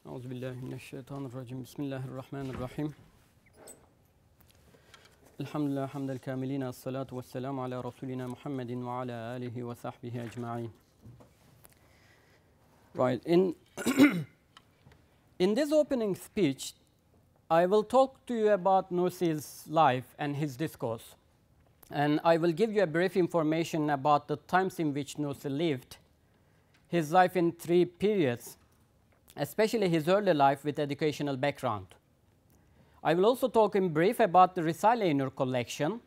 Euzubillahimineşşeytanirracim. Bismillahirrahmanirrahim. Elhamdülillah hamdel kamilina. Esselatu vesselamu ala Resulina Muhammedin ve ala alihi ve sahbihi ecma'in. Right. In this opening speech, I will talk to you about Nursi'S life and his discourse. And I will give you a brief information about the times in which Nursi lived, his life in three periods, especially his early life with educational background. I will also talk in brief about the Risale-I collection,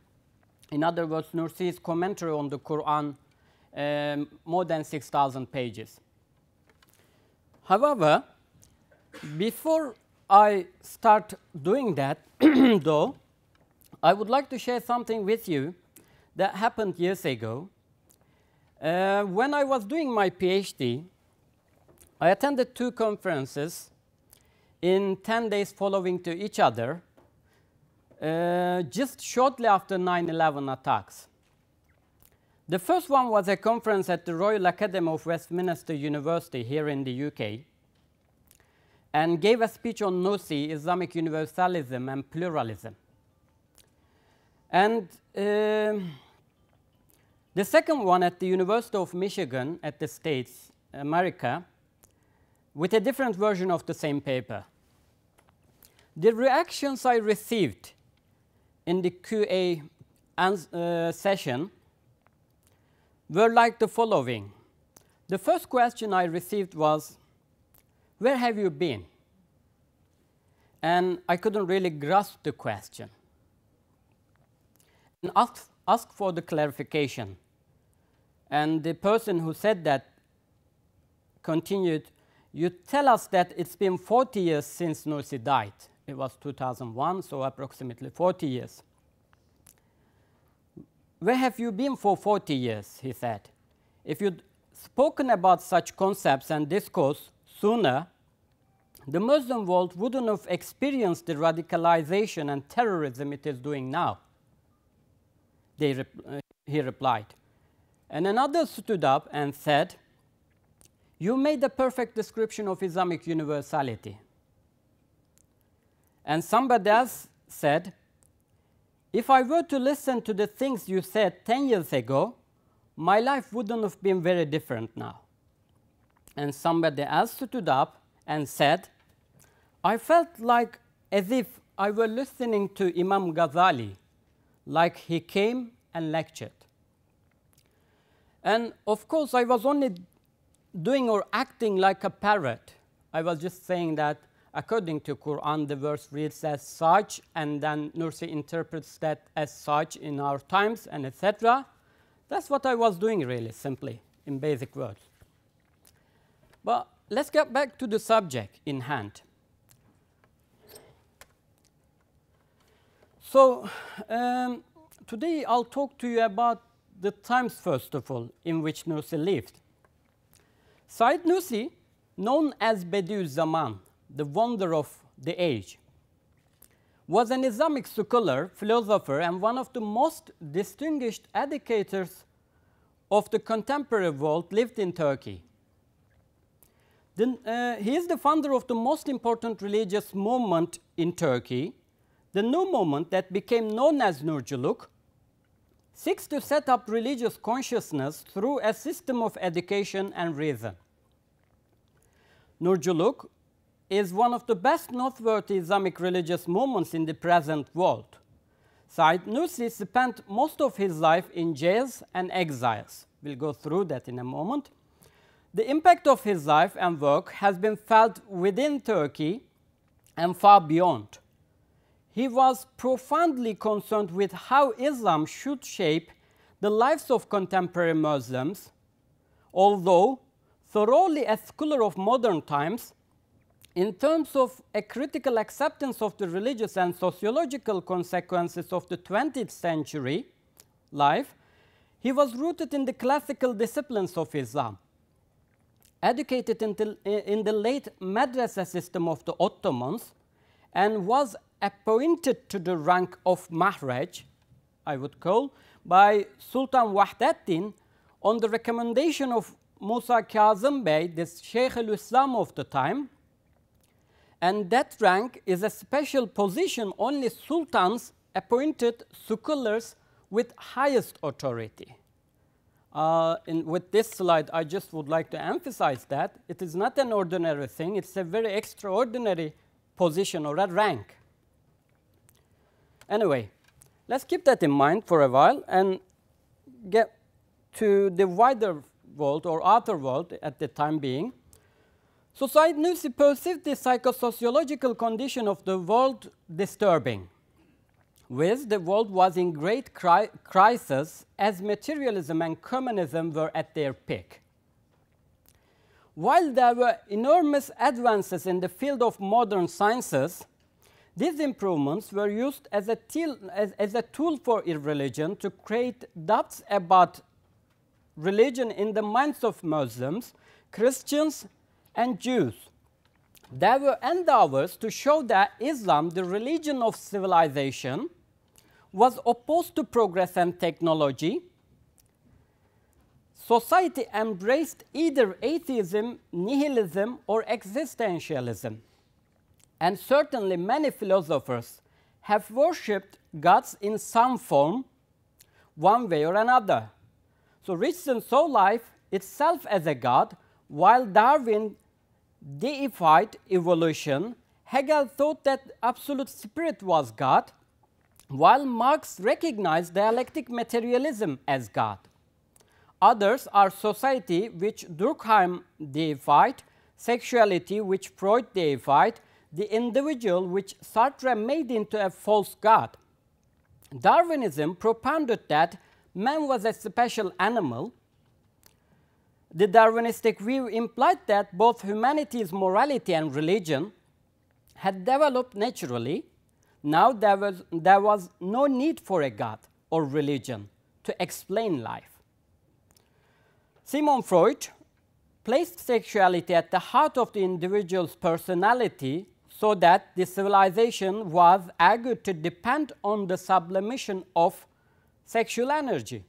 in other words, Nursi'S commentary on the Quran, more than 6,000 pages. However, before I start doing that, though, I would like to share something with you that happened years ago. When I was doing my PhD, I attended two conferences in 10 days following to each other, just shortly after 9/11 attacks. The first one was a conference at the Royal Academy of Westminster University here in the UK, and gave a speech on Nursi, Islamic universalism and pluralism. And the second one at the University of Michigan at the States, America, with a different version of the same paper. The reactions I received in the QA session were like the following. The first question I received was, "Where have you been?" And I couldn't really grasp the question. And asked for the clarification. And the person who said that continued, "You tell us that it's been 40 years since Nursi died." It was 2001, so approximately 40 years. "Where have you been for 40 years, he said. "If you'd spoken about such concepts and discourse sooner, the Muslim world wouldn't have experienced the radicalization and terrorism it is doing now." He replied. And another stood up and said, "You made a perfect description of Islamic universality." And somebody else said, "If I were to listen to the things you said 10 years ago, my life wouldn't have been very different now." And somebody else stood up and said, "I felt like as if I were listening to Imam Ghazali, like he came and lectured." And of course, I was only doing or acting like a parrot. I was just saying that according to Quran, the verse reads as such, and then Nursi interprets that as such in our times, and etc. That's what I was doing, really, simply, in basic words. But let's get back to the subject in hand. So today I'll talk to you about the times, first of all, in which Nursi lived. Said Nursi, known as Bediüz Zaman, the wonder of the age, was an Islamic scholar, philosopher, and one of the most distinguished educators of the contemporary world, lived in Turkey. He is the founder of the most important religious movement in Turkey, the new movement that became known as Nurculuk, seeks to set up religious consciousness through a system of education and reason. Nurculuk is one of the best noteworthy Islamic religious movements in the present world. Said Nursi spent most of his life in jails and exiles. We'll go through that in a moment. The impact of his life and work has been felt within Turkey and far beyond. He was profoundly concerned with how Islam should shape the lives of contemporary Muslims, although thoroughly a scholar of modern times. In terms of a critical acceptance of the religious and sociological consequences of the 20th century life, he was rooted in the classical disciplines of Islam. Educated in the late madrasa system of the Ottomans, and was appointed to the rank of Mahraj, I would call, by Sultan Wahdaddin on the recommendation of Musa Kazım Bey, the Sheikh al-Islam of the time. and that rank is a special position only sultans appointed scholars with highest authority. With this slide, I just would like to emphasize that it is not an ordinary thing, it's a very extraordinary position or a rank. Anyway, let's keep that in mind for a while and get to the wider world or outer world at the time being. So Said Nursi perceived the psychosociological condition of the world disturbing, with the world was in great crisis as materialism and communism were at their peak. While there were enormous advances in the field of modern sciences, these improvements were used as a tool for irreligion to create doubts about religion in the minds of Muslims, Christians, and Jews. There were endeavors to show that Islam, the religion of civilization, was opposed to progress and technology. Society embraced either atheism, nihilism, or existentialism. And certainly many philosophers have worshipped gods in some form, one way or another. So Richardson saw life itself as a god, while Darwin deified evolution. Hegel thought that absolute spirit was God, while Marx recognized dialectic materialism as God. Others are society, which Durkheim deified, sexuality, which Freud deified, the individual, which Sartre made into a false god. Darwinism propounded that man was a special animal. The Darwinistic view implied that both humanity's morality and religion had developed naturally. Now there was no need for a god or religion to explain life. Sigmund Freud placed sexuality at the heart of the individual's personality, so that the civilization was argued to depend on the sublimation of sexual energy.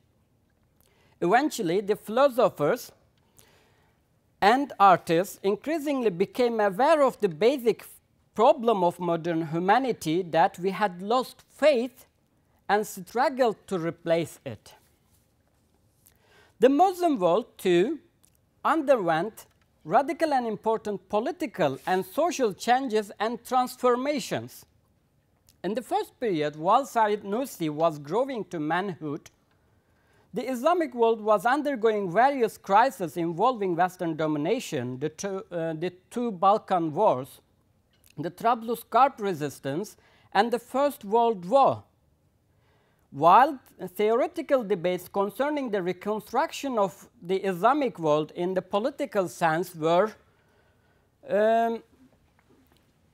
Eventually, the philosophers and artists increasingly became aware of the basic problem of modern humanity, that we had lost faith and struggled to replace it. The Muslim world, too, underwent radical and important political and social changes and transformations. In the first period, while Said Nursi was growing to manhood, the Islamic world was undergoing various crises involving Western domination, the two Balkan wars, the Trablusgarp resistance, and the First World War. While theoretical debates concerning the reconstruction of the Islamic world in the political sense were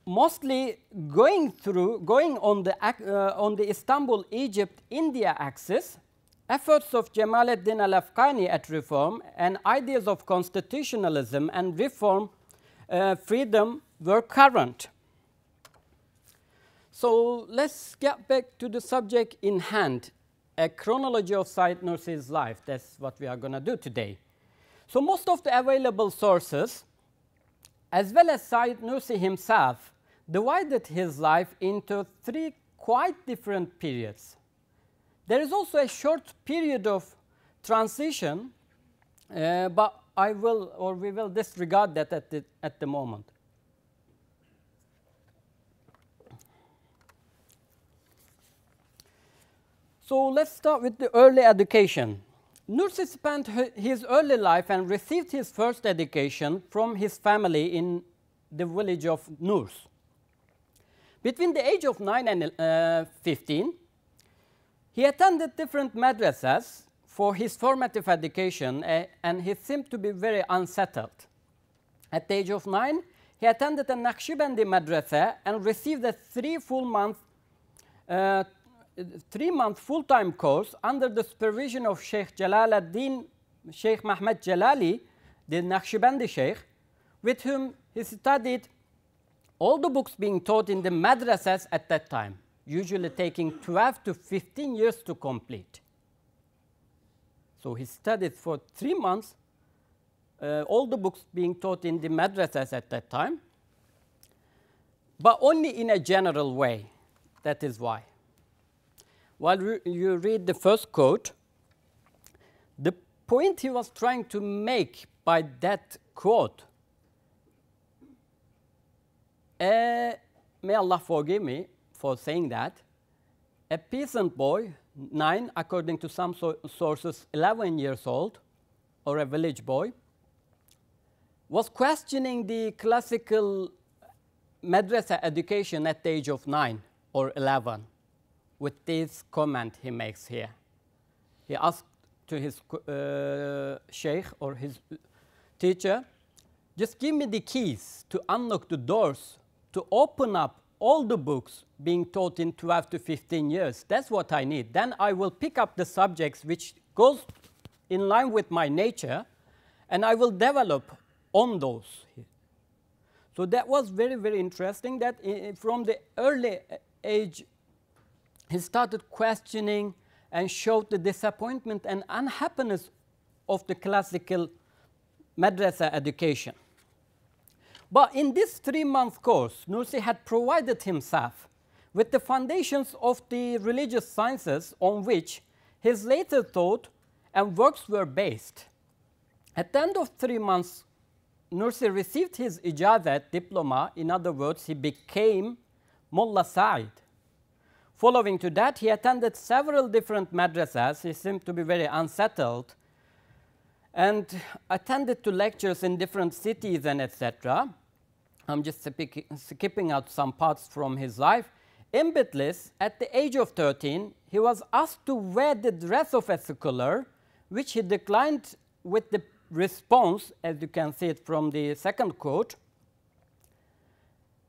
mostly going on the Istanbul-Egypt-India axis, efforts of Jamaluddin al-Afghani at reform and ideas of constitutionalism and reform freedom were current. So let's get back to the subject in hand, a chronology of Said Nursi's life. That's what we are going to do today. So most of the available sources, as well as Said Nursi himself, divided his life into three quite different periods. There is also a short period of transition, but we will disregard that at the moment. So let's start with the early education. Nursi spent his early life and received his first education from his family in the village of Nurs. Between the age of 9 and 15, he attended different madrasas for his formative education, and he seemed to be very unsettled. At the age of 9, he attended a Naqshbandi madrasa and received a 3-month full-time course under the supervision of Sheikh Jalaluddin, Sheikh Mahmad Jalali, the Naqshbandi Sheikh, with whom he studied all the books being taught in the madrasas at that time, usually taking 12 to 15 years to complete. So he studied for 3 months all the books being taught in the madrasas at that time. but only in a general way. That is why. While you read the first quote, the point he was trying to make by that quote, may Allah forgive me for saying that, a peasant boy, 9, according to some sources, 11 years old, or a village boy, was questioning the classical madrasa education at the age of 9 or 11 with this comment he makes here. He asked to his sheikh or his teacher, just give me the keys to unlock the doors to open up all the books being taught in 12 to 15 years. That's what I need. Then I will pick up the subjects which goes in line with my nature, and I will develop on those. So that was very, very interesting that from the early age, he started questioning and showed the disappointment and unhappiness of the classical madrasa education. But in this 3-month course, Nursi had provided himself with the foundations of the religious sciences on which his later thought and works were based. At the end of 3 months, Nursi received his ijazat diploma. In other words, he became Mullah Sa'id. Following to that, he attended several different madrasas. He seemed to be very unsettled and attended to lectures in different cities and etc. I'm just skipping out some parts from his life. In Bitlis, at the age of 13, he was asked to wear the dress of a scholar, which he declined with the response, as you can see it from the second quote.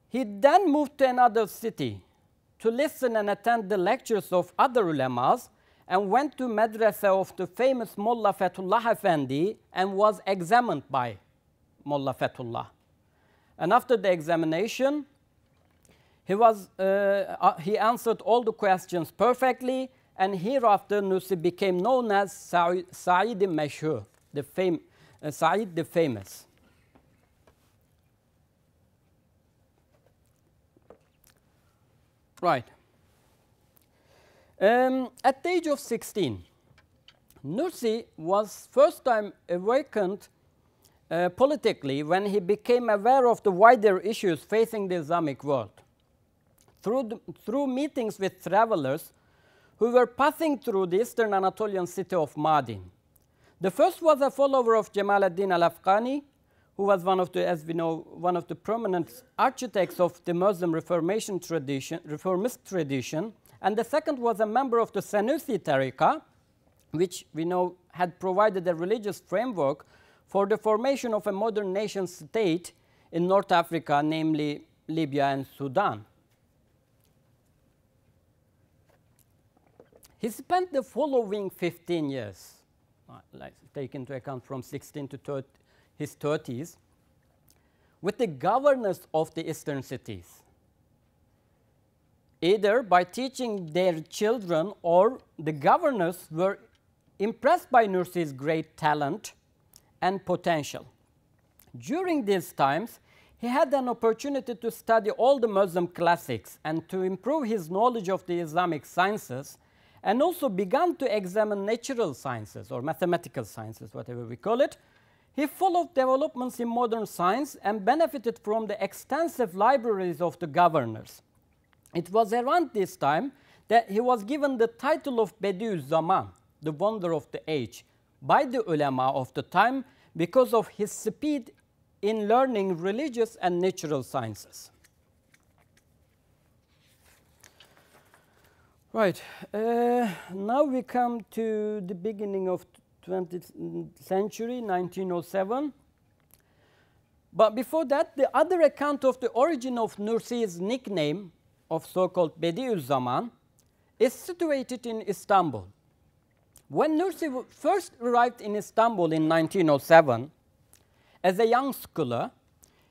He then moved to another city to listen and attend the lectures of other ulamas and went to madrasa of the famous Mullah Fethullah Effendi and was examined by Mullah Fethullah. And after the examination, he answered all the questions perfectly, and hereafter Nursi became known as Sa'id Mashhur, Sa'id the famous. Right. At the age of 16, Nursi was first time awakened politically when he became aware of the wider issues facing the Islamic world. Through meetings with travelers who were passing through the eastern Anatolian city of Mardin. The first was a follower of Jamal ad-Din al-Afghani, who was one of the, as we know, one of the prominent architects of the Muslim reformist tradition. And the second was a member of the Sanusi Tariqa, which we know had provided a religious framework for the formation of a modern nation state in North Africa, namely Libya and Sudan. He spent the following 15 years, take into account from 16 to his 30s, with the governors of the eastern cities, either by teaching their children or the governors were impressed by Nursi's great talent and potential. During these times, he had an opportunity to study all the Muslim classics and to improve his knowledge of the Islamic sciences, and also began to examine natural sciences or mathematical sciences, whatever we call it. He followed developments in modern science and benefited from the extensive libraries of the governors. It was around this time that he was given the title of Bediüz Zaman, the wonder of the age, by the ulama of the time because of his speed in learning religious and natural sciences. Right, now we come to the beginning of 20th century, 1907. But before that, the other account of the origin of Nursi's nickname of so-called Bediüz Zaman is situated in Istanbul. When Nursi first arrived in Istanbul in 1907, as a young scholar,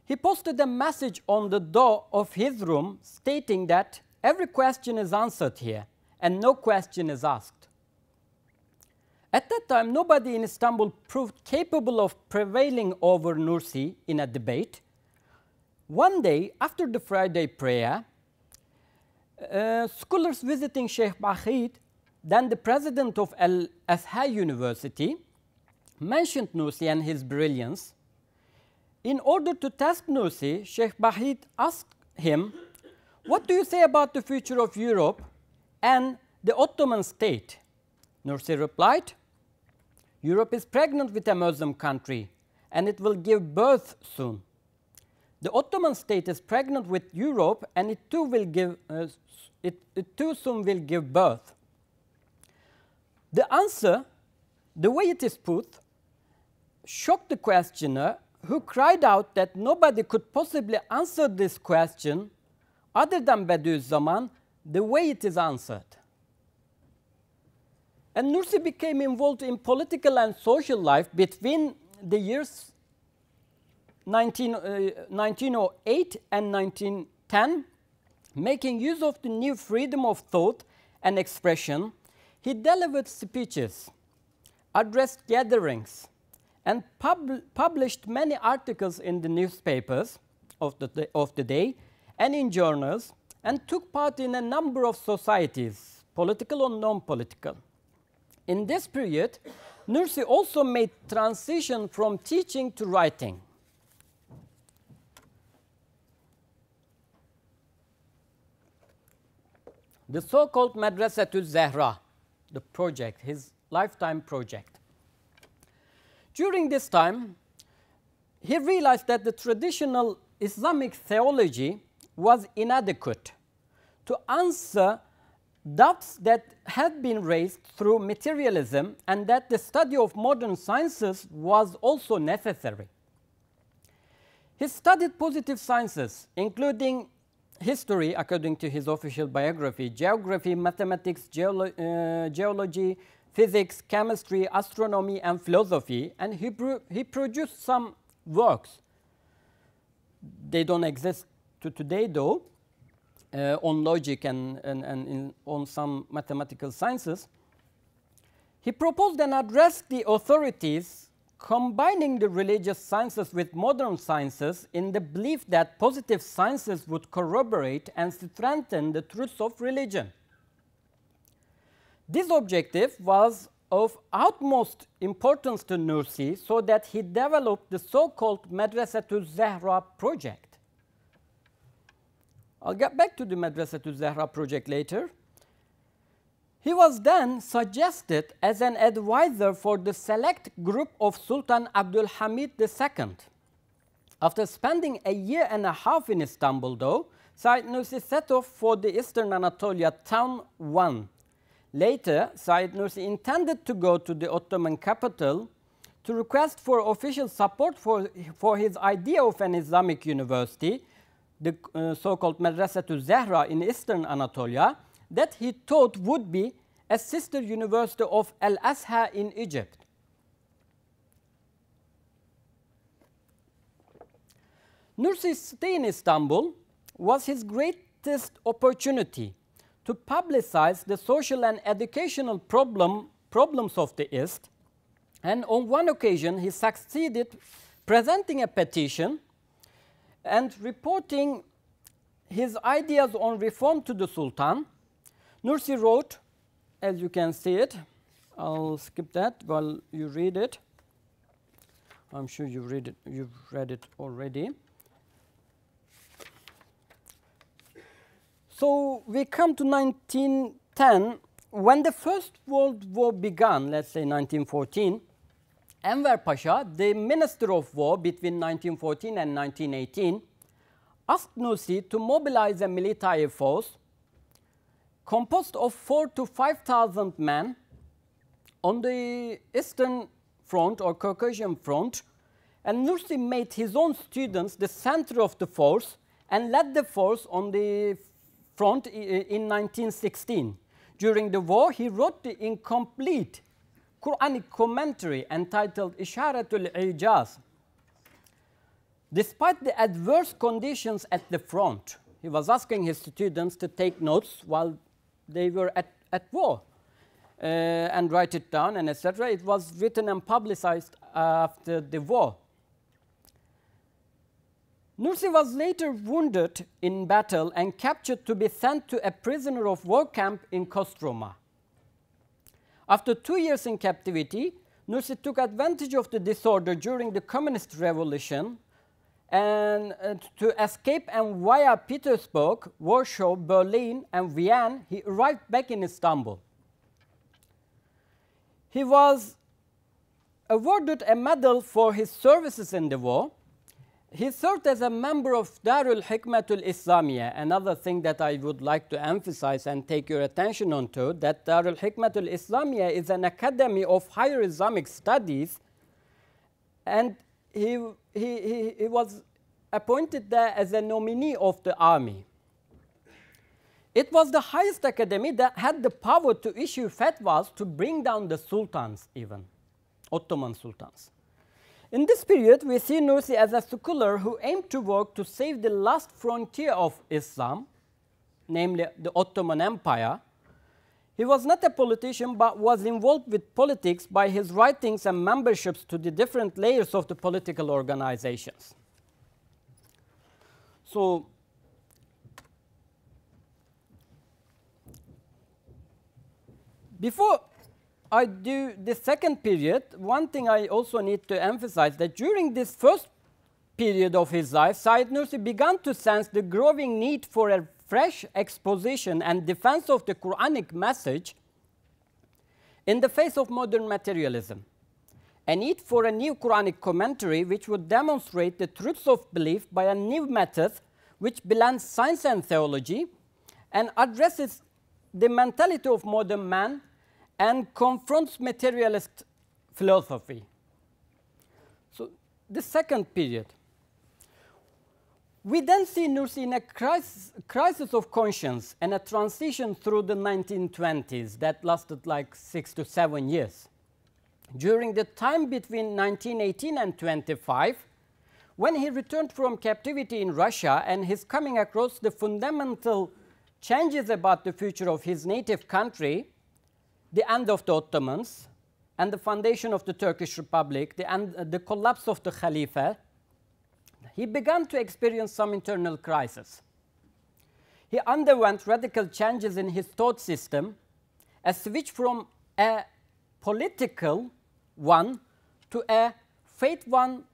he posted a message on the door of his room stating that every question is answered here and no question is asked. At that time, nobody in Istanbul proved capable of prevailing over Nursi in a debate. One day, after the Friday prayer, scholars visiting Sheikh Bahid, then the president of Al-Azhar University, mentioned Nursi and his brilliance. In order to test Nursi, Sheikh Bahid asked him, "What do you say about the future of Europe and the Ottoman state?" Nursi replied, "Europe is pregnant with a Muslim country, and it will give birth soon. The Ottoman state is pregnant with Europe, and it too soon will give birth." The answer, the way it is put, shocked the questioner, who cried out that nobody could possibly answer this question other than Bediüzzaman the way it is answered. And Nursi became involved in political and social life between the years 1908 and 1910, making use of the new freedom of thought and expression. He delivered speeches, addressed gatherings, and published many articles in the newspapers of the day and in journals, and took part in a number of societies, political or non-political. In this period, Nursi also made transition from teaching to writing. The so-called Madrasatü Zehra, the project, his lifetime project. During this time, he realized that the traditional Islamic theology was inadequate to answer doubts that had been raised through materialism, and that the study of modern sciences was also necessary. He studied positive sciences, including history, according to his official biography, geography, mathematics, geology, physics, chemistry, astronomy, and philosophy, and he produced some works. They don't exist to today, though, on logic and on some mathematical sciences. He proposed and addressed the authorities, combining the religious sciences with modern sciences in the belief that positive sciences would corroborate and strengthen the truths of religion. This objective was of utmost importance to Nursi, so that he developed the so-called Madrasatü Zehra project. I'll get back to the Madrasatü Zehra project later. He was then suggested as an advisor for the select group of Sultan Abdul Hamid II. After spending a year and a half in Istanbul, though, Said Nursi set off for the Eastern Anatolia town Van. Later, Said Nursi intended to go to the Ottoman capital to request for official support for his idea of an Islamic university, the so-called Madrasatü Zehra in Eastern Anatolia, that he thought would be a sister university of Al-Azhar in Egypt. Nursi's stay in Istanbul was his greatest opportunity to publicize the social and educational problems of the East, and on one occasion he succeeded presenting a petition and reporting his ideas on reform to the Sultan. Nursi wrote, as you can see it, I'll skip that while you read it. I'm sure you've read it already. So we come to 1910, when the First World War began, let's say 1914, Enver Pasha, the Minister of War between 1914 and 1918, asked Nursi to mobilize a military force composed of 4,000 to 5,000 men on the Eastern Front or Caucasian Front, and Nursi made his own students the center of the force and led the force on the front in 1916. During the war, he wrote the incomplete Quranic commentary entitled Isharatul Ijaz. Despite the adverse conditions at the front, he was asking his students to take notes while they were at war and write it down and etc. It was written and publicized after the war. Nursi was later wounded in battle and captured to be sent to a prisoner of war camp in Kostroma. After 2 years in captivity, Nursi took advantage of the disorder during the Communist Revolution and to escape, and via Petersburg, Warsaw, Berlin, and Vienna, he arrived back in Istanbul. He was awarded a medal for his services in the war. He served as a member of Darul Hikmatul Islamiyya. Another thing that I would like to emphasize and take your attention on to, that Darul Hikmatul Islamiyya is an academy of higher Islamic studies, and he was appointed there as a nominee of the army. It was the highest academy that had the power to issue fatwas to bring down the sultans, even Ottoman sultans. In this period, we see Nursi as a scholar who aimed to work to save the last frontier of Islam, namely the Ottoman Empire. He was not a politician, but was involved with politics by his writings and memberships to the different layers of the political organizations. So, before I do the second period, one thing I also need to emphasize, that during this first period of his life, Said Nursi began to sense the growing need for a fresh exposition and defense of the Quranic message in the face of modern materialism, a need for a new Quranic commentary which would demonstrate the truths of belief by a new method which blends science and theology and addresses the mentality of modern man and confronts materialist philosophy. So, the second period. We then see Nursi in a crisis of conscience and a transition through the 1920s that lasted like 6 to 7 years. During the time between 1918 and 25, when he returned from captivity in Russia and his coming across the fundamental changes about the future of his native country, the end of the Ottomans and the foundation of the Turkish Republic, the collapse of the Khalifa, he began to experience some internal crisis. He underwent radical changes in his thought system, a switch from a political one to a faith-based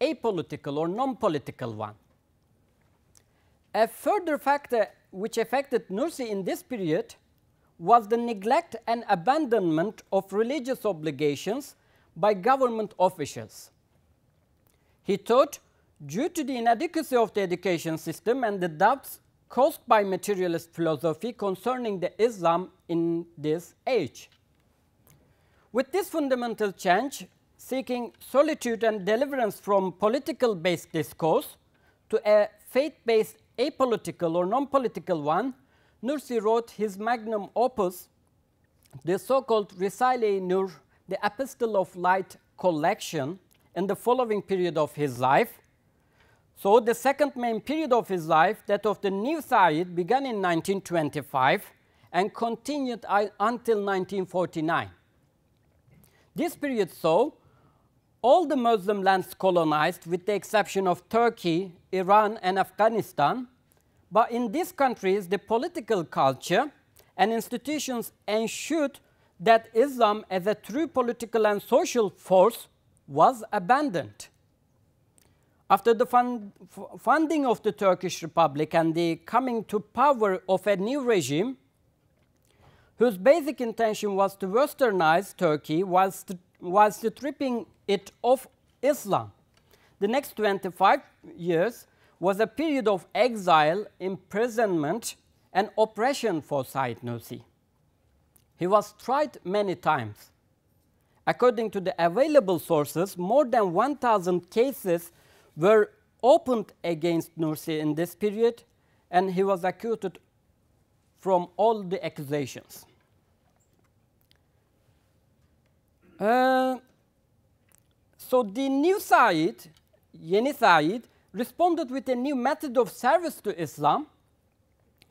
apolitical or non-political one. A further factor which affected Nursi in this period was the neglect and abandonment of religious obligations by government officials. He thought, due to the inadequacy of the education system and the doubts caused by materialist philosophy concerning the Islam in this age. With this fundamental change, seeking solitude and deliverance from political-based discourse to a faith-based apolitical or non-political one, Nursi wrote his magnum opus, the so-called Risale-I, the Epistle of Light collection, in the following period of his life. So, the second main period of his life, that of the new Said, began in 1925 and continued until 1949. This period saw all the Muslim lands colonized with the exception of Turkey, Iran, and Afghanistan. But in these countries, the political culture and institutions ensured that Islam as a true political and social force was abandoned. After the founding of the Turkish Republic and the coming to power of a new regime, whose basic intention was to westernize Turkey whilst stripping it of Islam, the next 25 years was a period of exile, imprisonment, and oppression for Said Nursi. He was tried many times. According to the available sources, more than 1,000 cases were opened against Nursi in this period, and he was acquitted from all the accusations. So the new Said, Yeni Said, responded with a new method of service to Islam.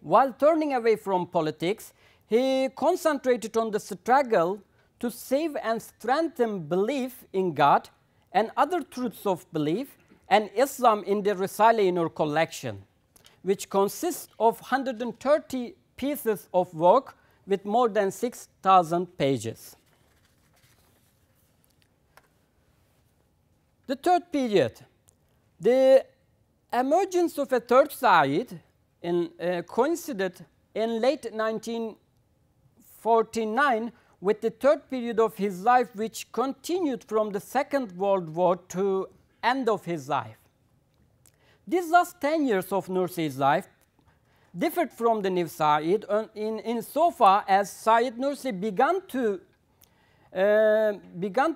While turning away from politics, he concentrated on the struggle to save and strengthen belief in God and other truths of belief, and Islam in the Risale-I collection, which consists of 130 pieces of work with more than 6,000 pages. The third period. The emergence of a third Said coincided in late 1949 with the third period of his life, which continued from the Second World War to end of his life. These last 10 years of Nursi's life differed from the new Said in so far as Said Nursi began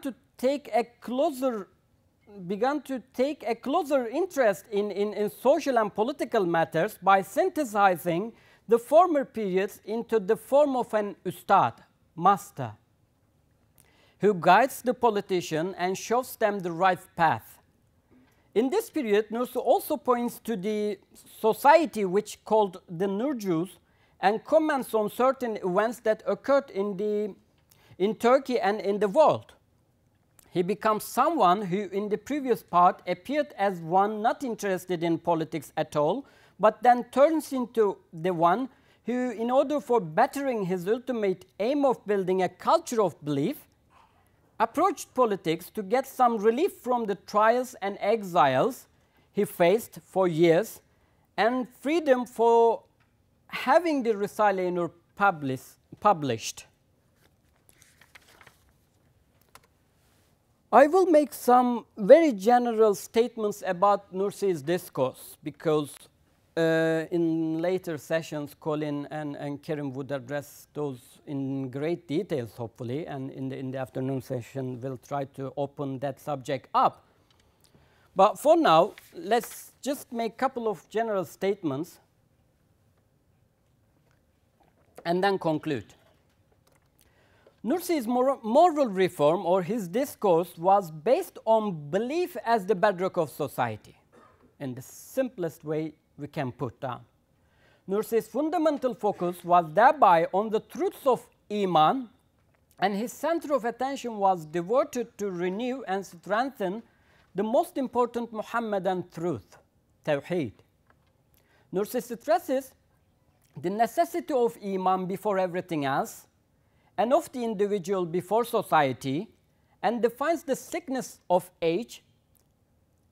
to take a closer interest in social and political matters by synthesizing the former periods into the form of an ustad, master, who guides the politician and shows them the right path. In this period, Nursi also points to the society which called the Nursi'S and comments on certain events that occurred in Turkey and in the world. He becomes someone who in the previous part appeared as one not interested in politics at all, but then turns into the one who, in order for bettering his ultimate aim of building a culture of belief, approached politics to get some relief from the trials and exiles he faced for years and freedom for having the Risale-I published. I will make some very general statements about Nursi's discourse because in later sessions Colin and Kerim would address those in great details hopefully, and in the afternoon session we'll try to open that subject up. But for now, let's just make a couple of general statements and then conclude. Nursi's moral reform or his discourse was based on belief as the bedrock of society, in the simplest way we can put down. Nursi's fundamental focus was thereby on the truths of Iman, and his center of attention was devoted to renew and strengthen the most important Muhammadan truth, Tawheed. Nursi stresses the necessity of Iman before everything else, and of the individual before society, and defines the sickness of age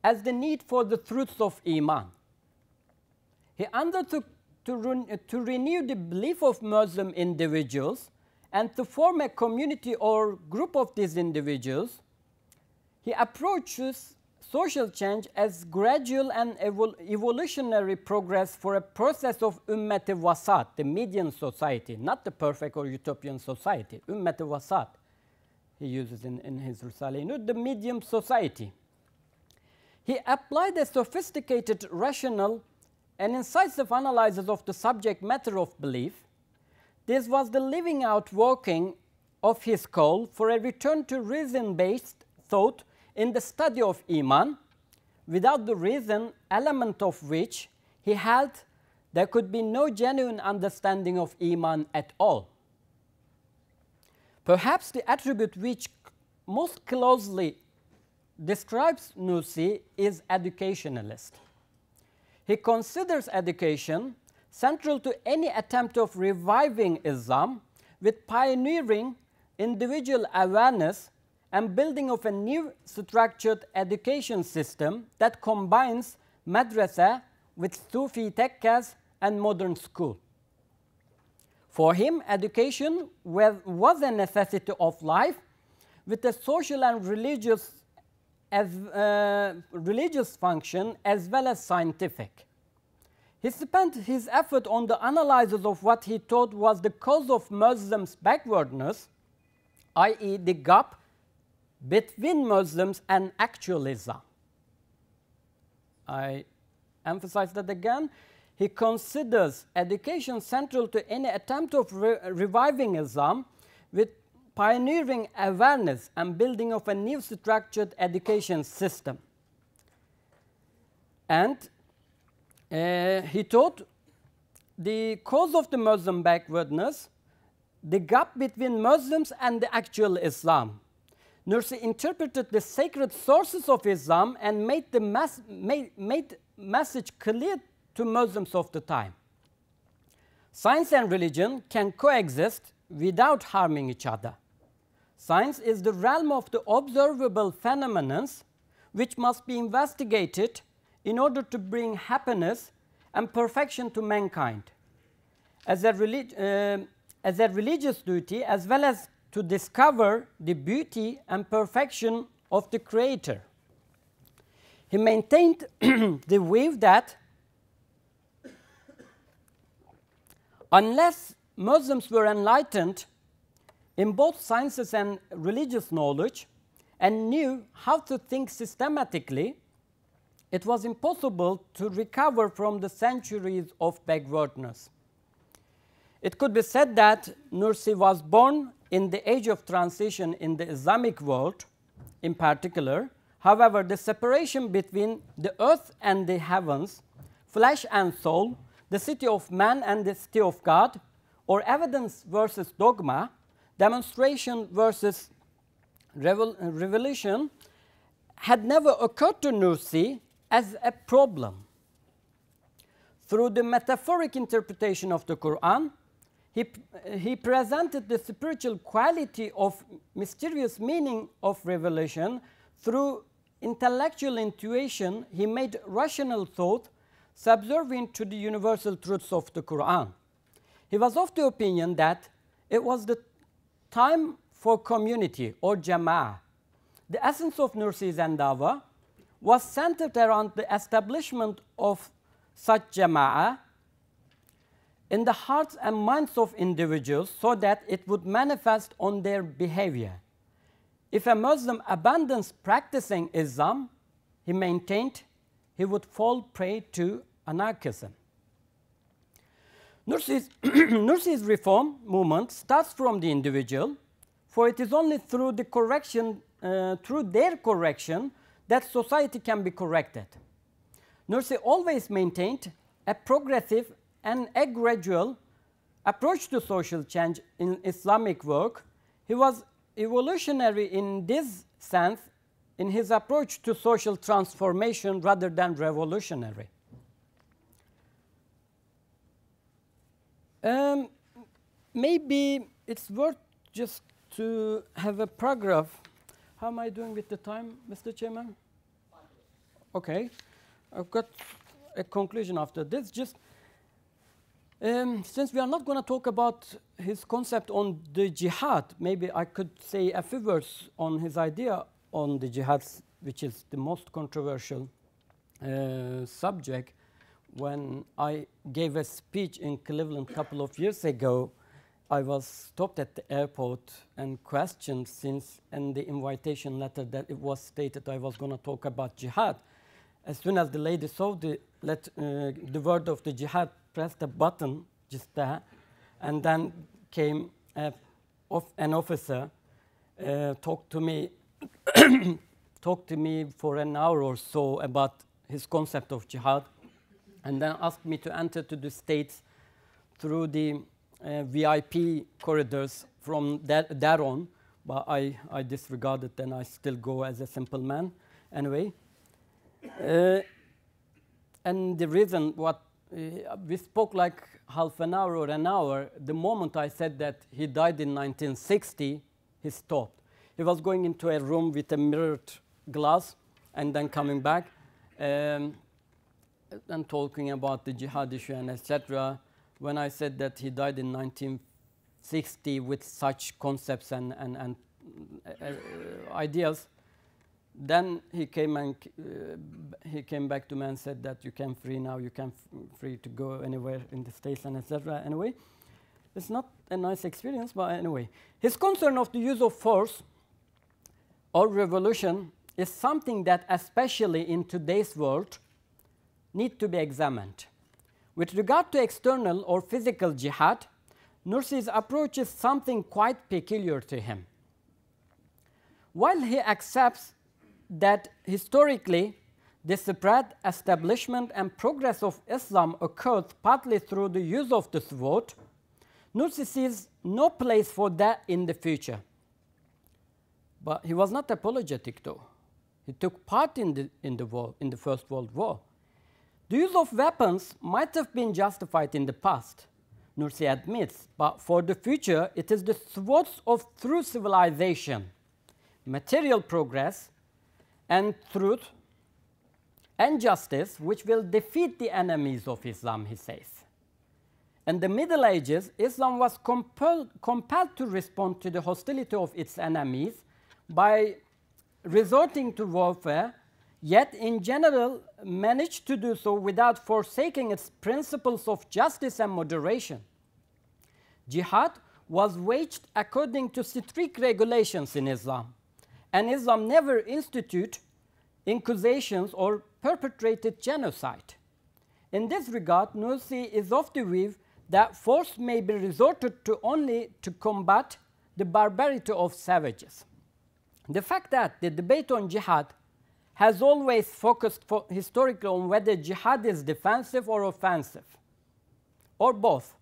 as the need for the truths of Iman. He undertook to renew the belief of Muslim individuals and to form a community or group of these individuals. He approaches social change as gradual and evolutionary progress for a process of Ummet-i Wasat, the median society, not the perfect or utopian society. Ummet-i Wasat, he uses in his Risale-I, the medium society. He applied a sophisticated, rational, and incisive analysis of the subject matter of belief. This was the living out working of his call for a return to reason-based thought in the study of Iman, without the reason element of which he held there could be no genuine understanding of Iman at all. Perhaps the attribute which most closely describes Nursi is educationalist. He considers education central to any attempt of reviving Islam with pioneering individual awareness and building of a new structured education system that combines madrasa with Sufi tekkas and modern school. For him, education was a necessity of life with a social and religious function as well as scientific. He spent his effort on the analysis of what he thought was the cause of Muslims' backwardness, i.e. the gap between Muslims and actual Islam. I emphasize that again. He considers education central to any attempt of reviving Islam with pioneering awareness and building of a new structured education system. And he thought the cause of the Muslim backwardness, the gap between Muslims and the actual Islam. Nursi interpreted the sacred sources of Islam and made the message clear to Muslims of the time. Science and religion can coexist without harming each other. Science is the realm of the observable phenomena which must be investigated in order to bring happiness and perfection to mankind. As a religious duty, as well as to discover the beauty and perfection of the Creator. He maintained the view that unless Muslims were enlightened in both sciences and religious knowledge and knew how to think systematically, it was impossible to recover from the centuries of backwardness. It could be said that Nursi was born in the age of transition in the Islamic world in particular. However, the separation between the earth and the heavens, flesh and soul, the city of man and the city of God, or evidence versus dogma, demonstration versus revelation, had never occurred to Nursi as a problem. Through the metaphoric interpretation of the Quran, he presented the spiritual quality of mysterious meaning of revelation. Through intellectual intuition, he made rational thought subservient to the universal truths of the Quran. He was of the opinion that it was the time for community or jama'ah. The essence of Nursi's endeavor was centered around the establishment of such jama'ah in the hearts and minds of individuals so that it would manifest on their behavior. If a Muslim abandons practicing Islam, he maintained he would fall prey to anarchism. Nursi's reform movement starts from the individual, for it is only through their correction that society can be corrected. Nursi always maintained a progressive and a gradual approach to social change in Islamic work. He was evolutionary in this sense in his approach to social transformation rather than revolutionary. Maybe it's worth just to have a paragraph. How am I doing with the time, Mr. Chairman? Okay, I've got a conclusion after this. Just since we are not going to talk about his concept on the jihad, maybe I could say a few words on his idea on the jihad, which is the most controversial subject. When I gave a speech in Cleveland a couple of years ago, I was stopped at the airport and questioned, since in the invitation letter that it was stated I was going to talk about jihad. As soon as the lady saw the word of the jihad, pressed a button just there, and then came an officer, talked to me for an hour or so about his concept of jihad, and then asked me to enter to the States through the VIP corridors from there on, but I disregarded, and I still go as a simple man anyway. And the reason we spoke like half an hour or an hour. The moment I said that he died in 1960, he stopped. He was going into a room with a mirrored glass and then coming back and talking about the jihad issue and etc. When I said that he died in 1960 with such concepts and ideas, then he came back to me and said that you can free now, you can free to go anywhere in the States and etc. Anyway, it's not a nice experience, but anyway. His concern of the use of force or revolution is something that, especially in today's world, need to be examined. With regard to external or physical jihad, Nursi's approach is something quite peculiar to him. While he accepts that historically the spread, establishment, and progress of Islam occurred partly through the use of the sword, Nursi sees no place for that in the future. But he was not apologetic, though. He took part in the First World War. The use of weapons might have been justified in the past, Nursi admits, but for the future, it is the swords of true civilization, material progress, and truth and justice which will defeat the enemies of Islam, he says. In the Middle Ages, Islam was compelled to respond to the hostility of its enemies by resorting to warfare, yet in general managed to do so without forsaking its principles of justice and moderation. Jihad was waged according to strict regulations in Islam, and Islam never instituted inquisitions or perpetrated genocide. In this regard, Nursi is of the view that force may be resorted to only to combat the barbarity of savages. The fact that the debate on jihad has always focused historically on whether jihad is defensive or offensive, or both,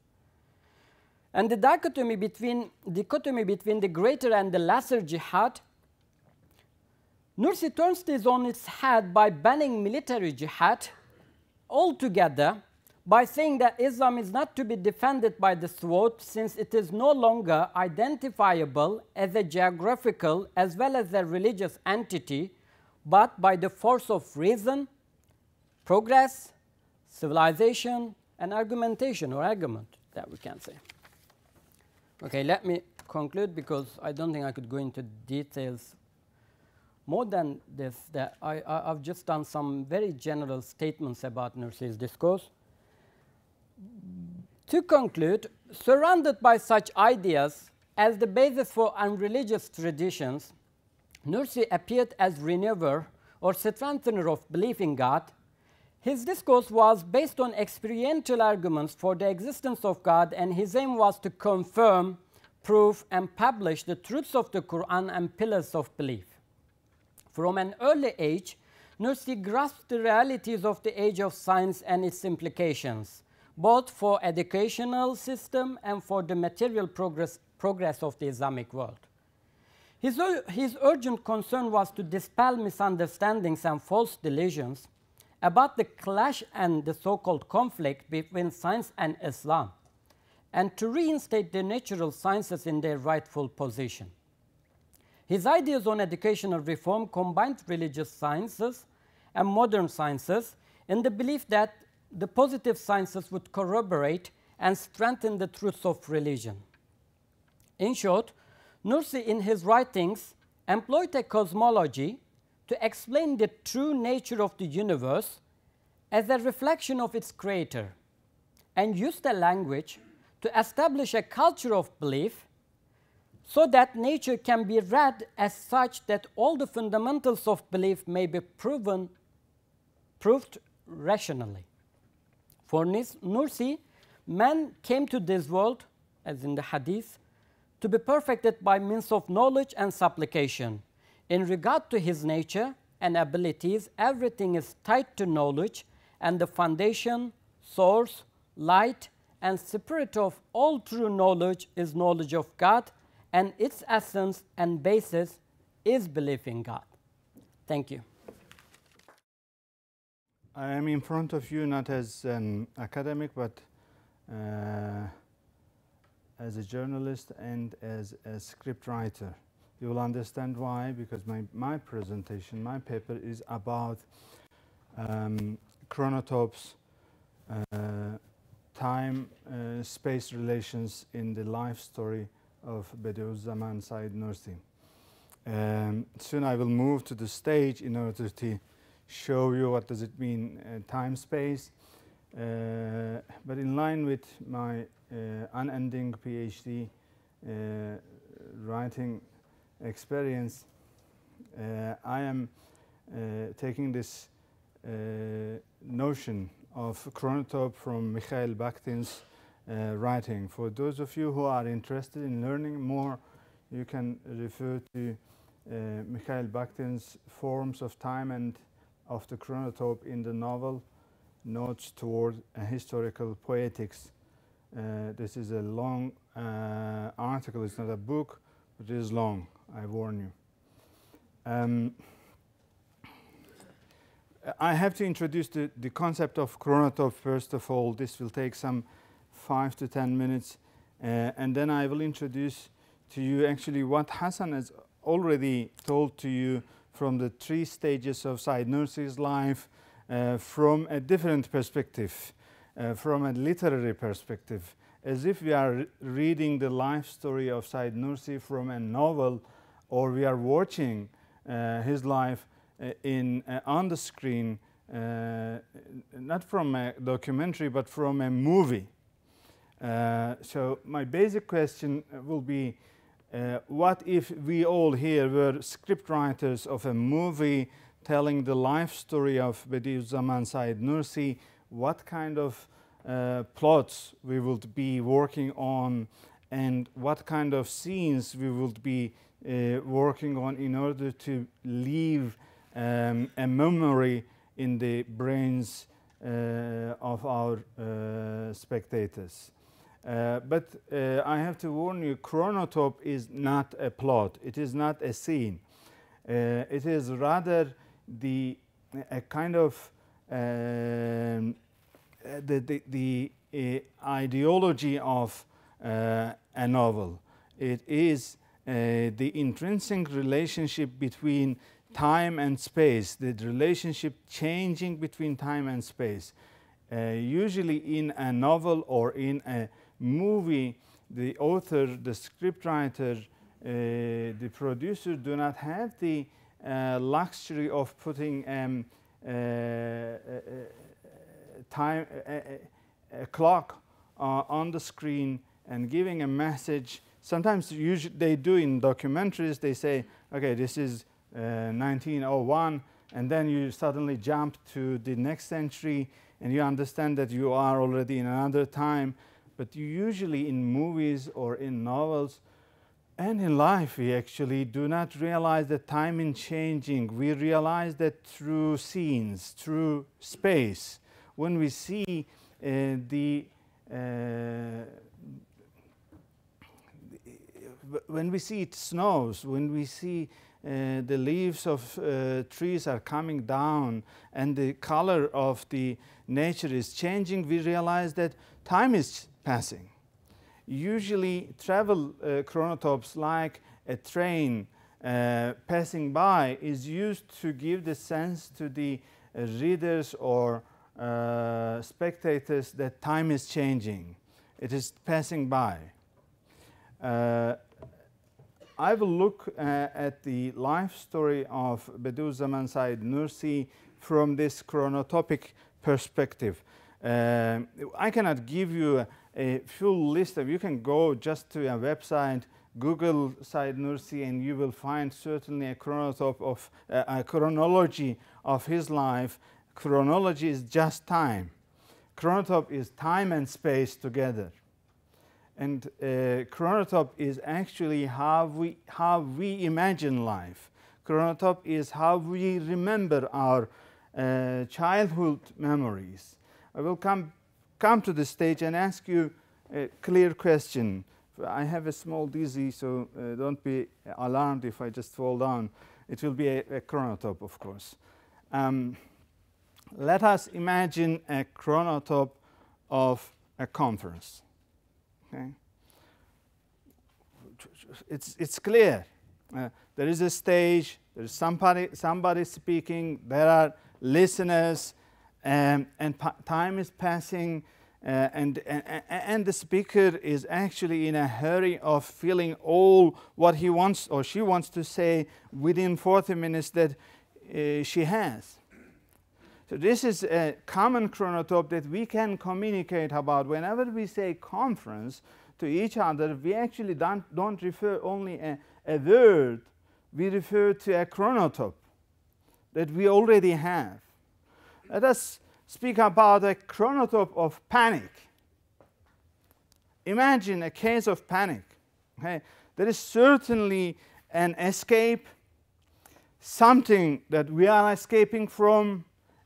and the dichotomy between the greater and the lesser jihad, Nursi turns this on its head by banning military jihad altogether, by saying that Islam is not to be defended by the sword since it is no longer identifiable as a geographical as well as a religious entity, but by the force of reason, progress, civilization, and argumentation, or argument, that we can say. Okay, let me conclude because I don't think I could go into details more than this. That I've just done some very general statements about Nursi's discourse. To conclude, surrounded by such ideas as the basis for unreligious traditions, Nursi appeared as renewer or strengthener of belief in God. His discourse was based on experiential arguments for the existence of God, and his aim was to confirm, prove, and publish the truths of the Quran and pillars of belief. From an early age, Nursi grasped the realities of the age of science and its implications, both for educational system and for the material progress of the Islamic world. His urgent concern was to dispel misunderstandings and false delusions about the clash and the so-called conflict between science and Islam, and to reinstate the natural sciences in their rightful position. His ideas on educational reform combined religious sciences and modern sciences in the belief that the positive sciences would corroborate and strengthen the truths of religion. In short, Nursi in his writings employed a cosmology to explain the true nature of the universe as a reflection of its creator, and used a language to establish a culture of belief so that nature can be read as such that all the fundamentals of belief may be proved rationally. For Nursi, man came to this world, as in the hadith, to be perfected by means of knowledge and supplication. In regard to his nature and abilities, everything is tied to knowledge, and the foundation, source, light, and spirit of all true knowledge is knowledge of God, and its essence and basis is belief in God. Thank you. I am in front of you not as an academic, but as a journalist and as a script writer. You will understand why, because my presentation, my paper is about chronotopes, time-space relations in the life story of Bediüzzaman Said Nursi. Soon I will move to the stage in order to show you what does it mean time-space. But in line with my unending PhD writing experience, I am taking this notion of chronotope from Mikhail Bakhtin's writing. For those of you who are interested in learning more, you can refer to Mikhail Bakhtin's Forms of Time and of the Chronotope in the novel Notes Toward Historical Poetics. This is a long article. It's not a book, but it is long, I warn you. I have to introduce the concept of chronotope first of all. This will take some 5 to 10 minutes, and then I will introduce to you actually what Hassan has already told to you from the 3 stages of Said Nursi's life from a different perspective, from a literary perspective, as if we are reading the life story of Said Nursi from a novel, or we are watching his life on the screen, not from a documentary but from a movie. So my basic question will be, what if we all here were script writers of a movie telling the life story of Bediüzzaman Said Nursi? What kind of plots we would be working on, and what kind of scenes we would be working on in order to leave a memory in the brains of our spectators. But I have to warn you, chronotope is not a plot. It is not a scene. It is rather a kind of the ideology of a novel. It is the intrinsic relationship between time and space, the relationship changing between time and space. Usually in a novel or in a movie, the author, the scriptwriter, the producer do not have the luxury of putting a clock on the screen and giving a message. Sometimes they do in documentaries, they say, okay, this is 1901, and then you suddenly jump to the next century and you understand that you are already in another time. But you usually in movies or in novels and in life, we actually do not realize that time is changing. We realize that through scenes, through space. When we see when we see it snows, when we see the leaves of trees are coming down and the color of the nature is changing, we realize that time is passing. Usually travel chronotopes, like a train passing by, is used to give the sense to the readers or spectators that time is changing. It is passing by. I will look at the life story of Bediüzzaman Said Nursi from this chronotopic perspective. I cannot give you a full list of, you can go just to a website, Google Said Nursi, and you will find certainly a chronotope of a chronology of his life. Chronology is just time. Chronotope is time and space together. And chronotope is actually how we imagine life. Chronotope is how we remember our childhood memories. I will come to the stage and ask you a clear question. I have a small dizzy, so don't be alarmed if I just fall down. It will be a chronotope, of course. Let us imagine a chronotope of a conference. Okay. It's clear. There is a stage, there is somebody speaking, there are listeners, and time is passing, and the speaker is actually in a hurry of feeling all what he wants or she wants to say within 40 minutes that she has. So this is a common chronotope that we can communicate about. Whenever we say conference to each other, we actually don't refer only a word, we refer to a chronotope that we already have. Let us speak about a chronotope of panic. Imagine a case of panic. Okay? There is certainly an escape, something that we are escaping from,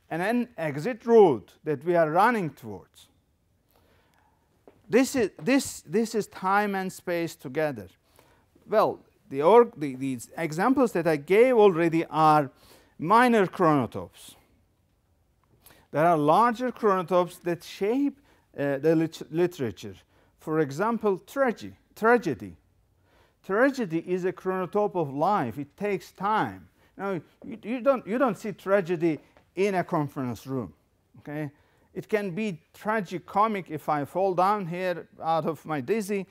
and an exit route that we are running towards. This is time and space together. Well, these examples that I gave already are minor chronotopes. There are larger chronotopes that shape the literature. For example, tragedy. Tragedy is a chronotope of life. It takes time. Now, you don't see tragedy in a conference room. Okay? It can be tragicomic if I fall down here out of my dizzy,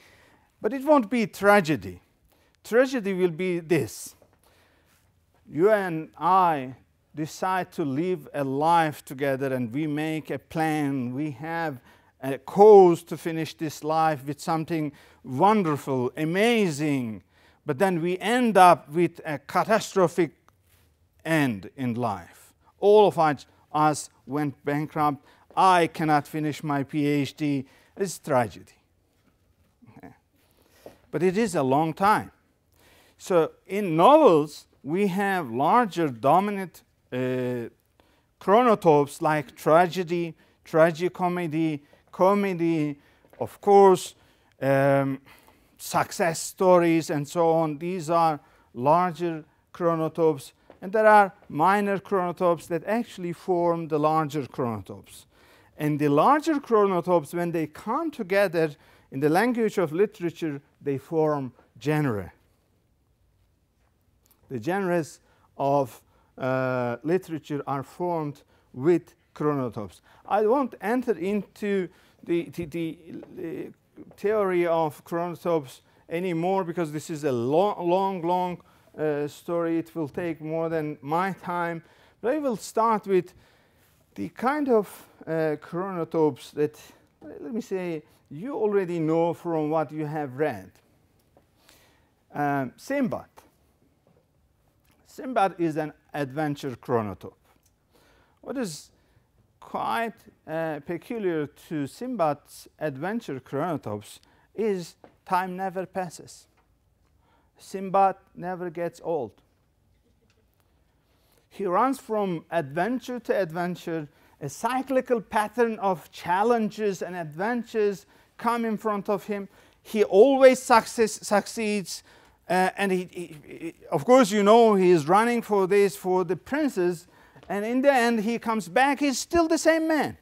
but it won't be tragedy. Tragedy will be this. You and I decide to live a life together, and we make a plan. We have a cause to finish this life with something wonderful, amazing, but then we end up with a catastrophic end in life. All of us went bankrupt. I cannot finish my PhD. It's tragedy. Okay. But it is a long time. So in novels, we have larger dominant chronotopes like tragedy, tragicomedy, comedy, of course, success stories, and so on. These are larger chronotopes. And there are minor chronotopes that actually form the larger chronotopes. And the larger chronotopes, when they come together in the language of literature, they form genera. The genres of literature are formed with chronotopes. I won't enter into the theory of chronotopes anymore, because this is a long story. It will take more than my time. But I will start with the kind of chronotopes that, let me say, you already know from what you have read. Sinbad. Sinbad is an adventure chronotope. What is quite peculiar to Sinbad's adventure chronotopes is time never passes. Sinbad never gets old. He runs from adventure to adventure. A cyclical pattern of challenges and adventures come in front of him. He always succeeds. And he, of course, you know, he is running for this, for the princess. And in the end, he comes back. He's still the same man.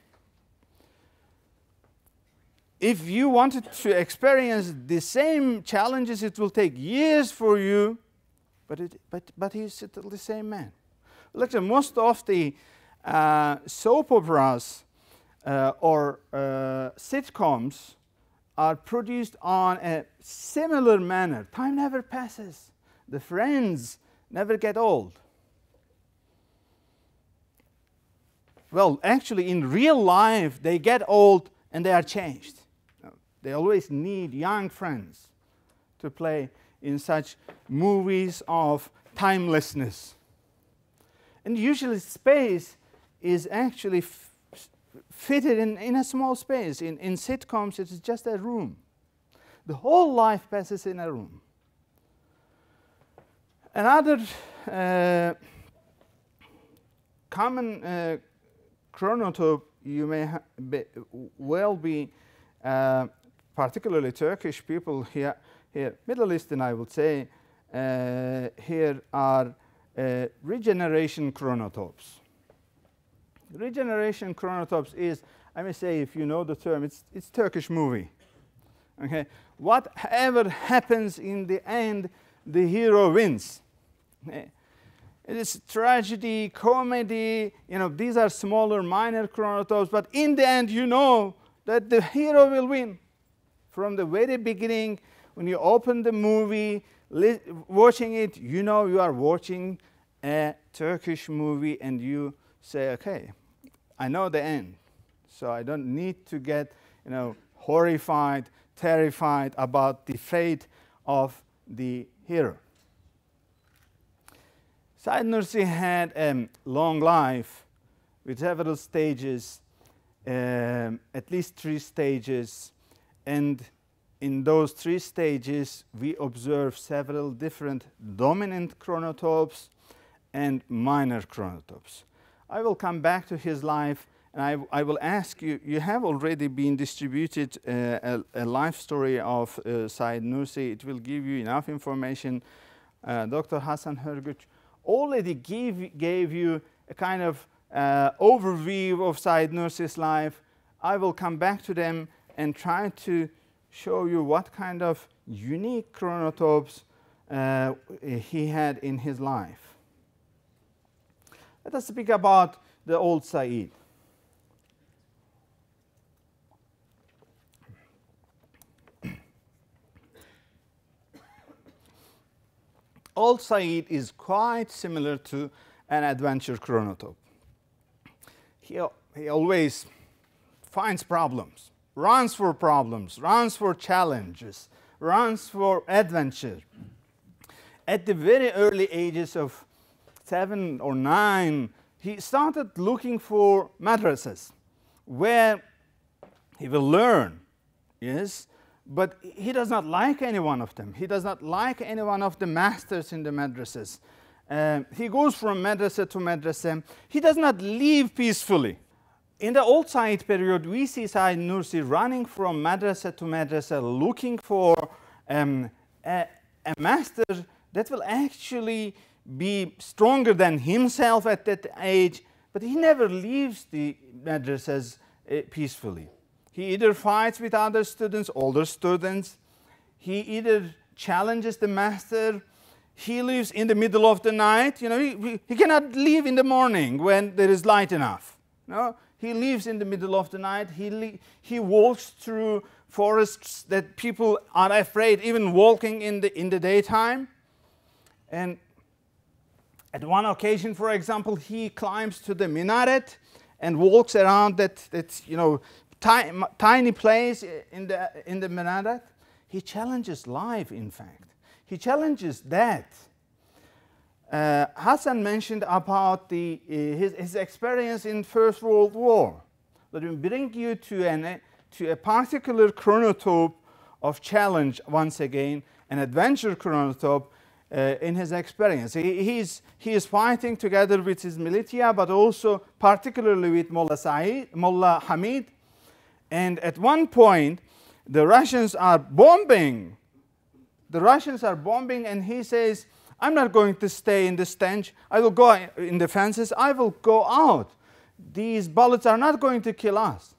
If you wanted to experience the same challenges, it will take years for you. But he's still the same man. Look, most of the soap operas or sitcoms are produced on a similar manner. Time never passes. The friends never get old. Well, actually, in real life, they get old and they are changed. They always need young friends to play in such movies of timelessness. And usually space is actually fitted in a small space. In sitcoms, it is just a room. The whole life passes in a room. Another common chronotope you may well be, particularly Turkish people here, Middle Eastern, I would say, here are regeneration chronotopes. Regeneration chronotopes is, I may say, if you know the term, it's Turkish movie. Okay, whatever happens in the end, the hero wins. Okay. It is tragedy, comedy. You know, these are smaller, minor chronotopes. But in the end, you know that the hero will win. From the very beginning, when you open the movie, watching it, you know you are watching a Turkish movie, and you say, okay, I know the end, so I don't need to get, you know, horrified, terrified about the fate of the hero. Said Nursi had a long life with several stages, at least 3 stages, and in those 3 stages we observe several different dominant chronotopes and minor chronotopes. I will come back to his life, and I will ask you, you have already been distributed a life story of Said Nursi. It will give you enough information. Dr. Hasan Hurguç, already gave you a kind of overview of Said Nursi's life. I will come back to them and try to show you what kind of unique chronotopes he had in his life. Let us speak about the old Said. Old Said is quite similar to an adventure chronotope. He always finds problems, runs for challenges, runs for adventure. At the very early ages of 7 or 9, he started looking for madrasas where he will learn, yes, but he does not like any one of them. He does not like any one of the masters in the madrasas. He goes from madrasa to madrasa. He does not live peacefully. In the old Said period, we see Said Nursi running from madrasa to madrasa, looking for a master that will actually be stronger than himself at that age, but he never leaves the madrasas peacefully. He either fights with other students, older students, he either challenges the master, he lives in the middle of the night. You know, he cannot leave in the morning when there is light enough. No? He lives in the middle of the night. He walks through forests that people are afraid even walking in the daytime. And at one occasion, for example, he climbs to the minaret and walks around that you know, tiny place in the minaret. He challenges life, in fact. He challenges death. Hasan mentioned about his experience in First World War. Let me bring you to a particular chronotope of challenge once again, an adventure chronotope in his experience. He is fighting together with his militia, but also particularly with Mullah Hamid. And at one point, the Russians are bombing. And he says, I'm not going to stay in the stench. I will go in the fences. I will go out. These bullets are not going to kill us,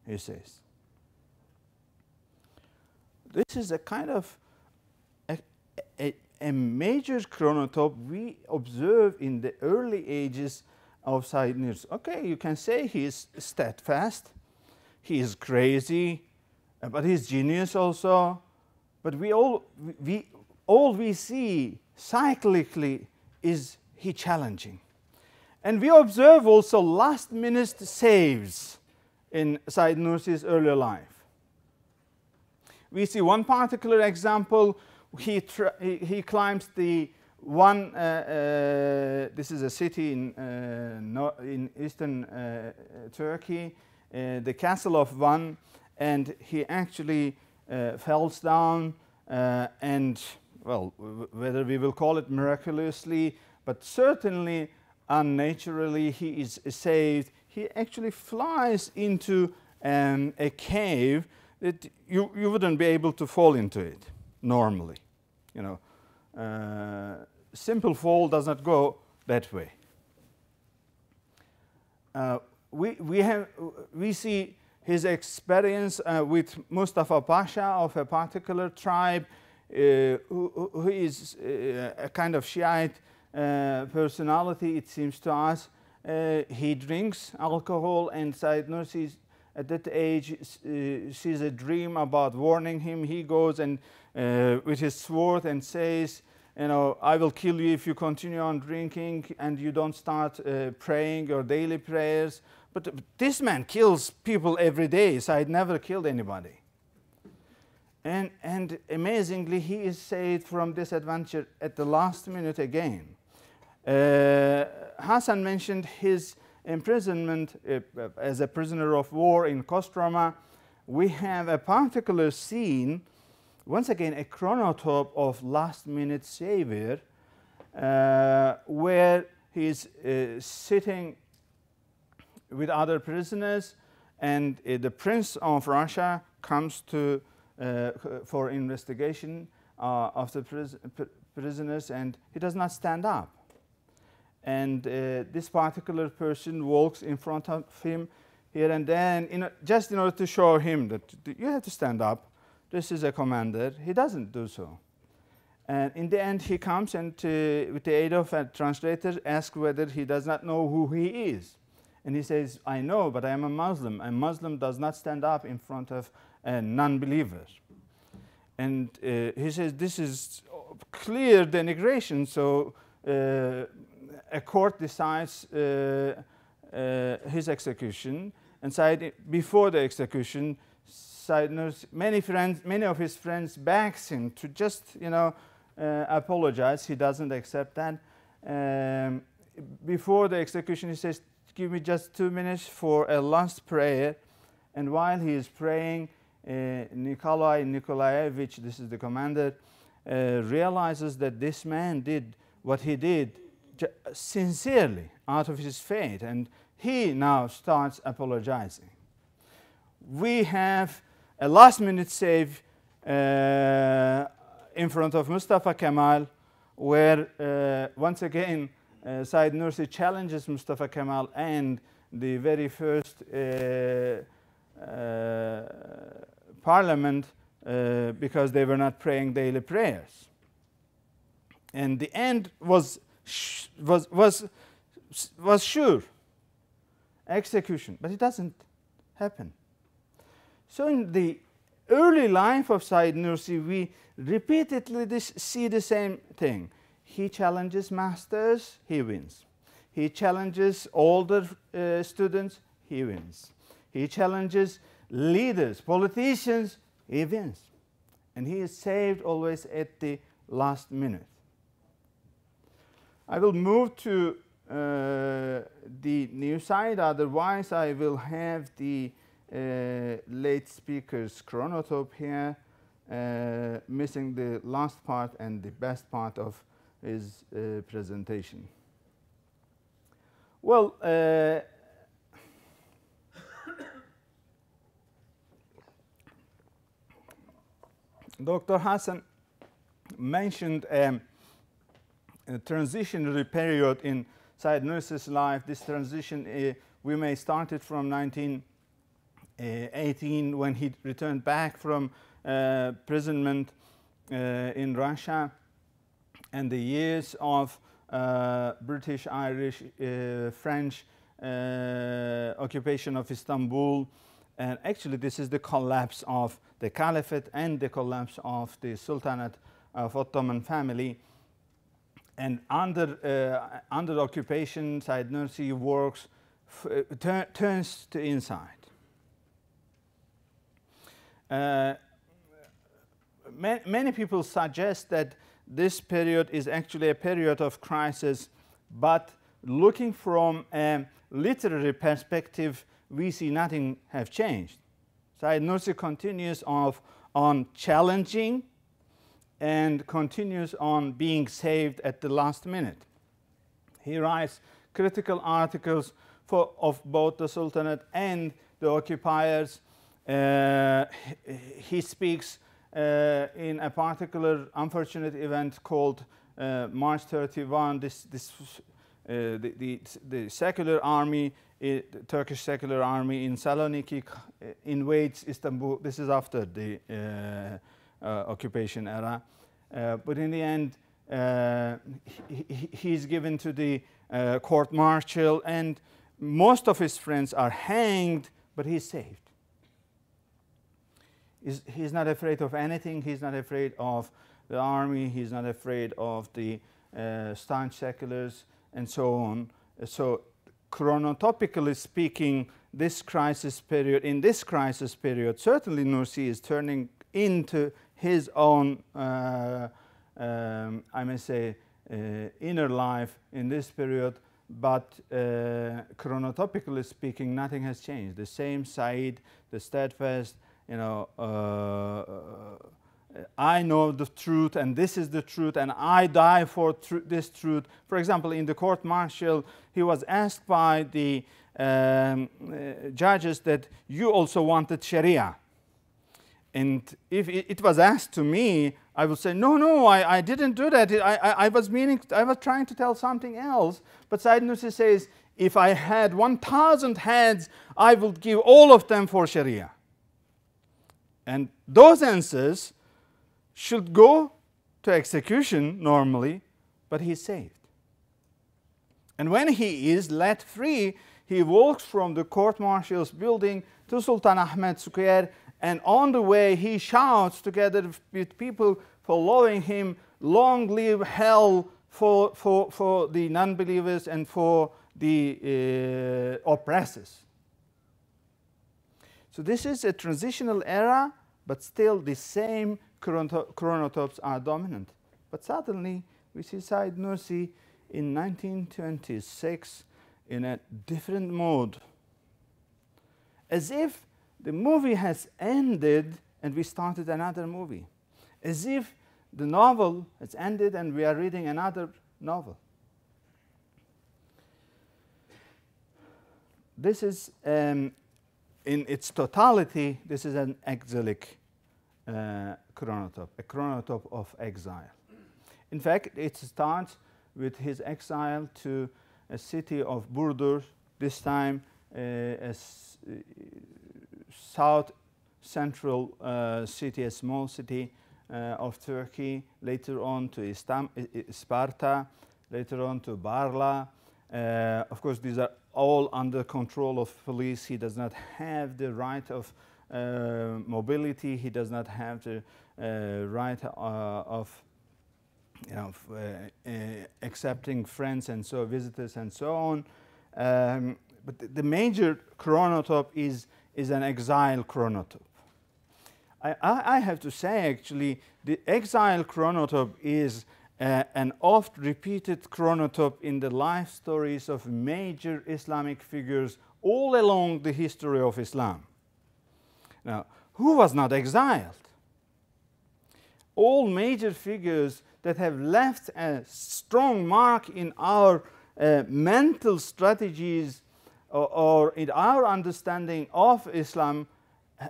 he says. This is a kind of a major chronotope we observe in the early ages of Said Nursi. Okay, you can say he is steadfast, he is crazy, but he's genius also. But all we see cyclically is he challenging. And we observe also last-minute saves in Said Nursi's early life. We see one particular example. He climbs the one, this is a city in eastern Turkey, the castle of Van, and he actually falls down and, well, whether we will call it miraculously, but certainly unnaturally, he is saved. He actually flies into a cave that you wouldn't be able to fall into it normally. You know, simple fall does not go that way. We see his experience with Mustafa Pasha of a particular tribe who is a kind of Shiite personality, it seems to us. He drinks alcohol, and Said Nursi at that age sees a dream about warning him. He goes and with his sword and says, you know, I will kill you if you continue on drinking and you don't start praying your daily prayers. But this man kills people every day. Said never killed anybody. And amazingly, he is saved from this adventure at the last minute again. Hasan mentioned his imprisonment as a prisoner of war in Kostroma. We have a particular scene, once again a chronotope of last-minute savior, where he is sitting with other prisoners, and the Prince of Russia comes to for investigation of the prisoners, and he does not stand up. And this particular person walks in front of him here and then, just in order to show him that you have to stand up. This is a commander. He doesn't do so. And in the end, he comes and, with the aid of a translator, asks whether he does not know who he is. And he says, I know, but I am a Muslim. A Muslim does not stand up in front of a non-believer. And he says, this is clear denigration, so a court decides his execution. And before the execution, many of his friends begs him to just, apologize. He doesn't accept that. Before the execution, he says, give me just 2 minutes for a last prayer. And while he is praying, Nikolai Nikolaevich, this is the commander, realizes that this man did what he did sincerely out of his faith, and he now starts apologizing. We have a last-minute save in front of Mustafa Kemal, where once again Said Nursi challenges Mustafa Kemal and the very first parliament because they were not praying daily prayers. And the end was sure, execution, but it doesn't happen. So in the early life of Said Nursi, we repeatedly see the same thing. He challenges masters, he wins. He challenges older students, he wins. He challenges leaders, politicians, he wins. And he is saved always at the last minute. I will move to the new side, otherwise I will have the late speaker's chronotype here, missing the last part and the best part of his presentation. Well, Dr. Hassan mentioned a transitionary period in Said Nursi's life. This transition, we may start it from 1918 when he returned back from imprisonment in Russia, and the years of British, Irish, French occupation of Istanbul. And actually this is the collapse of the Caliphate and the collapse of the Sultanate of Ottoman family. And under occupation, Said Nursi works, turns to inside. Many people suggest that this period is actually a period of crisis, but looking from a literary perspective, we see nothing have changed. Said Nursi continues on challenging and continues on being saved at the last minute. He writes critical articles of both the Sultanate and the occupiers. He speaks in a particular unfortunate event called March 31. The secular army, the Turkish secular army in Saloniki invades Istanbul. This is after the occupation era. But in the end, he's given to the court-martial, and most of his friends are hanged, but he's saved. He's not afraid of anything. He's not afraid of the army. He's not afraid of the staunch seculars, and so on. So chronotopically speaking, in this crisis period, certainly Nursi is turning into his own, I may say, inner life in this period, but chronotopically speaking, nothing has changed. The same Said, the steadfast, I know the truth, and this is the truth, and I die for this truth. For example, in the court-martial, he was asked by the judges that you also wanted Sharia. And if it was asked to me, I would say, no, I didn't do that. I was trying to tell something else. But Sayyid Nursi says, if I had 1,000 heads, I would give all of them for Sharia. And those answers should go to execution normally, but he's saved. And when he is let free, he walks from the court-martial's building to Sultan Ahmed Square, and on the way he shouts together with people following him, long live hell for the non-believers and for the oppressors. So this is a transitional era, but still the same chronotopes are dominant. But suddenly we see Sayyid Nursi in 1926 in a different mode, as if the movie has ended and we started another movie, as if the novel has ended and we are reading another novel. This is, in its totality, this is an exilic chronotope, a chronotope of exile. In fact, it starts with his exile to a city of Burdur, this time a south central city, a small city of Turkey, later on to Sparta, later on to Barla. Of course, these are all under control of police. He does not have the right of mobility. He does not have the right of accepting friends and so visitors and so on. But the major chronotope is an exile chronotope. I have to say, actually, the exile chronotope is an oft-repeated chronotope in the life stories of major Islamic figures all along the history of Islam. Now, who was not exiled? All major figures that have left a strong mark in our mental strategies or in our understanding of Islam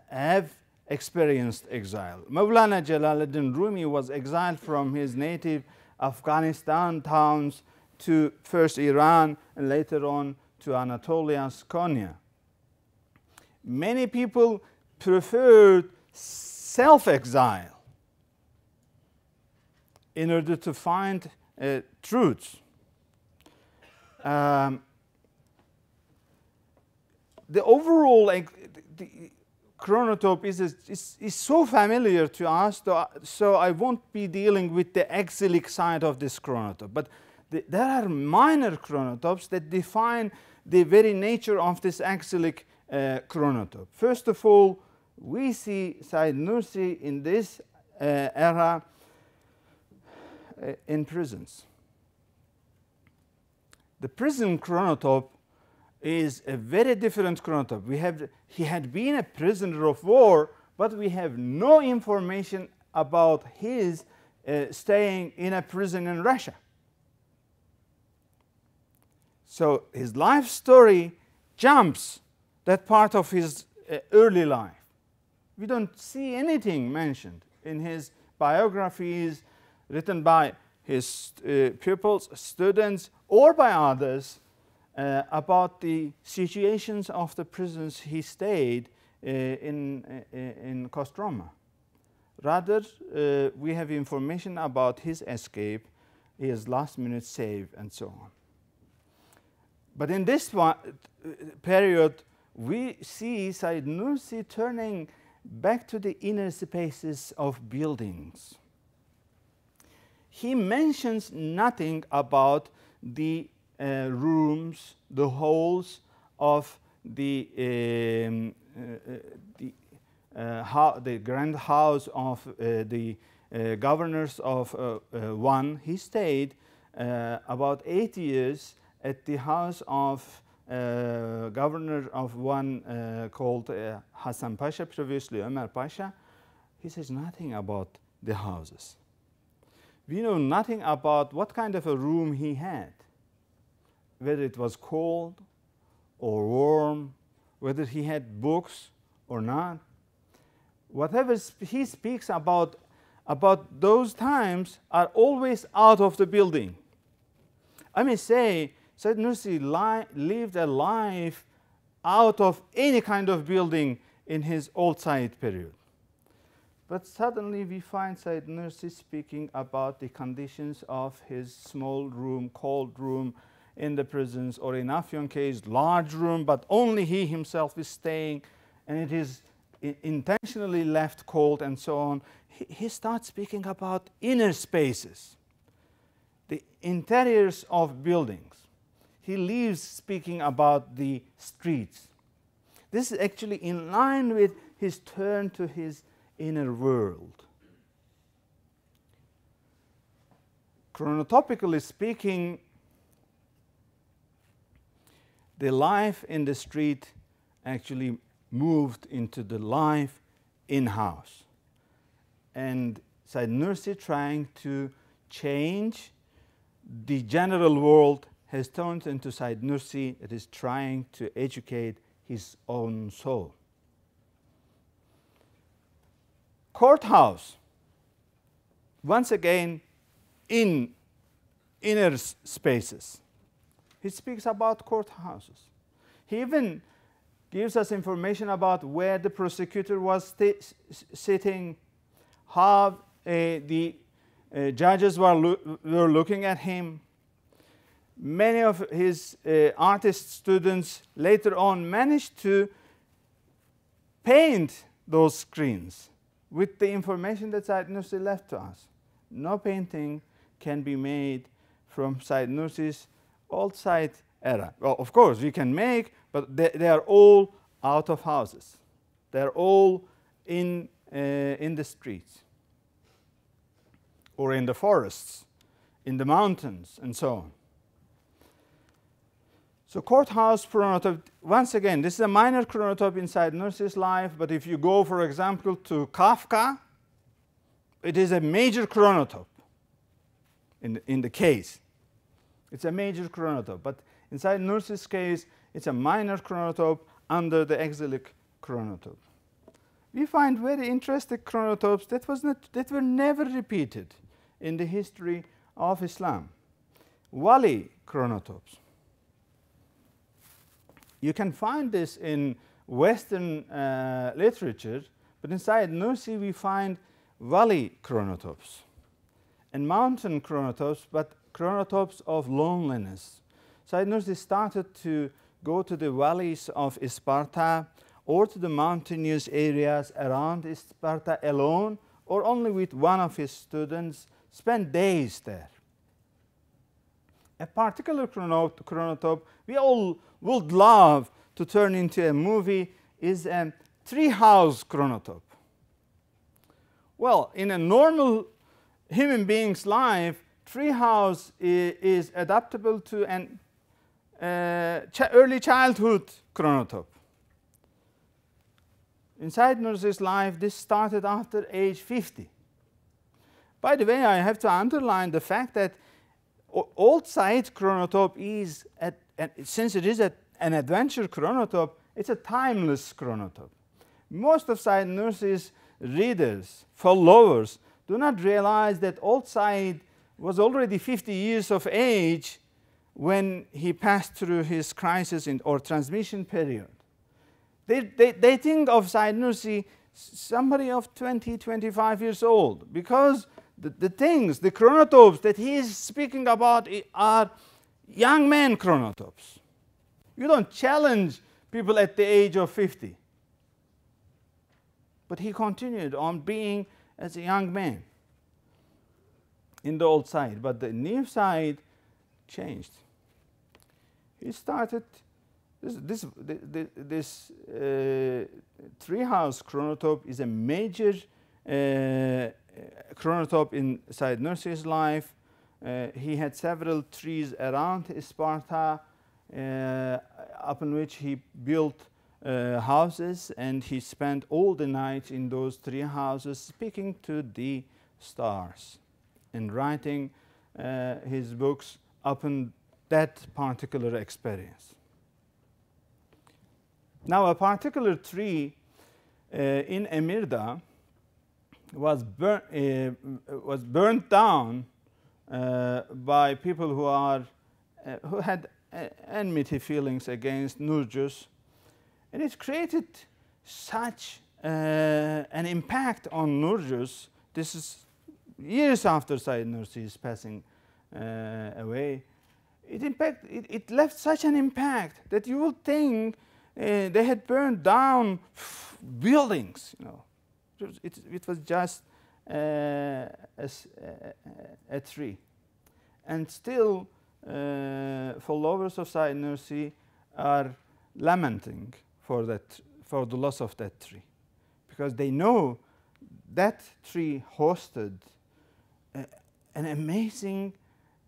have experienced exile. Mawlana Jalaluddin Rumi was exiled from his native Afghanistan towns to first Iran and later on to Anatolia's Konya. Many people preferred self-exile in order to find truths. The overall the chronotope is so familiar to us, so I won't be dealing with the exilic side of this chronotope. But there are minor chronotopes that define the very nature of this exilic chronotope. First of all, we see Sayyid Nursi in this era in prisons. The prison chronotope is a very different chronotope. He had been a prisoner of war, but we have no information about his staying in a prison in Russia. So his life story jumps that part of his early life. We don't see anything mentioned in his biographies written by his pupils, students, or by others about the situations of the prisons he stayed in Kostroma. Rather, we have information about his escape, his last-minute save, and so on. But in this period, we see Sayyid Nursi turning back to the inner spaces of buildings. He mentions nothing about the rooms, the halls of the grand house of the governors of one. He stayed about 8 years at the house of governor of one called Hassan Pasha, previously Omar Pasha. He says nothing about the houses. We know nothing about what kind of a room he had, whether it was cold or warm, whether he had books or not. whatever he speaks about those times are always out of the building. I may say Said Nursi lived a life out of any kind of building in his old Said period. But suddenly we find Said Nursi speaking about the conditions of his small room, cold room in the prisons, or in Afyon case, large room, but only he himself is staying, and it is intentionally left cold and so on. He starts speaking about inner spaces, the interiors of buildings. He leaves speaking about the streets. This is actually in line with his turn to his inner world. Chronotopically speaking, the life in the street actually moved into the life in-house. And Said Nursi, trying to change the general world, has turned into Said Nursi that is trying to educate his own soul. Courthouse, once again, in inner spaces. He speaks about courthouses. He even gives us information about where the prosecutor was sitting, how the judges were looking at him. Many of his artist students later on managed to paint those screens with the information that Said Nursi left to us. No painting can be made from Said Nursi's old Said era. Well, of course, we can make, but they are all out of houses. They're all in the streets, or in the forests, in the mountains, and so on. So courthouse chronotype, once again, this is a minor chronotype inside Nursi's life, but if you go, for example, to Kafka, it is a major chronotype in the case. It's a major chronotype, but inside Nursi's case, it's a minor chronotype under the exilic chronotype. We find very interesting chronotypes that were never repeated in the history of Islam. Wali chronotypes. You can find this in Western literature, but inside Nursi we find Wali chronotypes and mountain chronotypes, but chronotypes of loneliness. Said Nursi started to go to the valleys of Sparta or to the mountainous areas around Sparta alone, or only with one of his students, spend days there. A particular chronotype we all would love to turn into a movie is a treehouse chronotype. Well, in a normal human being's life, treehouse is adaptable to an early childhood chronotype. Inside Nursi's life, this started after age 50. By the way, I have to underline the fact that old Said chronotype is, since it is an adventure chronotype, it's a timeless chronotype. Most of Said Nursi's readers, followers, do not realize that old Said was already 50 years of age when he passed through his crisis or transmission period. They think of Said Nursi somebody of 20, 25 years old, because the chronotypes that he is speaking about are young man chronotypes. You don't challenge people at the age of 50. But he continued on being as a young man in the old side, but the new side changed. He started this treehouse chronotype is a major chronotype in Said Nursi's life. He had several trees around Sparta, upon which he built houses, and he spent all the night in those tree houses speaking to the stars and writing his books upon that particular experience. Now, a particular tree in Emirda was burnt down by people who had enmity feelings against Nursi'S, and it created such an impact on Nursi'S. This is years after Sayyid Nursi's passing away. It left such an impact that you would think they had burned down buildings. You know, it was just a tree, and still followers of Sayyid Nursi are lamenting for the loss of that tree, because they know that tree hosted an amazing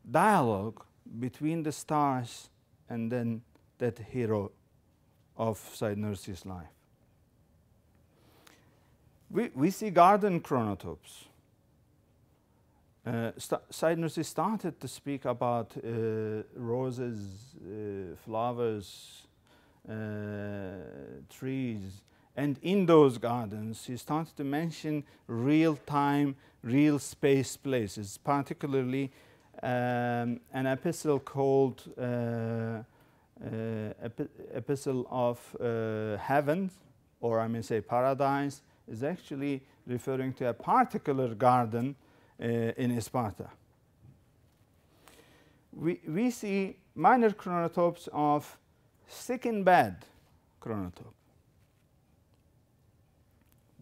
dialogue between the stars and then that hero of Sayyid Nursi's life. We see garden chronotopes. Sayyid Nursi started to speak about roses, flowers, trees, and in those gardens he started to mention real-time, real space places, particularly an epistle called Epistle of Heaven, or I may say Paradise, is actually referring to a particular garden in Sparta. We see minor chronotopes of sick in bed chronotope.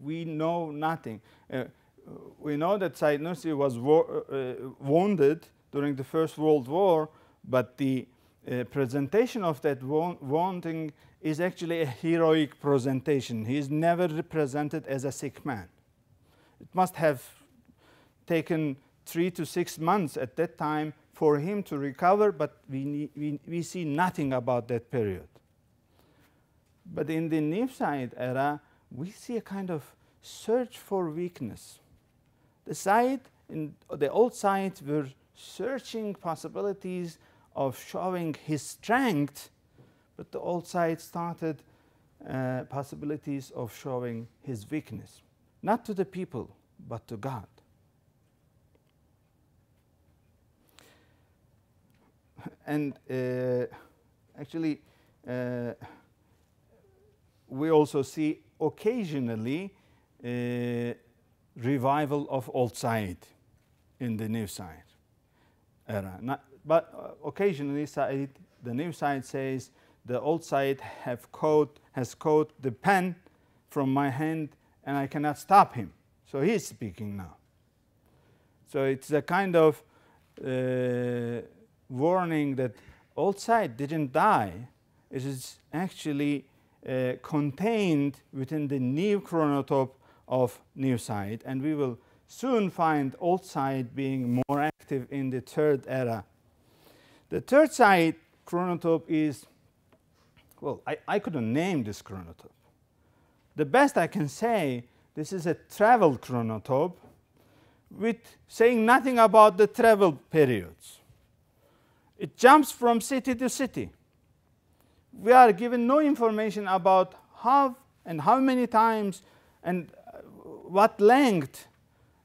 We know nothing. We know that Sayyid Nursi was wounded during the First World War, but the presentation of that wounding is actually a heroic presentation. He is never represented as a sick man. It must have taken 3 to 6 months at that time for him to recover, but we see nothing about that period. But in the Nursi'id era, we see a kind of search for weakness. The old Sayyid were searching possibilities of showing his strength, but the old Sayyid started possibilities of showing his weakness, not to the people, but to God. And actually, we also see occasionally revival of old Sayyid in the new Sayyid era. But occasionally the new Sayyid says, the old Sayyid has caught the pen from my hand and I cannot stop him. So he is speaking now. So it's a kind of warning that old Sayyid didn't die. It is actually contained within the new chronotope of new Sayyid, and we will soon find old Sayyid being more active in the third era. The third Sayyid chronotope is, well, I couldn't name this chronotope. The best I can say, this is a travel chronotope with saying nothing about the travel periods. It jumps from city to city. We are given no information about how and how many times and what length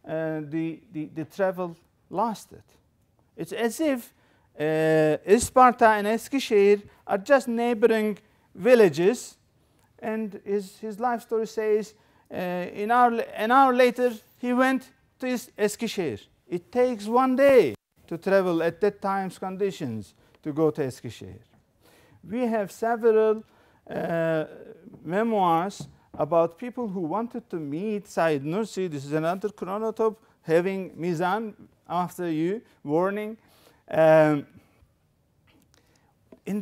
the travel lasted. It's as if Sparta and Eskişehir are just neighboring villages, and his life story says an hour later he went to Eskişehir. It takes 1 day to travel at that time's conditions to go to Eskişehir. We have several memoirs about people who wanted to meet Sayyid Nursi. This is another chronotope having Mizan after you, warning. In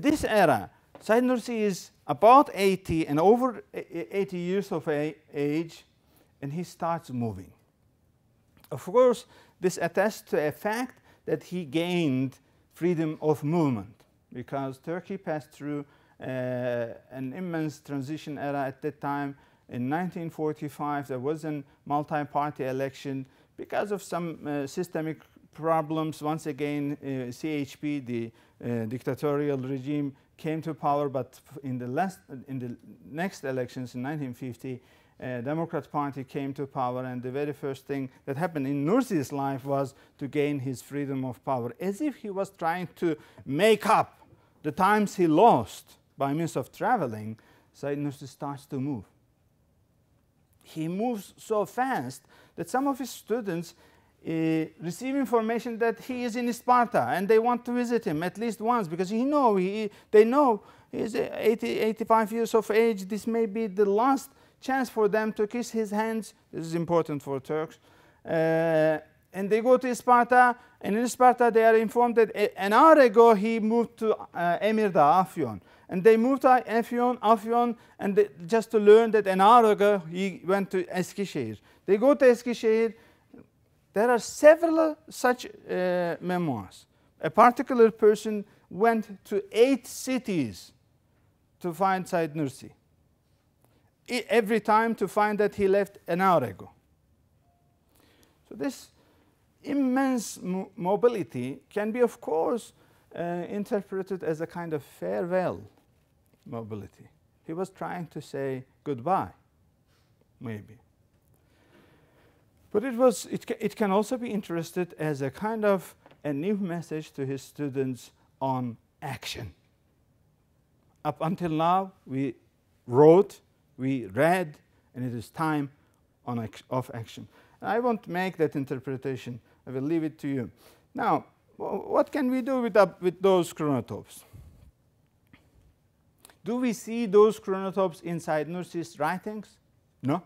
this era, Sayyid Nursi is about 80 and over 80 years of age, and he starts moving. Of course, this attests to a fact that he gained freedom of movement, because Turkey passed through an immense transition era at that time. In 1945, there was a multi-party election. Because of some systemic problems, once again, CHP, the dictatorial regime, came to power, but in the next elections in 1950, Democrat Party came to power, and the very first thing that happened in Nursi's life was to gain his freedom of power, as if he was trying to make up the times he lost by means of traveling. Said Nursi starts to move. He moves so fast that some of his students receive information that he is in Sparta, and they want to visit him at least once, because they know he's 85 years of age. This may be the last chance for them to kiss his hands. This is important for Turks. And they go to Sparta, and in Sparta they are informed that an hour ago he moved to Emirdağ, Afyon. And they moved to Afyon, and just to learn that an hour ago he went to Eskişehir. They go to Eskişehir. There are several such memoirs. A particular person went to 8 cities to find Said Nursi. Every time to find that he left an hour ago. So this immense mobility can be, of course, interpreted as a kind of farewell mobility. He was trying to say goodbye, maybe. But it can also be interested as a kind of a new message to his students on action. Up until now, we wrote, we read, and it is time of action. And I won't make that interpretation. I will leave it to you. Now, what can we do with those chronotopes? Do we see those chronotopes inside Nursi's writings? No.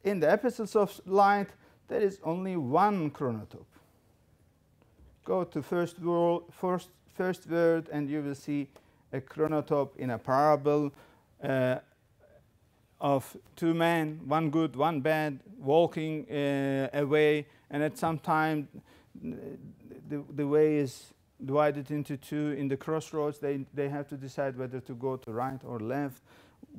In the Epistles of Light, there is only one chronotope. Go to first word, and you will see a chronotope in a parable of 2 men, one good, one bad, walking away, and at some time the way is divided into 2 in the crossroads. They have to decide whether to go to right or left.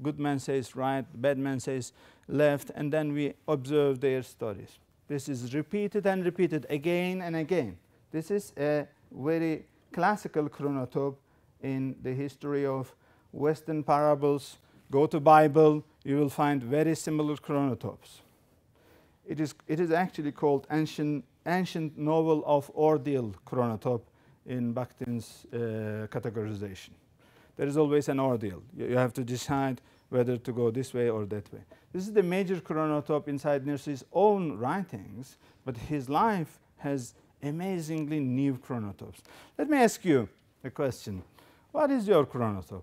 Good man says right, bad man says left, and then we observe their stories. This is repeated and repeated again and again. This is a very classical chronotope in the history of Western parables. Go to Bible, you will find very similar chronotopes. It is actually called ancient novel of ordeal chronotope in Bakhtin's categorization. There is always an ordeal. You have to decide whether to go this way or that way. This is the major chronotope inside Nursi's own writings, but his life has amazingly new chronotopes. Let me ask you a question. What is your chronotope?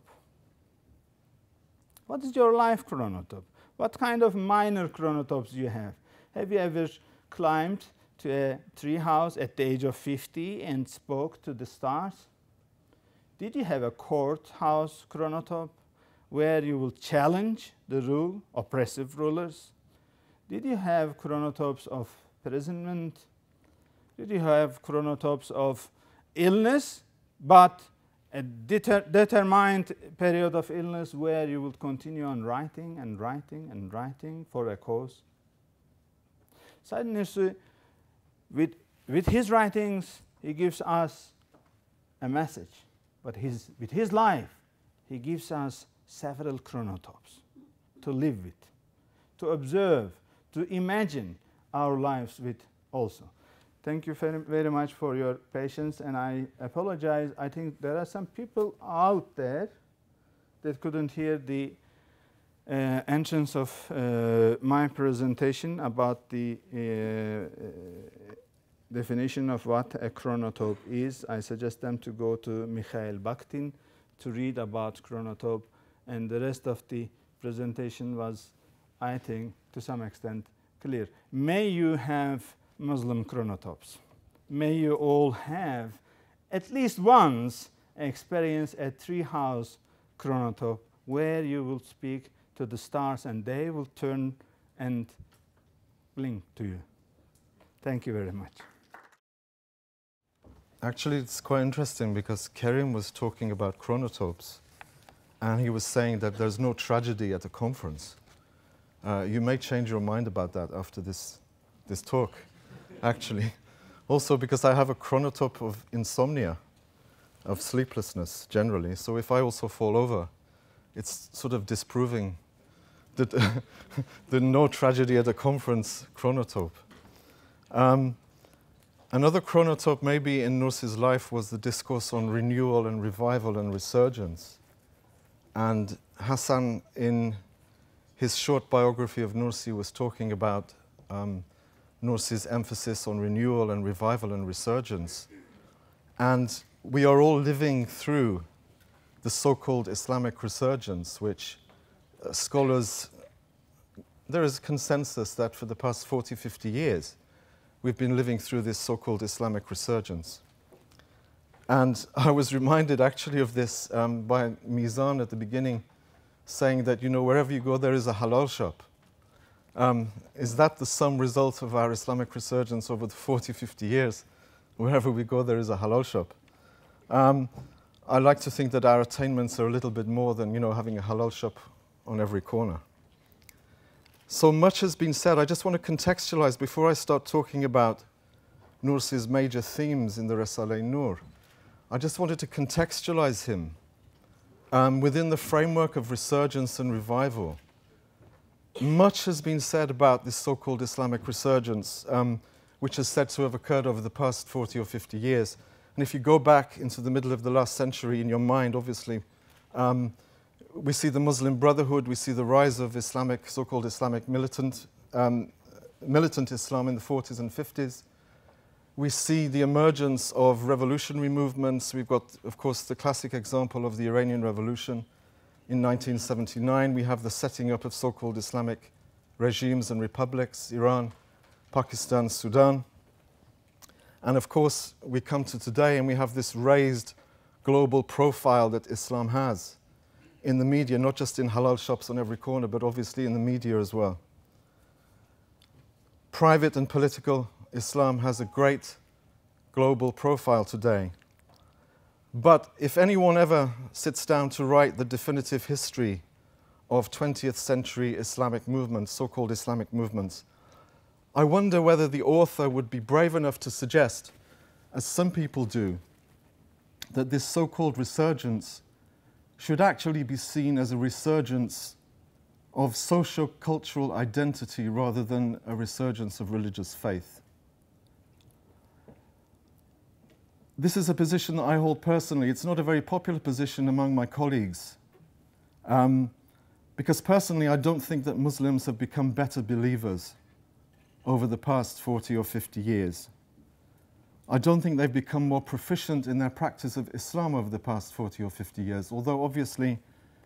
What is your life chronotope? What kind of minor chronotopes do you have? Have you ever climbed to a tree house at the age of 50 and spoke to the stars? Did you have a courthouse chronotope where you will challenge the oppressive rulers? Did you have chronotopes of imprisonment? Did you have chronotopes of illness, but a determined period of illness where you will continue on writing and writing and writing for a cause? Said Nursi, with his writings, he gives us a message. But with his life, he gives us several chronotopes to live with, to observe, to imagine our lives with also. Thank you very, very much for your patience, and I apologize. I think there are some people out there that couldn't hear the entrance of my presentation about the definition of what a chronotope is. I suggest them to go to Mikhail Bakhtin to read about chronotope, and the rest of the presentation was, I think, to some extent clear. May you have Muslim chronotopes. May you all have at least once experience a treehouse chronotope where you will speak to the stars and they will turn and blink to you. Thank you very much. Actually, it's quite interesting because Kerim was talking about chronotopes and he was saying that there's no tragedy at a conference. You may change your mind about that after this talk, actually. Also because I have a chronotope of insomnia, of sleeplessness generally. So if I also fall over, it's sort of disproving the no tragedy at a conference chronotope. Another chronotope maybe in Nursi's life was the discourse on renewal and revival and resurgence. And Hassan, in his short biography of Nursi, was talking about Nursi's emphasis on renewal and revival and resurgence. And we are all living through the so-called Islamic resurgence, which scholars, there is consensus that for the past 40, 50 years, we've been living through this so-called Islamic resurgence. And I was reminded actually of this by Mizan at the beginning, saying that, you know, wherever you go, there is a halal shop. Is that the sum result of our Islamic resurgence over the 40, 50 years? Wherever we go, there is a halal shop. I like to think that our attainments are a little bit more than, you know, having a halal shop on every corner. So much has been said. I just want to contextualize before I start talking about Nursi's major themes in the Risale-I. I just wanted to contextualize him within the framework of resurgence and revival. Much has been said about this so-called Islamic resurgence, which is said to have occurred over the past 40 or 50 years. And if you go back into the middle of the last century in your mind, obviously, we see the Muslim Brotherhood, we see the rise of Islamic, so-called Islamic militant Islam in the 40s and 50s. We see the emergence of revolutionary movements. We've got, of course, the classic example of the Iranian Revolution in 1979. We have the setting up of so-called Islamic regimes and republics, Iran, Pakistan, Sudan. And of course, we come to today and we have this raised global profile that Islam has in the media, not just in halal shops on every corner, but obviously in the media as well. Private and political Islam has a great global profile today. But if anyone ever sits down to write the definitive history of 20th century Islamic movements, so-called Islamic movements, I wonder whether the author would be brave enough to suggest, as some people do, that this so-called resurgence should actually be seen as a resurgence of socio-cultural identity rather than a resurgence of religious faith. This is a position that I hold personally. It's not a very popular position among my colleagues, because personally I don't think that Muslims have become better believers over the past 40 or 50 years. I don't think they've become more proficient in their practice of Islam over the past 40 or 50 years, although obviously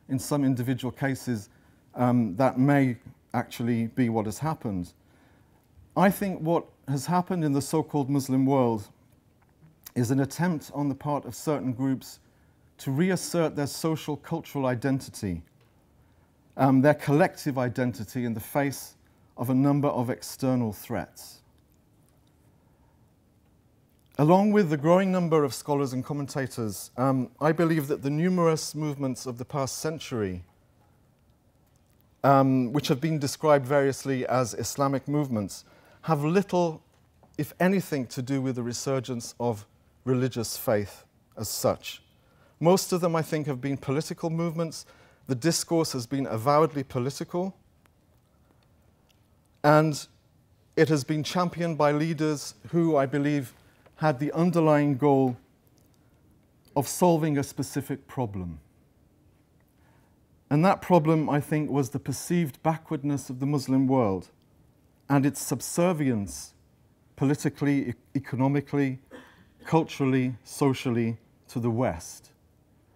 in some individual cases that may actually be what has happened. I think what has happened in the so-called Muslim world is an attempt on the part of certain groups to reassert their social cultural identity, their collective identity in the face of a number of external threats. Along with the growing number of scholars and commentators, I believe that the numerous movements of the past century, which have been described variously as Islamic movements, have little, if anything, to do with the resurgence of religious faith as such. Most of them, I think, have been political movements. The discourse has been avowedly political, and it has been championed by leaders who, I believe, had the underlying goal of solving a specific problem. And that problem, I think, was the perceived backwardness of the Muslim world and its subservience politically, economically, culturally, socially to the West.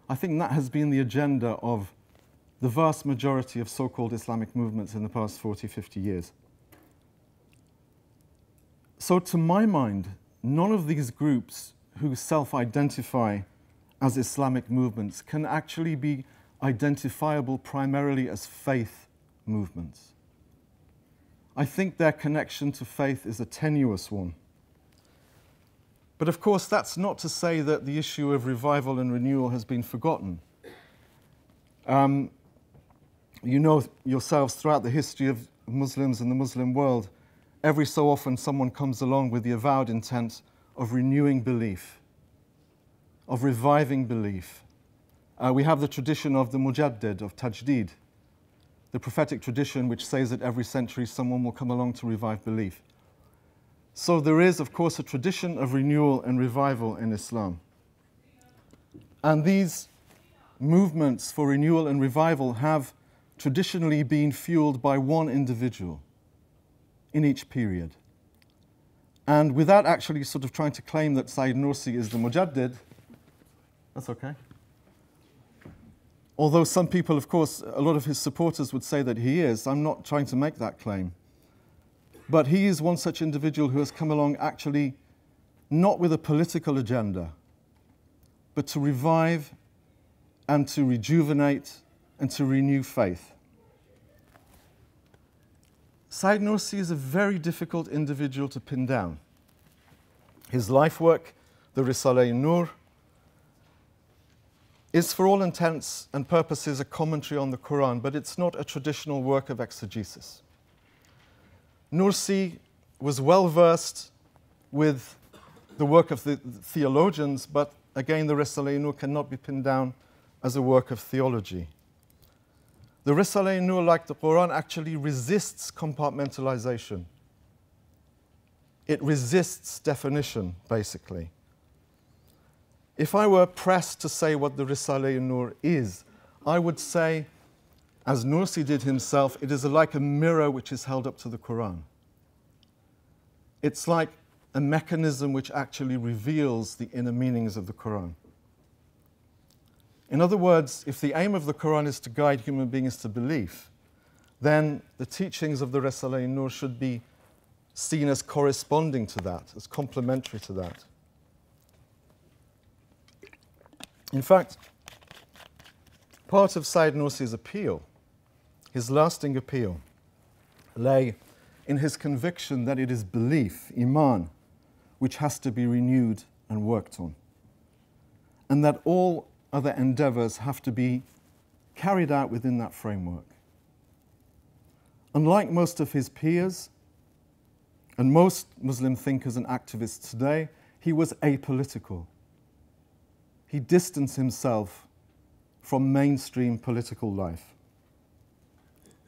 I think that has been the agenda of the vast majority of so-called Islamic movements in the past 40, 50 years. So to my mind, none of these groups who self-identify as Islamic movements can actually be identifiable primarily as faith movements. I think their connection to faith is a tenuous one. But of course, that's not to say that the issue of revival and renewal has been forgotten. You know yourselves, throughout the history of Muslims and the Muslim world, every so often someone comes along with the avowed intent of renewing belief, of reviving belief. We have the tradition of the mujaddid, of tajdeed, the prophetic tradition which says that every century someone will come along to revive belief. So there is, of course, a tradition of renewal and revival in Islam. And these movements for renewal and revival have traditionally been fueled by one individual in each period. And without actually sort of trying to claim that Sayyid Nursi is the Mujaddid, that's okay. Although some people, of course, a lot of his supporters would say that he is, I'm not trying to make that claim. But he is one such individual who has come along actually not with a political agenda, but to revive and to rejuvenate and to renew faith. Sayyid Nursi is a very difficult individual to pin down. His life work, the Risale-I, is for all intents and purposes a commentary on the Quran, but it's not a traditional work of exegesis. Nursi was well versed with the work of the theologians, but again, the Risale-I cannot be pinned down as a work of theology. The Risale-I, like the Quran, actually resists compartmentalization. It resists definition, basically. If I were pressed to say what the Risale-I is, I would say, as Nursi did himself, it is like a mirror which is held up to the Quran. It's like a mechanism which actually reveals the inner meanings of the Quran. In other words, if the aim of the Quran is to guide human beings to belief, then the teachings of the Risale-I should be seen as corresponding to that, as complementary to that. In fact, part of Sayyid Nursi's appeal, his lasting appeal, lay in his conviction that it is belief, iman, which has to be renewed and worked on, and that all other endeavors have to be carried out within that framework. Unlike most of his peers and most Muslim thinkers and activists today, he was apolitical. He distanced himself from mainstream political life.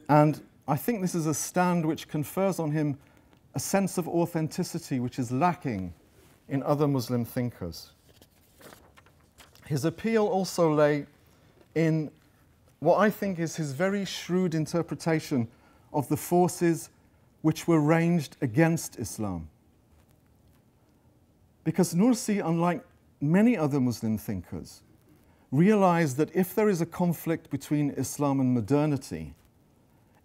And I think this is a stand which confers on him a sense of authenticity which is lacking in other Muslim thinkers. His appeal also lay in what I think is his very shrewd interpretation of the forces which were ranged against Islam. Because Nursi, unlike many other Muslim thinkers, realized that if there is a conflict between Islam and modernity,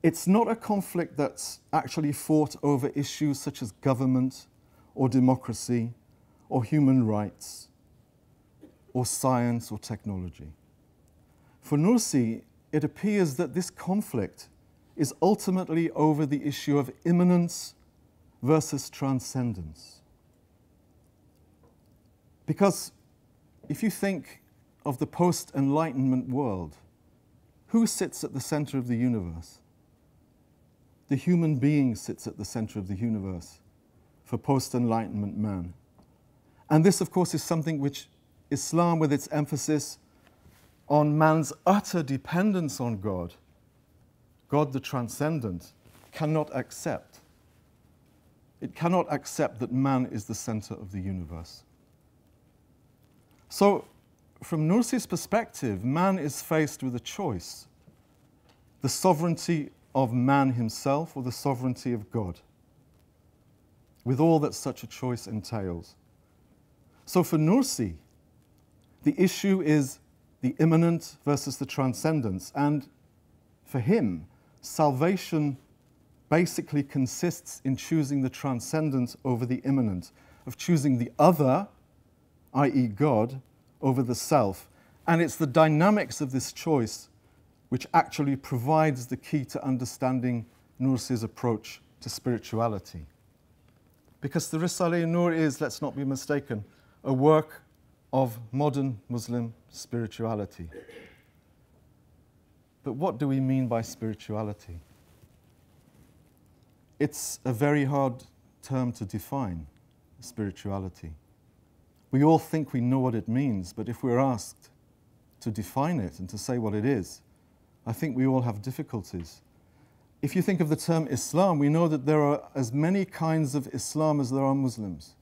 it's not a conflict that's actually fought over issues such as government or democracy or human rights or science or technology. For Nursi, it appears that this conflict is ultimately over the issue of immanence versus transcendence. Because if you think of the post-Enlightenment world, who sits at the center of the universe? The human being sits at the center of the universe for post-Enlightenment man. And this, of course, is something which Islam, with its emphasis on man's utter dependence on God, God the transcendent, cannot accept. It cannot accept that man is the center of the universe. So, from Nursi's perspective, man is faced with a choice: the sovereignty of man himself or the sovereignty of God, with all that such a choice entails. So for Nursi, the issue is the immanent versus the transcendence, and for him, salvation basically consists in choosing the transcendent over the immanent, of choosing the other, i.e. God, over the self. And it's the dynamics of this choice which actually provides the key to understanding Nursi's approach to spirituality. Because the Risale-I is, let's not be mistaken, a work of modern Muslim spirituality. But what do we mean by spirituality? It's a very hard term to define, spirituality. We all think we know what it means, but if we're asked to define it and to say what it is, I think we all have difficulties. If you think of the term Islam, we know that there are as many kinds of Islam as there are Muslims.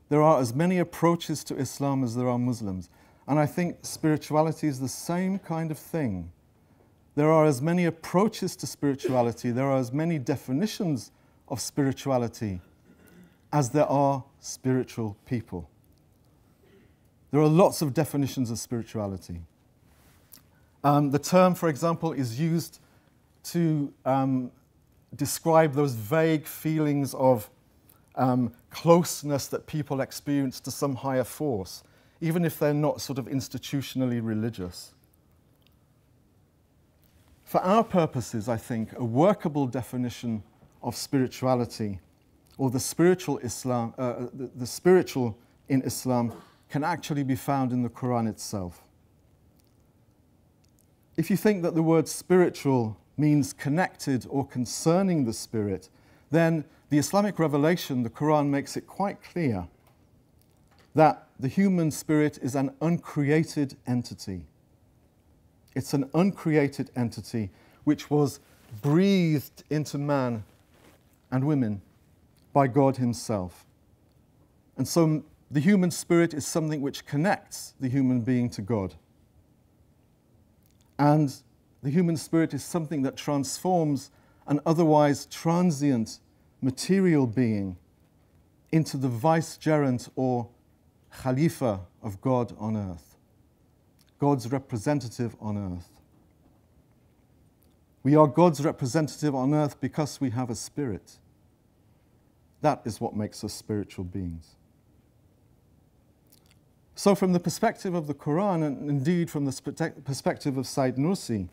There are as many approaches to Islam as there are Muslims. And I think spirituality is the same kind of thing. There are as many approaches to spirituality, there are as many definitions of spirituality as there are spiritual people. There are lots of definitions of spirituality. The term, for example, is used to describe those vague feelings of closeness that people experience to some higher force, even if they're not sort of institutionally religious. For our purposes, I think, a workable definition of spirituality, or the spiritual Islam, the spiritual in Islam, can actually be found in the Quran itself. If you think that the word spiritual means connected or concerning the spirit, then the Islamic revelation, the Quran, makes it quite clear that the human spirit is an uncreated entity. It's an uncreated entity which was breathed into man and women by God Himself. And so the human spirit is something which connects the human being to God. And the human spirit is something that transforms an otherwise transient material being into the vicegerent or Khalifa of God on earth, God's representative on earth. We are God's representative on earth because we have a spirit. That is what makes us spiritual beings. So from the perspective of the Quran, and indeed from the perspective of Sayyid Nursi,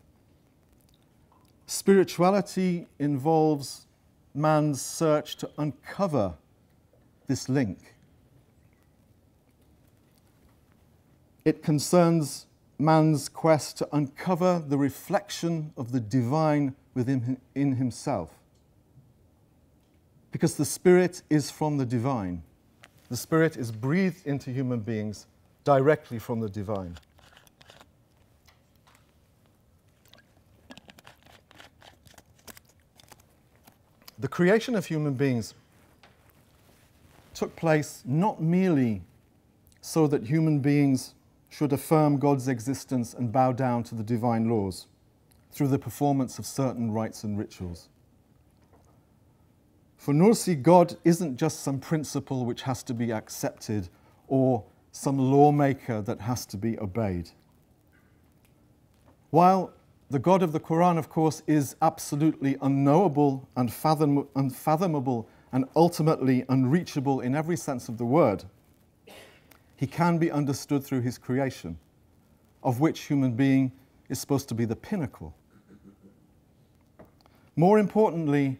spirituality involves man's search to uncover this link. It concerns man's quest to uncover the reflection of the divine within in himself. Because the spirit is from the divine. The spirit is breathed into human beings directly from the divine. The creation of human beings took place not merely so that human beings should affirm God's existence and bow down to the divine laws through the performance of certain rites and rituals. For Nursi, God isn't just some principle which has to be accepted or some lawmaker that has to be obeyed. While the God of the Quran, of course, is absolutely unknowable, unfathomable, and ultimately unreachable in every sense of the word, He can be understood through His creation, of which human being is supposed to be the pinnacle. More importantly,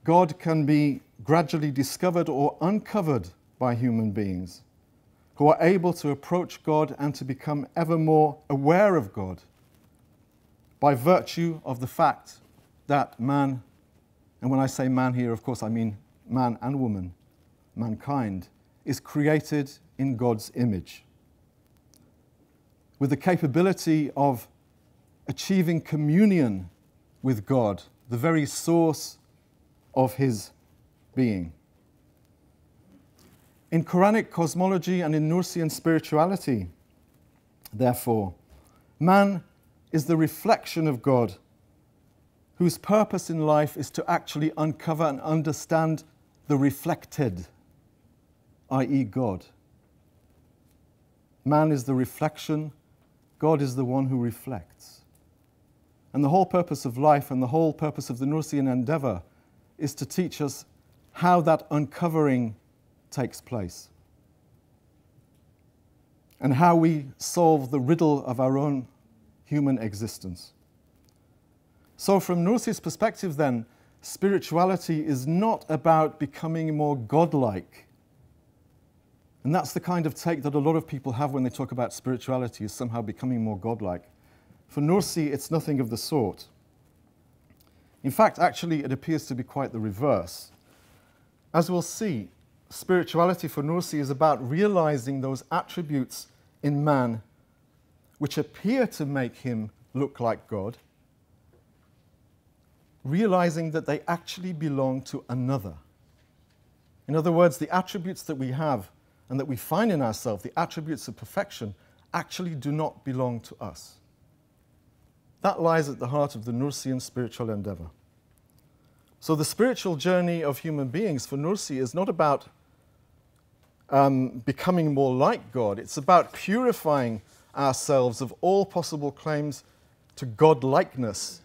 God can be gradually discovered or uncovered by human beings who are able to approach God and to become ever more aware of God by virtue of the fact that man, and when I say man here, of course I mean man and woman, mankind, is created in God's image, with the capability of achieving communion with God, the very source of his being. In Quranic cosmology and in Nursian spirituality, therefore, man is the reflection of God, whose purpose in life is to actually uncover and understand the reflected, i.e. God. Man is the reflection, God is the one who reflects. And the whole purpose of life and the whole purpose of the Nursian endeavor is to teach us how that uncovering takes place and how we solve the riddle of our own human existence. So from Nursi's perspective then, spirituality is not about becoming more godlike. And that's the kind of take that a lot of people have when they talk about spirituality, is somehow becoming more godlike. For Nursi, it's nothing of the sort. In fact, actually, it appears to be quite the reverse. As we'll see, spirituality for Nursi is about realizing those attributes in man which appear to make him look like God, realizing that they actually belong to another. In other words, the attributes that we have and that we find in ourselves, the attributes of perfection, actually do not belong to us. That lies at the heart of the Nursi'an spiritual endeavor. So the spiritual journey of human beings for Nursi is not about becoming more like God. It's about purifying ourselves of all possible claims to God-likeness.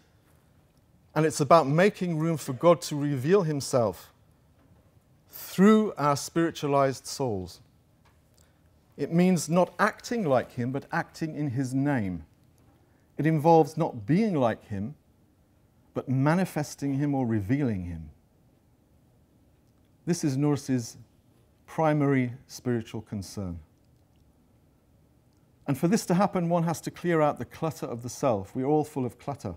And it's about making room for God to reveal himself through our spiritualized souls. It means not acting like him, but acting in his name. It involves not being like him, but manifesting him or revealing him. This is Nursi's primary spiritual concern. And for this to happen, one has to clear out the clutter of the self. We're all full of clutter.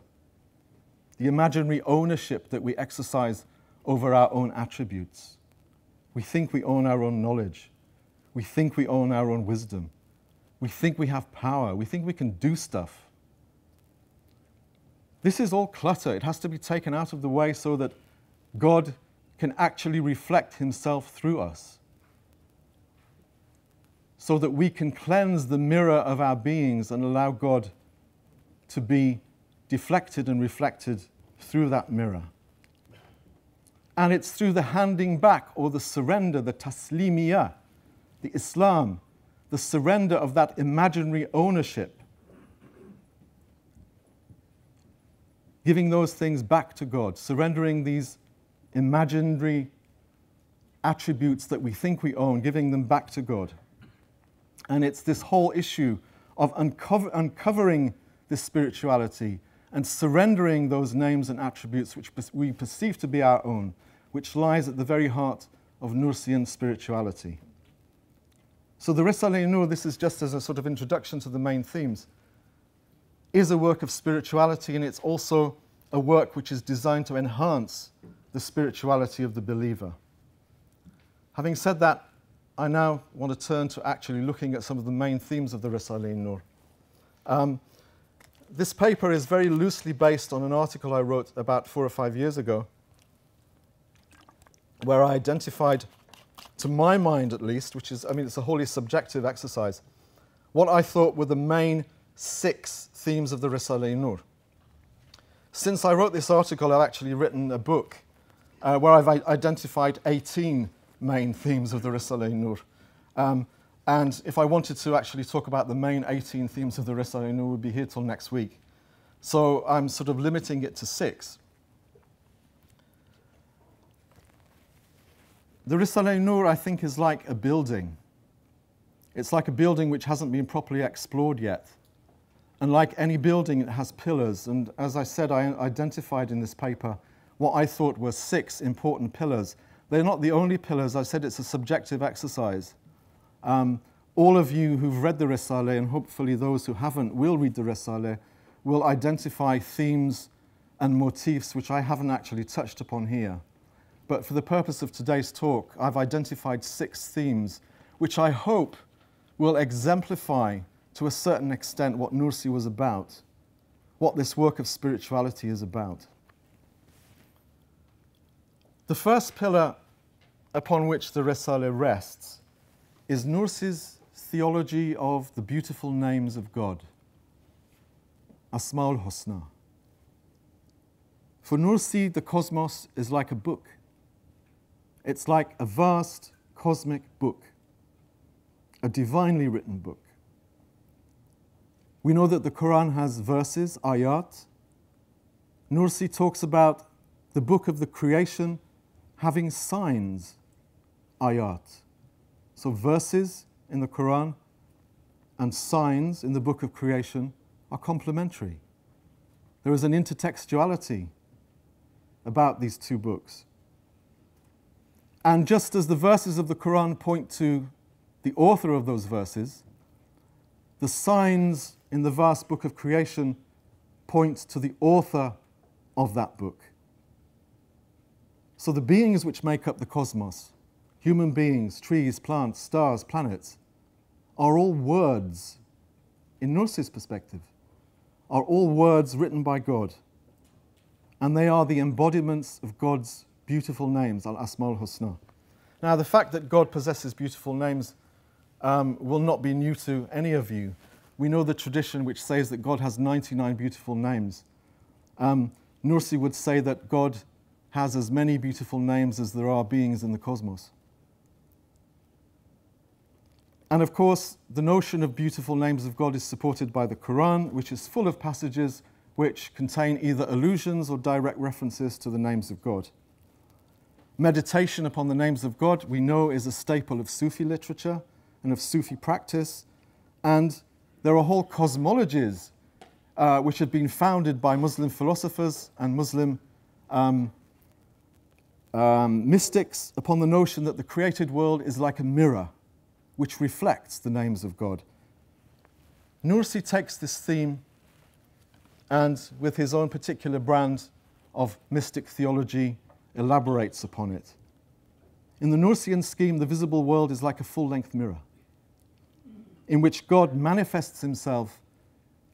The imaginary ownership that we exercise over our own attributes. We think we own our own knowledge. We think we own our own wisdom. We think we have power. We think we can do stuff. This is all clutter. It has to be taken out of the way so that God can actually reflect himself through us. So that we can cleanse the mirror of our beings and allow God to be deflected and reflected through that mirror. And it's through the handing back or the surrender, the taslimiyah, the Islam, the surrender of that imaginary ownership, giving those things back to God, surrendering these imaginary attributes that we think we own, giving them back to God. And it's this whole issue of uncovering this spirituality and surrendering those names and attributes which we perceive to be our own, which lies at the very heart of Nursi'an spirituality. So the Risale-I, this is just as a sort of introduction to the main themes, is a work of spirituality, and it's also a work which is designed to enhance the spirituality of the believer. Having said that, I now want to turn to actually looking at some of the main themes of the Risale-I. This paper is very loosely based on an article I wrote about 4 or 5 years ago, where I identified, to my mind at least, which is, it's a wholly subjective exercise, what I thought were the main 6 themes of the Risale-I. Since I wrote this article, I've actually written a book where I've identified 18 main themes of the Risale-I. And if I wanted to actually talk about the main 18 themes of the Risale-I, we'd be here till next week. So I'm sort of limiting it to 6. The Risale-I, I think, is like a building. It's like a building which hasn't been properly explored yet. And like any building, it has pillars. And as I said, I identified in this paper what I thought were 6 important pillars. They're not the only pillars. I said it's a subjective exercise. All of you who've read the Risale-I, and hopefully those who haven't will read the Risale-I, will identify themes and motifs which I haven't actually touched upon here. But for the purpose of today's talk, I've identified 6 themes which I hope will exemplify to a certain extent what Nursi was about, what this work of spirituality is about. The first pillar upon which the Risale rests is Nursi's theology of the beautiful names of God, Asma'ul Husna. For Nursi, the cosmos is like a book. It's like a vast cosmic book, a divinely written book. We know that the Quran has verses, ayat. Nursi talks about the book of the creation having signs, ayat. So verses in the Quran and signs in the book of creation are complementary. There is an intertextuality about these 2 books. And just as the verses of the Quran point to the author of those verses, the signs in the vast book of creation point to the author of that book. So the beings which make up the cosmos, human beings, trees, plants, stars, planets, are all words, in Nursi's perspective, are all words written by God, and they are the embodiments of God's beautiful names, al-Asma'ul Husna. Now, the fact that God possesses beautiful names will not be new to any of you. We know the tradition which says that God has 99 beautiful names. Nursi would say that God has as many beautiful names as there are beings in the cosmos. And of course, the notion of beautiful names of God is supported by the Quran, which is full of passages which contain either allusions or direct references to the names of God. Meditation upon the names of God, we know, is a staple of Sufi literature and of Sufi practice, and there are whole cosmologies which have been founded by Muslim philosophers and Muslim mystics upon the notion that the created world is like a mirror which reflects the names of God. Nursi takes this theme and, with his own particular brand of mystic theology, elaborates upon it. In the Nursian scheme, the visible world is like a full-length mirror in which God manifests himself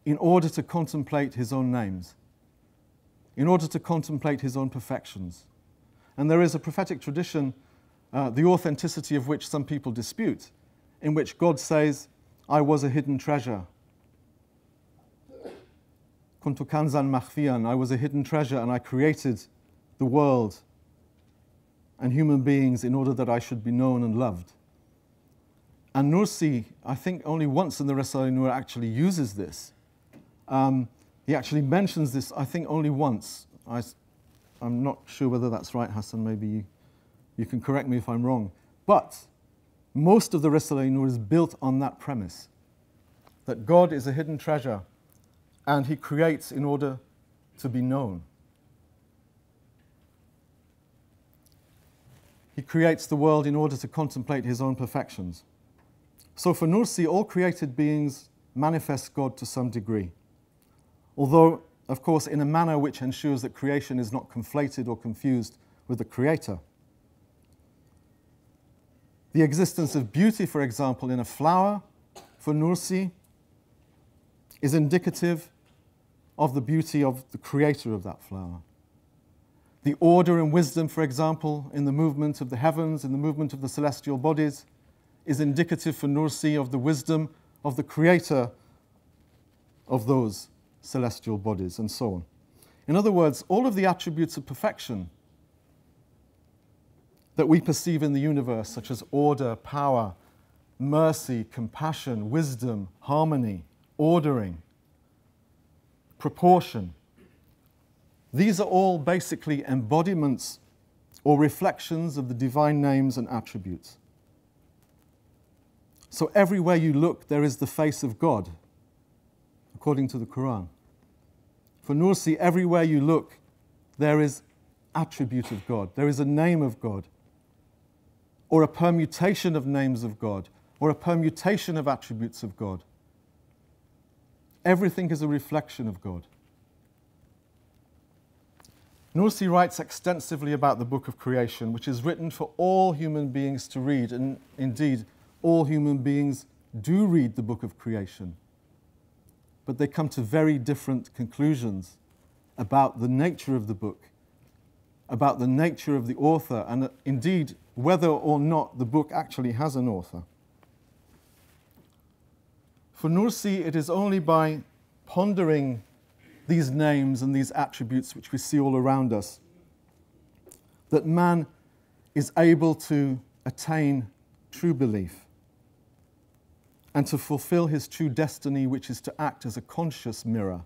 in order to contemplate his own names, in order to contemplate his own perfections. And there is a prophetic tradition, the authenticity of which some people dispute, in which God says, I was a hidden treasure. Kuntu kanzan makhfiyan, I was a hidden treasure and I created the world and human beings in order that I should be known and loved. And Nursi, I think only once in the Risale-I actually uses this. He actually mentions this, I think, only once. I'm not sure whether that's right, Hassan, maybe you can correct me if I'm wrong. But most of the Risale-I is built on that premise, that God is a hidden treasure and he creates in order to be known. He creates the world in order to contemplate his own perfections. So for Nursi, all created beings manifest God to some degree, although, of course, in a manner which ensures that creation is not conflated or confused with the creator. The existence of beauty, for example, in a flower, for Nursi, is indicative of the beauty of the creator of that flower. The order and wisdom, for example, in the movement of the heavens, in the movement of the celestial bodies, is indicative for Nursi of the wisdom of the creator of those celestial bodies, and so on. In other words, all of the attributes of perfection that we perceive in the universe, such as order, power, mercy, compassion, wisdom, harmony, ordering, proportion, these are all basically embodiments or reflections of the divine names and attributes. So everywhere you look, there is the face of God, according to the Quran. For Nursi, everywhere you look, there is attribute of God. There is a name of God, or a permutation of names of God, or a permutation of attributes of God. Everything is a reflection of God. Nursi writes extensively about the book of creation, which is written for all human beings to read, and indeed, all human beings do read the book of creation. But they come to very different conclusions about the nature of the book, about the nature of the author, and indeed, whether or not the book actually has an author. For Nursi, it is only by pondering these names and these attributes which we see all around us that man is able to attain true belief and to fulfill his true destiny, which is to act as a conscious mirror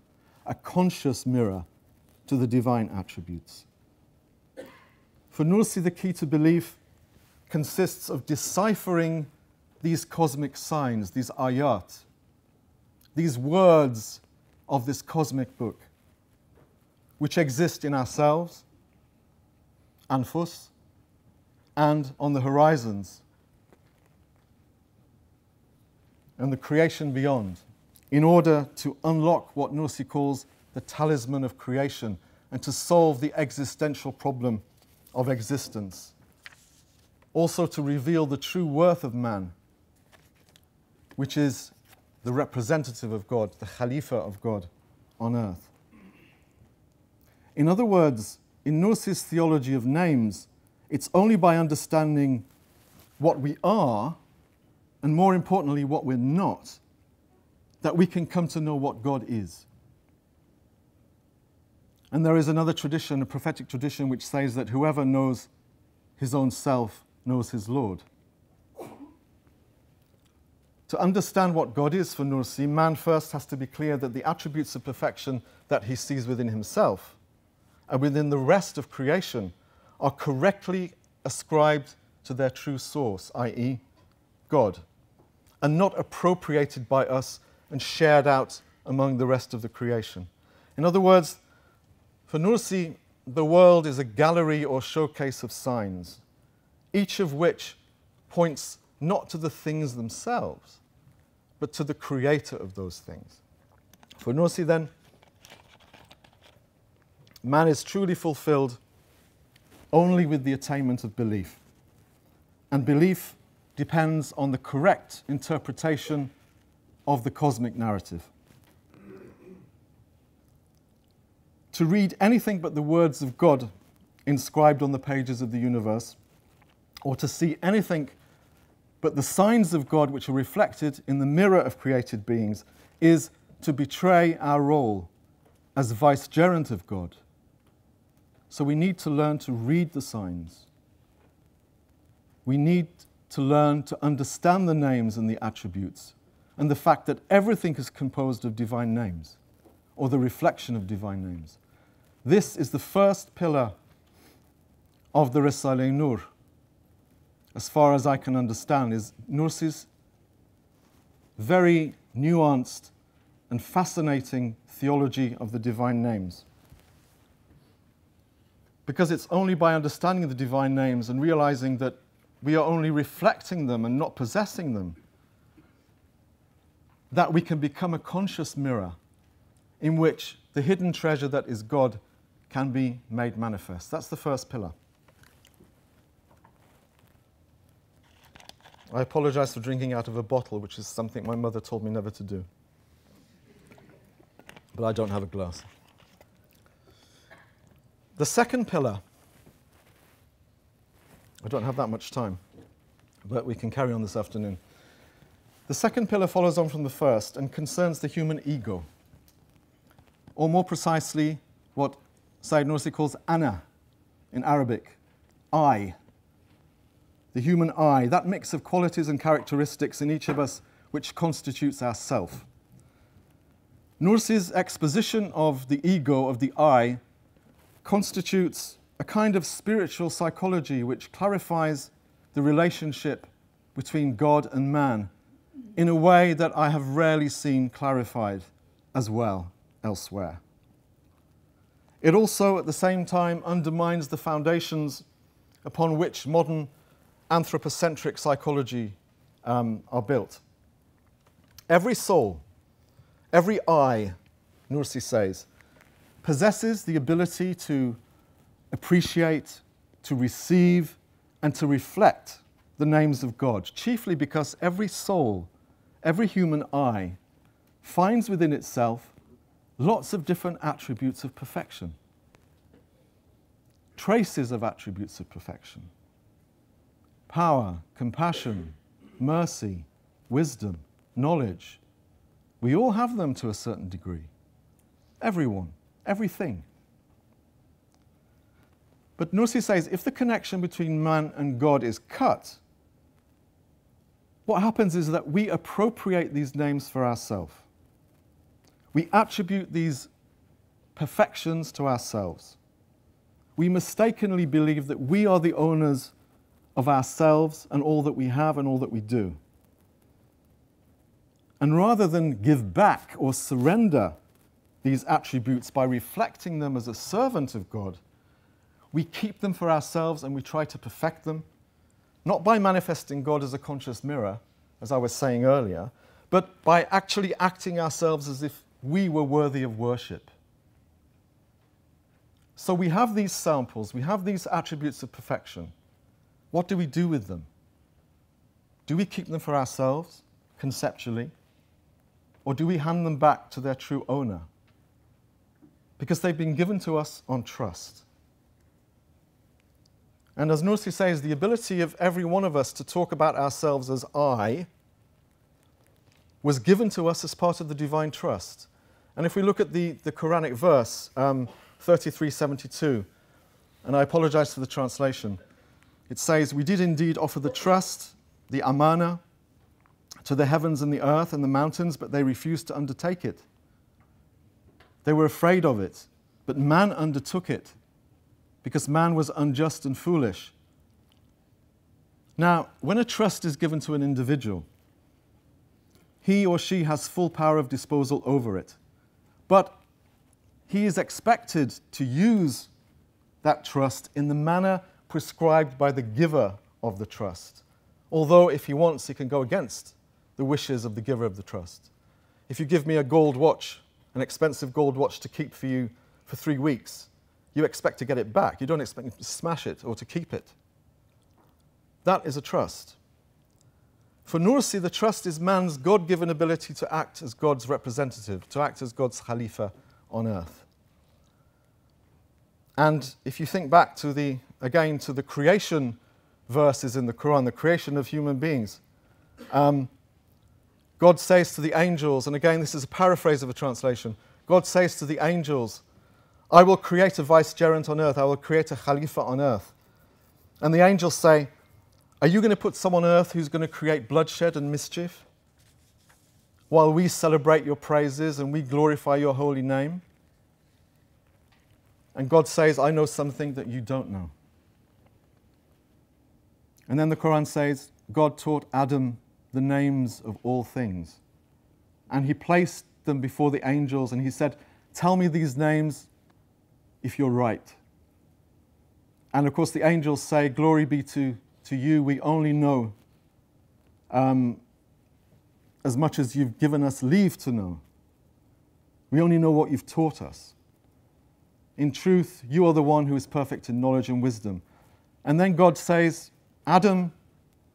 to the divine attributes. For Nursi, the key to belief consists of deciphering these cosmic signs, these ayat, these words of this cosmic book, which exist in ourselves, anfus, and on the horizons, and the creation beyond, in order to unlock what Nursi calls the talisman of creation and to solve the existential problem of existence. Also to reveal the true worth of man, which is the representative of God, the Khalifa of God on earth. In other words, in Nursi'S theology of names, it's only by understanding what we are, and more importantly, what we're not, that we can come to know what God is. And there is another tradition, a prophetic tradition, which says that whoever knows his own self knows his Lord. To understand what God is for Nursi, man first has to be clear that the attributes of perfection that he sees within himself and within the rest of creation are correctly ascribed to their true source, i.e., God, and not appropriated by us and shared out among the rest of the creation. In other words, for Nursi, the world is a gallery or showcase of signs, each of which points not to the things themselves, but to the creator of those things. For Nursi, then, man is truly fulfilled only with the attainment of belief. And belief depends on the correct interpretation of the cosmic narrative. To read anything but the words of God inscribed on the pages of the universe, or to see anything but the signs of God which are reflected in the mirror of created beings, is to betray our role as vicegerent of God. So we need to learn to read the signs. We need to learn to understand the names and the attributes, and the fact that everything is composed of divine names, or the reflection of divine names. This is the first pillar of the Risale-I, as far as I can understand, is Nursi's very nuanced and fascinating theology of the divine names. Because it's only by understanding the divine names and realizing that we are only reflecting them and not possessing them that we can become a conscious mirror in which the hidden treasure that is God can be made manifest. That's the first pillar. I apologize for drinking out of a bottle, which is something my mother told me never to do. But I don't have a glass. The second pillar, I don't have that much time, but we can carry on this afternoon. The second pillar follows on from the first and concerns the human ego, or more precisely, what Sayyid Nursi calls ana in Arabic, I. The human I, that mix of qualities and characteristics in each of us which constitutes our self. Nursi's exposition of the ego, of the I, constitutes a kind of spiritual psychology which clarifies the relationship between God and man in a way that I have rarely seen clarified as well elsewhere. It also, at the same time, undermines the foundations upon which modern anthropocentric psychology are built. Every soul, every I, Nursi says, possesses the ability to appreciate, to receive, and to reflect the names of God, chiefly because every soul, every human I, finds within itself lots of different attributes of perfection, traces of attributes of perfection. Power, compassion, mercy, wisdom, knowledge. We all have them to a certain degree. Everyone, everything. But Nursi says if the connection between man and God is cut, what happens is that we appropriate these names for ourselves. We attribute these perfections to ourselves. We mistakenly believe that we are the owners of ourselves and all that we have and all that we do. And rather than give back or surrender these attributes by reflecting them as a servant of God, we keep them for ourselves and we try to perfect them, not by manifesting God as a conscious mirror, as I was saying earlier, but by actually acting ourselves as if we were worthy of worship. So we have these samples, we have these attributes of perfection. What do we do with them? Do we keep them for ourselves, conceptually? Or do we hand them back to their true owner, because they've been given to us on trust. And as Nursi says, the ability of every one of us to talk about ourselves as I was given to us as part of the divine trust. And if we look at the Quranic verse, 33:72, and I apologize for the translation, it says, "We did indeed offer the trust, the amana, to the heavens and the earth and the mountains, but they refused to undertake it. They were afraid of it, but man undertook it, because man was unjust and foolish." Now, when a trust is given to an individual, he or she has full power of disposal over it. But he is expected to use that trust in the manner prescribed by the giver of the trust. Although, if he wants, he can go against the wishes of the giver of the trust. If you give me a gold watch, an expensive gold watch to keep for you for 3 weeks, you expect to get it back. You don't expect to smash it or to keep it. That is a trust. For Nursi, the trust is man's God-given ability to act as God's representative, to act as God's Khalifa on earth. And if you think back to the creation verses in the Quran, the creation of human beings, God says to the angels, and again this is a paraphrase of a translation, God says to the angels, "I will create a vicegerent on earth, I will create a Khalifa on earth." And the angels say, "Are you going to put someone on earth who's going to create bloodshed and mischief while we celebrate your praises and we glorify your holy name?" And God says, "I know something that you don't know." And then the Quran says, God taught Adam the names of all things. And he placed them before the angels and he said, "Tell me these names if you're right." And of course the angels say, "Glory be to you, we only know as much as you've given us leave to know. We only know what you've taught us. In truth, you are the one who is perfect in knowledge and wisdom." And then God says, "Adam,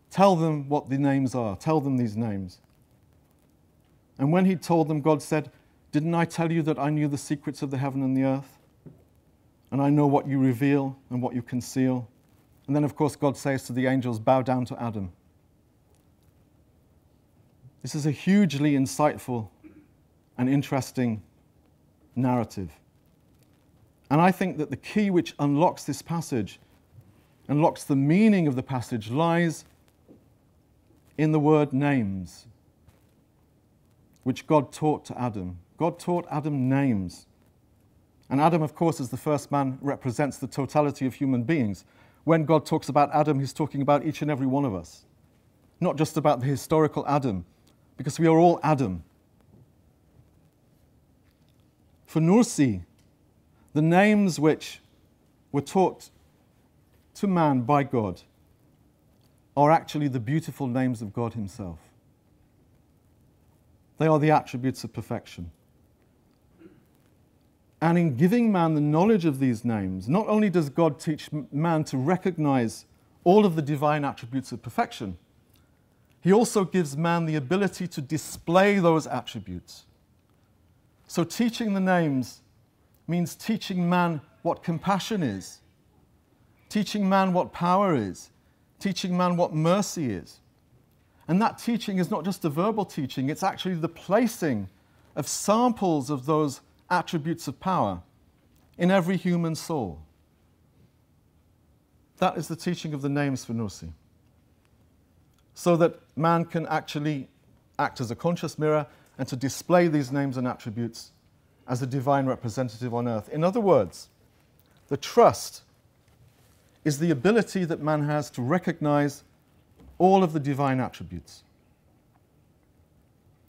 tell them what the names are. Tell them these names." And when he told them, God said, "Didn't I tell you that I knew the secrets of the heaven and the earth? And I know what you reveal and what you conceal." And then, of course, God says to the angels, "Bow down to Adam." This is a hugely insightful and interesting narrative. And I think that the key which unlocks this passage, unlocks the meaning of the passage, lies in the word names, which God taught to Adam. God taught Adam names. And Adam, of course, as the first man, represents the totality of human beings. When God talks about Adam, he's talking about each and every one of us, not just about the historical Adam, because we are all Adam. For Nursi, the names which were taught to man by God are actually the beautiful names of God himself. They are the attributes of perfection. And in giving man the knowledge of these names, not only does God teach man to recognize all of the divine attributes of perfection, he also gives man the ability to display those attributes. So teaching the names means teaching man what compassion is, teaching man what power is, teaching man what mercy is. And that teaching is not just a verbal teaching, it's actually the placing of samples of those attributes of power in every human soul. That is the teaching of the names for Nursi. So that man can actually act as a conscious mirror and to display these names and attributes as a divine representative on earth. In other words, the trust is the ability that man has to recognize all of the divine attributes.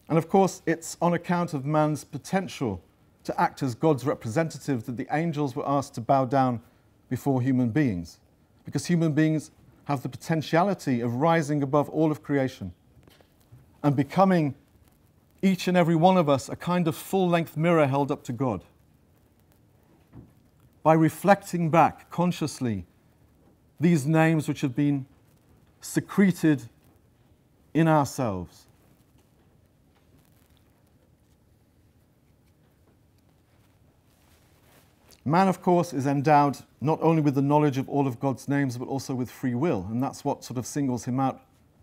And of course, it's on account of man's potential to act as God's representative that the angels were asked to bow down before human beings, because human beings have the potentiality of rising above all of creation and becoming, each and every one of us, a kind of full-length mirror held up to God. By reflecting back consciously these names which have been secreted in ourselves. Man, of course, is endowed not only with the knowledge of all of God's names, but also with free will, and that's what sort of singles him out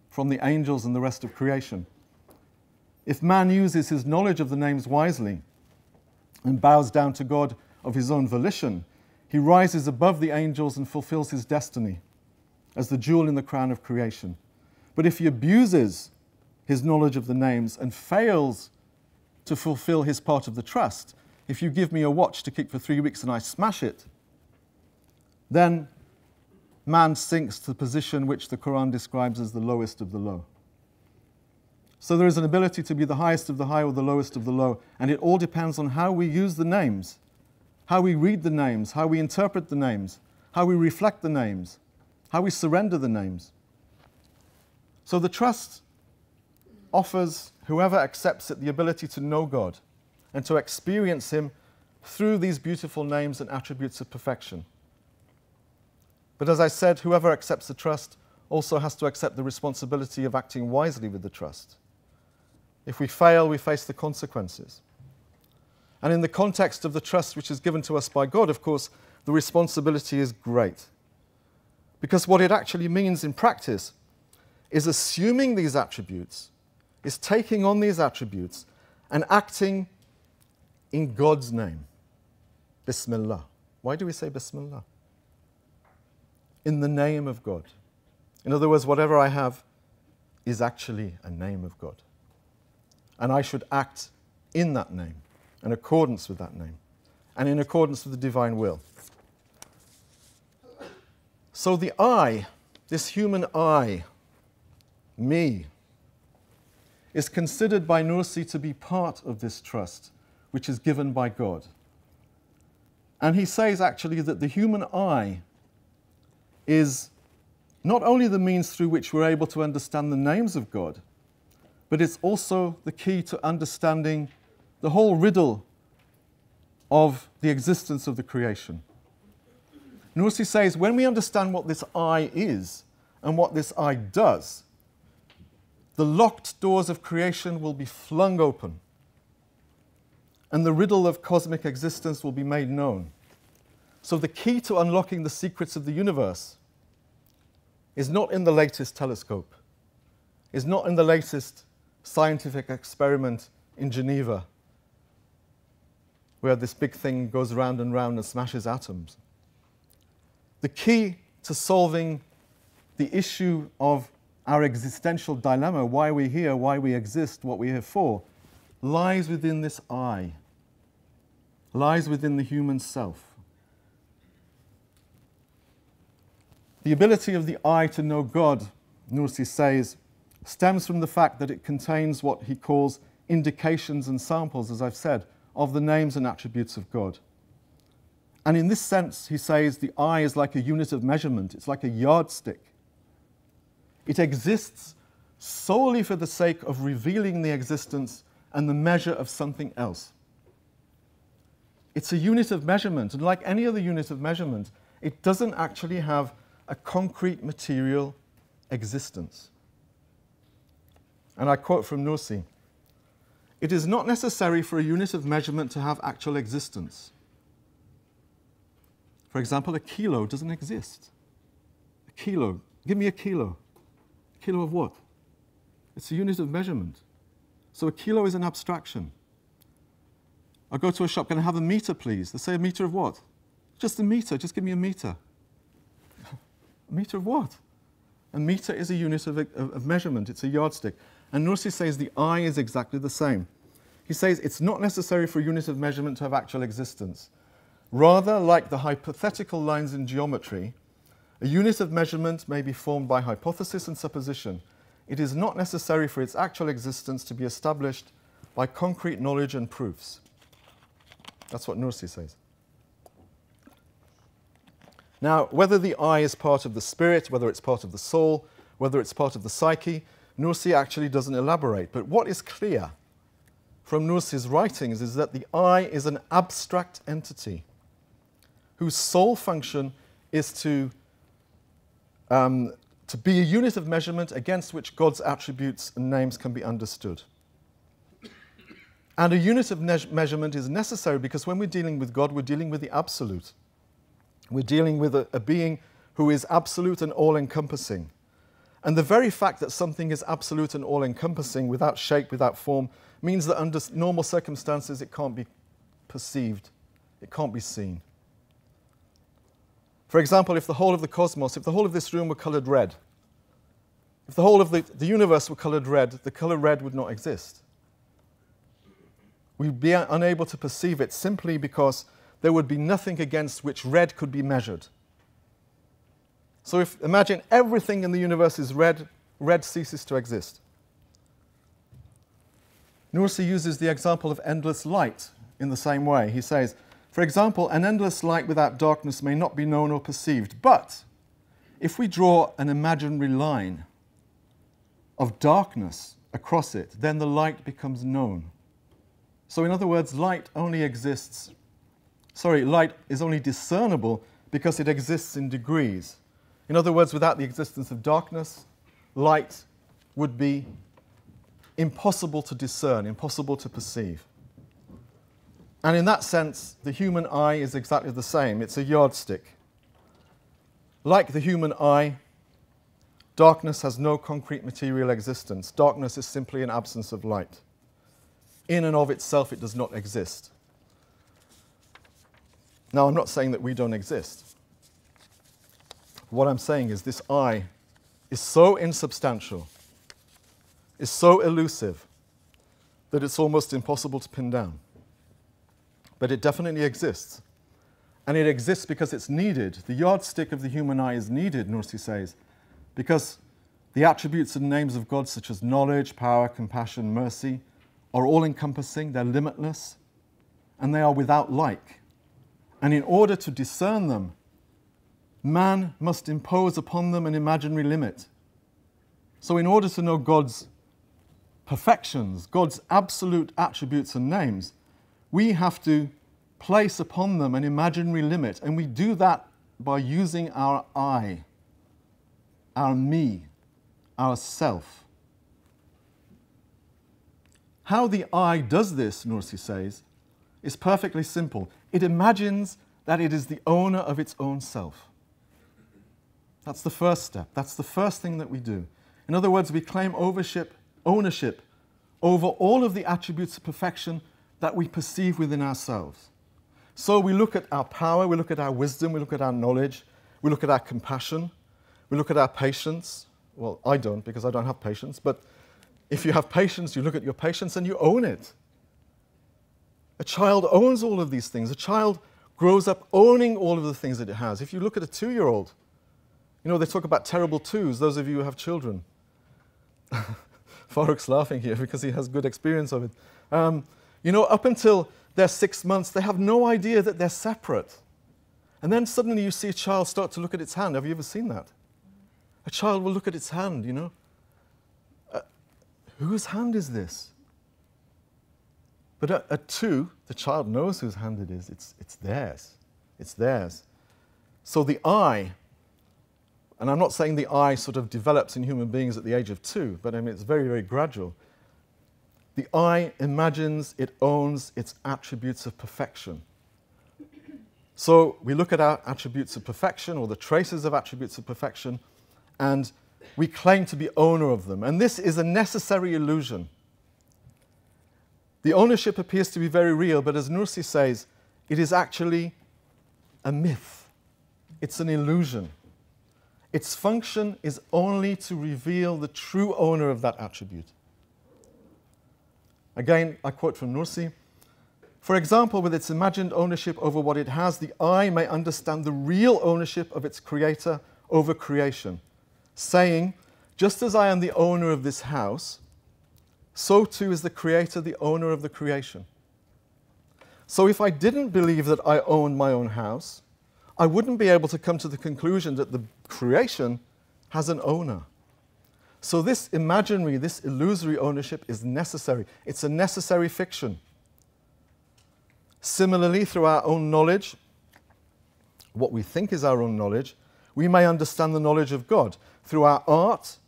from the angels and the rest of creation. If man uses his knowledge of the names wisely and bows down to God of his own volition, he rises above the angels and fulfills his destiny as the jewel in the crown of creation. But if he abuses his knowledge of the names and fails to fulfill his part of the trust, if you give me a watch to keep for 3 weeks and I smash it, then man sinks to the position which the Quran describes as the lowest of the low. So there is an ability to be the highest of the high or the lowest of the low, and it all depends on how we use the names, how we read the names, how we interpret the names, how we reflect the names, how we surrender the names. So the trust offers whoever accepts it the ability to know God and to experience Him through these beautiful names and attributes of perfection. But as I said, whoever accepts the trust also has to accept the responsibility of acting wisely with the trust. If we fail, we face the consequences. And in the context of the trust which is given to us by God, of course, the responsibility is great. Because what it actually means in practice is assuming these attributes, is taking on these attributes and acting in God's name. Bismillah. Why do we say Bismillah? In the name of God. In other words, whatever I have is actually a name of God. And I should act in that name, in accordance with that name, and in accordance with the divine will. So the I, this human I, me, is considered by Nursi to be part of this trust, which is given by God. And he says actually that the human I is not only the means through which we're able to understand the names of God, but it's also the key to understanding the whole riddle of the existence of the creation. Nursi says when we understand what this I is and what this I does, the locked doors of creation will be flung open and the riddle of cosmic existence will be made known. So the key to unlocking the secrets of the universe is not in the latest telescope, is not in the latest scientific experiment in Geneva, where this big thing goes round and round and smashes atoms. The key to solving the issue of our existential dilemma, why we're here, why we exist, what we're here for, lies within this I, lies within the human self. The ability of the I to know God, Nursi says, stems from the fact that it contains what he calls indications and samples, as I've said, of the names and attributes of God. And in this sense, he says, the I is like a unit of measurement. It's like a yardstick. It exists solely for the sake of revealing the existence and the measure of something else. It's a unit of measurement, and like any other unit of measurement, it doesn't actually have a concrete material existence. And I quote from Nursi, "It is not necessary for a unit of measurement to have actual existence. For example, a kilo doesn't exist. A kilo, give me a kilo. A kilo of what? It's a unit of measurement. So a kilo is an abstraction. I go to a shop, can I have a meter, please? They say a meter of what? Just a meter, just give me a meter. A meter of what? A meter is a unit of measurement, it's a yardstick. And Nursi says the I is exactly the same. He says it's not necessary for a unit of measurement to have actual existence. Rather, like the hypothetical lines in geometry, a unit of measurement may be formed by hypothesis and supposition. It is not necessary for its actual existence to be established by concrete knowledge and proofs." That's what Nursi says. Now, whether the I is part of the spirit, whether it's part of the soul, whether it's part of the psyche, Nursi actually doesn't elaborate. But what is clear from Nursi's writings is that the I is an abstract entity whose sole function is to be a unit of measurement against which God's attributes and names can be understood. And a unit of measurement is necessary because when we're dealing with God, we're dealing with the absolute. We're dealing with a being who is absolute and all-encompassing. And the very fact that something is absolute and all-encompassing, without shape, without form, means that under normal circumstances it can't be perceived, it can't be seen. For example, if the whole of the cosmos, if the whole of this room were colored red, if the whole of the universe were colored red, the color red would not exist. We'd be unable to perceive it simply because there would be nothing against which red could be measured. So if, imagine everything in the universe is red, red ceases to exist. Nursi uses the example of endless light in the same way. He says, for example, an endless light without darkness may not be known or perceived, but if we draw an imaginary line of darkness across it, then the light becomes known. So in other words, light is only discernible because it exists in degrees. In other words, without the existence of darkness, light would be impossible to discern, impossible to perceive. And in that sense, the human eye is exactly the same. It's a yardstick. Like the human eye, darkness has no concrete material existence. Darkness is simply an absence of light. In and of itself, it does not exist. Now, I'm not saying that we don't exist. What I'm saying is this eye is so insubstantial, is so elusive, that it's almost impossible to pin down. But it definitely exists. And it exists because it's needed. The yardstick of the human eye is needed, Nursi says, because the attributes and names of God, such as knowledge, power, compassion, mercy, are all-encompassing, they're limitless, and they are without like. And in order to discern them, man must impose upon them an imaginary limit. So in order to know God's perfections, God's absolute attributes and names, we have to place upon them an imaginary limit, and we do that by using our I, our me, our self. How the I does this, Nursi says, is perfectly simple. It imagines that it is the owner of its own self. That's the first step. That's the first thing that we do. In other words, we claim ownership over all of the attributes of perfection that we perceive within ourselves. So we look at our power, we look at our wisdom, we look at our knowledge, we look at our compassion, we look at our patience. Well, I don't, because I don't have patience, but if you have patience, you look at your patience and you own it. A child owns all of these things. A child grows up owning all of the things that it has. If you look at a 2-year-old, you know, they talk about terrible twos, those of you who have children. Farooq's laughing here because he has good experience of it. You know, up until they're 6 months, they have no idea that they're separate. And then suddenly you see a child start to look at its hand. Have you ever seen that? A child will look at its hand, you know. Whose hand is this? But at 2, the child knows whose hand it is. It's theirs. It's theirs. So the I, and I'm not saying the I sort of develops in human beings at the age of 2, but I mean it's very, very gradual. The I imagines, it owns its attributes of perfection. So we look at our attributes of perfection, or the traces of attributes of perfection, and we claim to be owner of them. And this is a necessary illusion. The ownership appears to be very real, but as Nursi says, it is actually a myth. It's an illusion. Its function is only to reveal the true owner of that attribute. Again, I quote from Nursi. For example, with its imagined ownership over what it has, the I may understand the real ownership of its creator over creation, saying, just as I am the owner of this house, so too is the creator the owner of the creation. So if I didn't believe that I owned my own house, I wouldn't be able to come to the conclusion that the creation has an owner. So this imaginary, this illusory ownership is necessary. It's a necessary fiction. Similarly, through our own knowledge, what we think is our own knowledge, we may understand the knowledge of God. Through our art,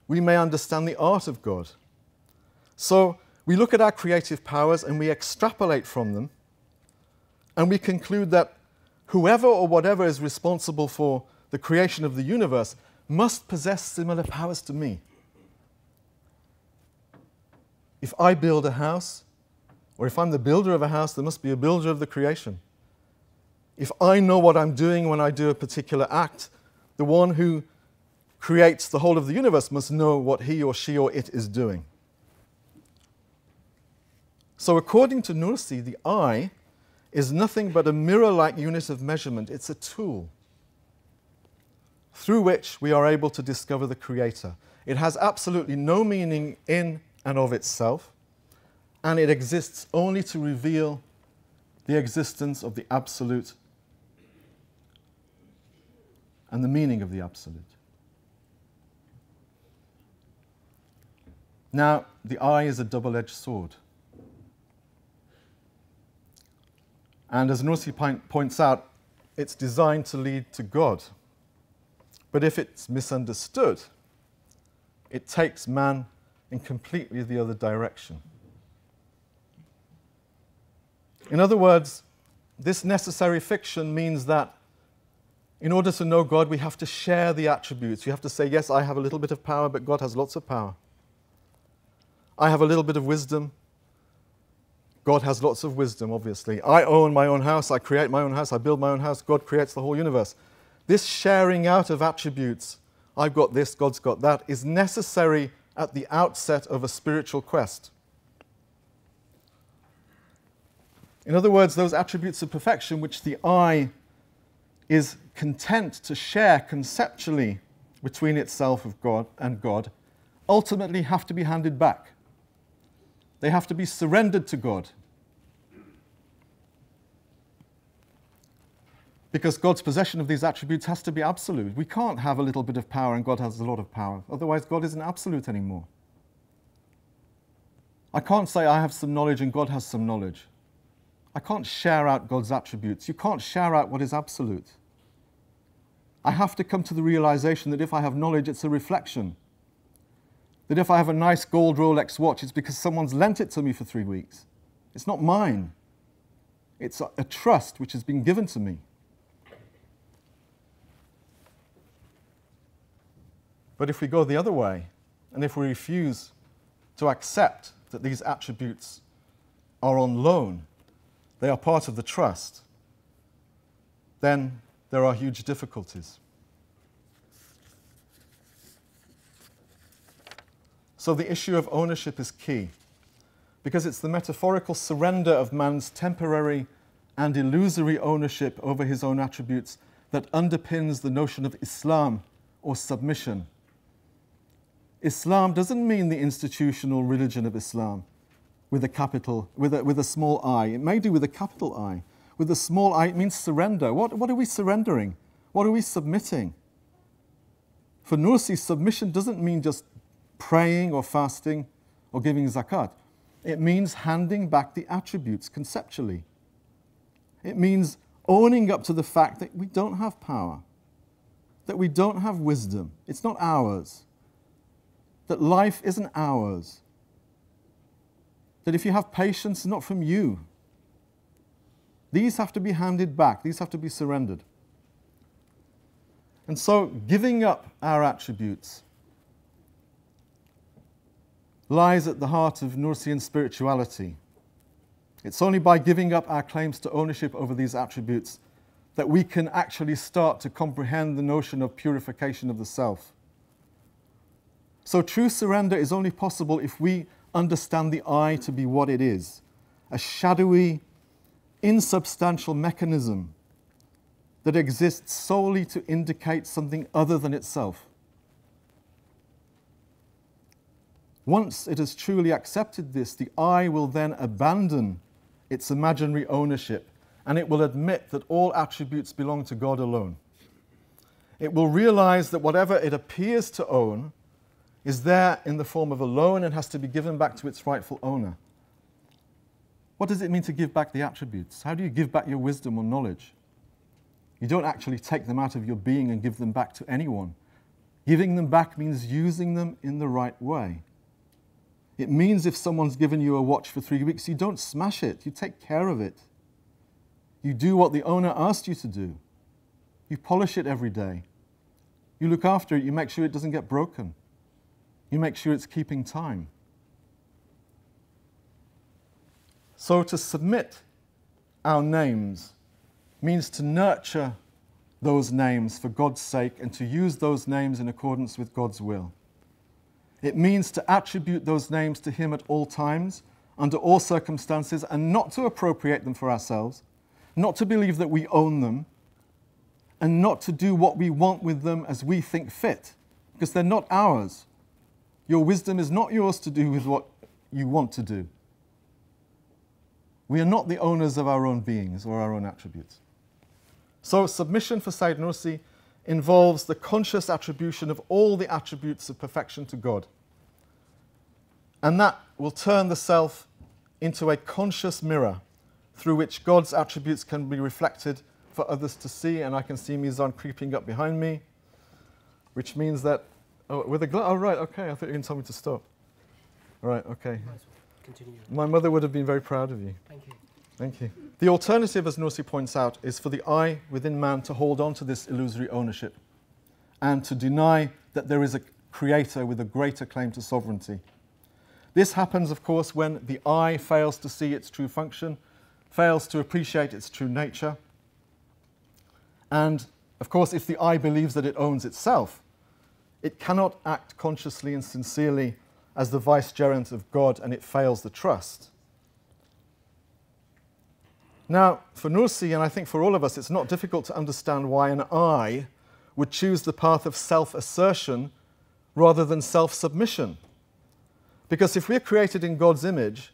we may understand the art of God. So we look at our creative powers and we extrapolate from them, and we conclude that whoever or whatever is responsible for the creation of the universe must possess similar powers to me. If I build a house, or if I'm the builder of a house, there must be a builder of the creation. If I know what I'm doing when I do a particular act, the one who creates the whole of the universe must know what he or she or it is doing. So according to Nursi, the eye is nothing but a mirror-like unit of measurement. It's a tool through which we are able to discover the Creator. It has absolutely no meaning in and of itself, and it exists only to reveal the existence of the Absolute and the meaning of the Absolute. Now, the eye is a double-edged sword. And as Nursi points out, it's designed to lead to God. But if it's misunderstood, it takes man in completely the other direction. In other words, this necessary fiction means that in order to know God, we have to share the attributes. You have to say, yes, I have a little bit of power, but God has lots of power. I have a little bit of wisdom. God has lots of wisdom, obviously. I own my own house. I create my own house. I build my own house. God creates the whole universe. This sharing out of attributes, I've got this, God's got that, is necessary at the outset of a spiritual quest. In other words, those attributes of perfection which the eye is content to share conceptually between itself of God and God ultimately have to be handed back. They have to be surrendered to God. Because God's possession of these attributes has to be absolute. We can't have a little bit of power and God has a lot of power. Otherwise, God isn't absolute anymore. I can't say I have some knowledge and God has some knowledge. I can't share out God's attributes. You can't share out what is absolute. I have to come to the realization that if I have knowledge, it's a reflection. That if I have a nice gold Rolex watch, it's because someone's lent it to me for 3 weeks. It's not mine. It's a trust which has been given to me. But if we go the other way, and if we refuse to accept that these attributes are on loan, they are part of the trust, then there are huge difficulties. So the issue of ownership is key, because it's the metaphorical surrender of man's temporary and illusory ownership over his own attributes that underpins the notion of Islam or submission. Islam doesn't mean the institutional religion of Islam with a small I. It may do with a capital I. With a small I, it means surrender. What are we surrendering? What are we submitting? For Nursi, submission doesn't mean just praying or fasting or giving zakat. It means handing back the attributes conceptually. It means owning up to the fact that we don't have power, that we don't have wisdom. It's not ours. That life isn't ours. That if you have patience, it's not from you. These have to be handed back. These have to be surrendered. And so giving up our attributes lies at the heart of Nursian spirituality. It's only by giving up our claims to ownership over these attributes that we can actually start to comprehend the notion of purification of the self. So true surrender is only possible if we understand the I to be what it is, a shadowy, insubstantial mechanism that exists solely to indicate something other than itself. Once it has truly accepted this, the I will then abandon its imaginary ownership, and it will admit that all attributes belong to God alone. It will realize that whatever it appears to own is there in the form of a loan and has to be given back to its rightful owner. What does it mean to give back the attributes? How do you give back your wisdom or knowledge? You don't actually take them out of your being and give them back to anyone. Giving them back means using them in the right way. It means if someone's given you a watch for 3 weeks, you don't smash it, you take care of it. You do what the owner asked you to do. You polish it every day. You look after it, you make sure it doesn't get broken. You make sure it's keeping time. So to submit our names means to nurture those names for God's sake and to use those names in accordance with God's will. It means to attribute those names to Him at all times, under all circumstances, and not to appropriate them for ourselves, not to believe that we own them, and not to do what we want with them as we think fit, because they're not ours. Your wisdom is not yours to do with what you want to do. We are not the owners of our own beings or our own attributes. So submission for Sayyid Nursi involves the conscious attribution of all the attributes of perfection to God. And that will turn the self into a conscious mirror through which God's attributes can be reflected for others to see. And I can see Mizan creeping up behind me, which means that, oh, with a oh, right, okay, I thought you were going to tell me to stop. All right, okay. Continue. My mother would have been very proud of you. Thank you. Thank you. The alternative, as Nursi points out, is for the I within man to hold on to this illusory ownership and to deny that there is a creator with a greater claim to sovereignty. This happens, of course, when the I fails to see its true function, fails to appreciate its true nature. And, of course, if the I believes that it owns itself, it cannot act consciously and sincerely as the vicegerent of God, and it fails the trust. Now, for Nursi, and I think for all of us, it's not difficult to understand why an I would choose the path of self-assertion rather than self-submission. Because if we're created in God's image,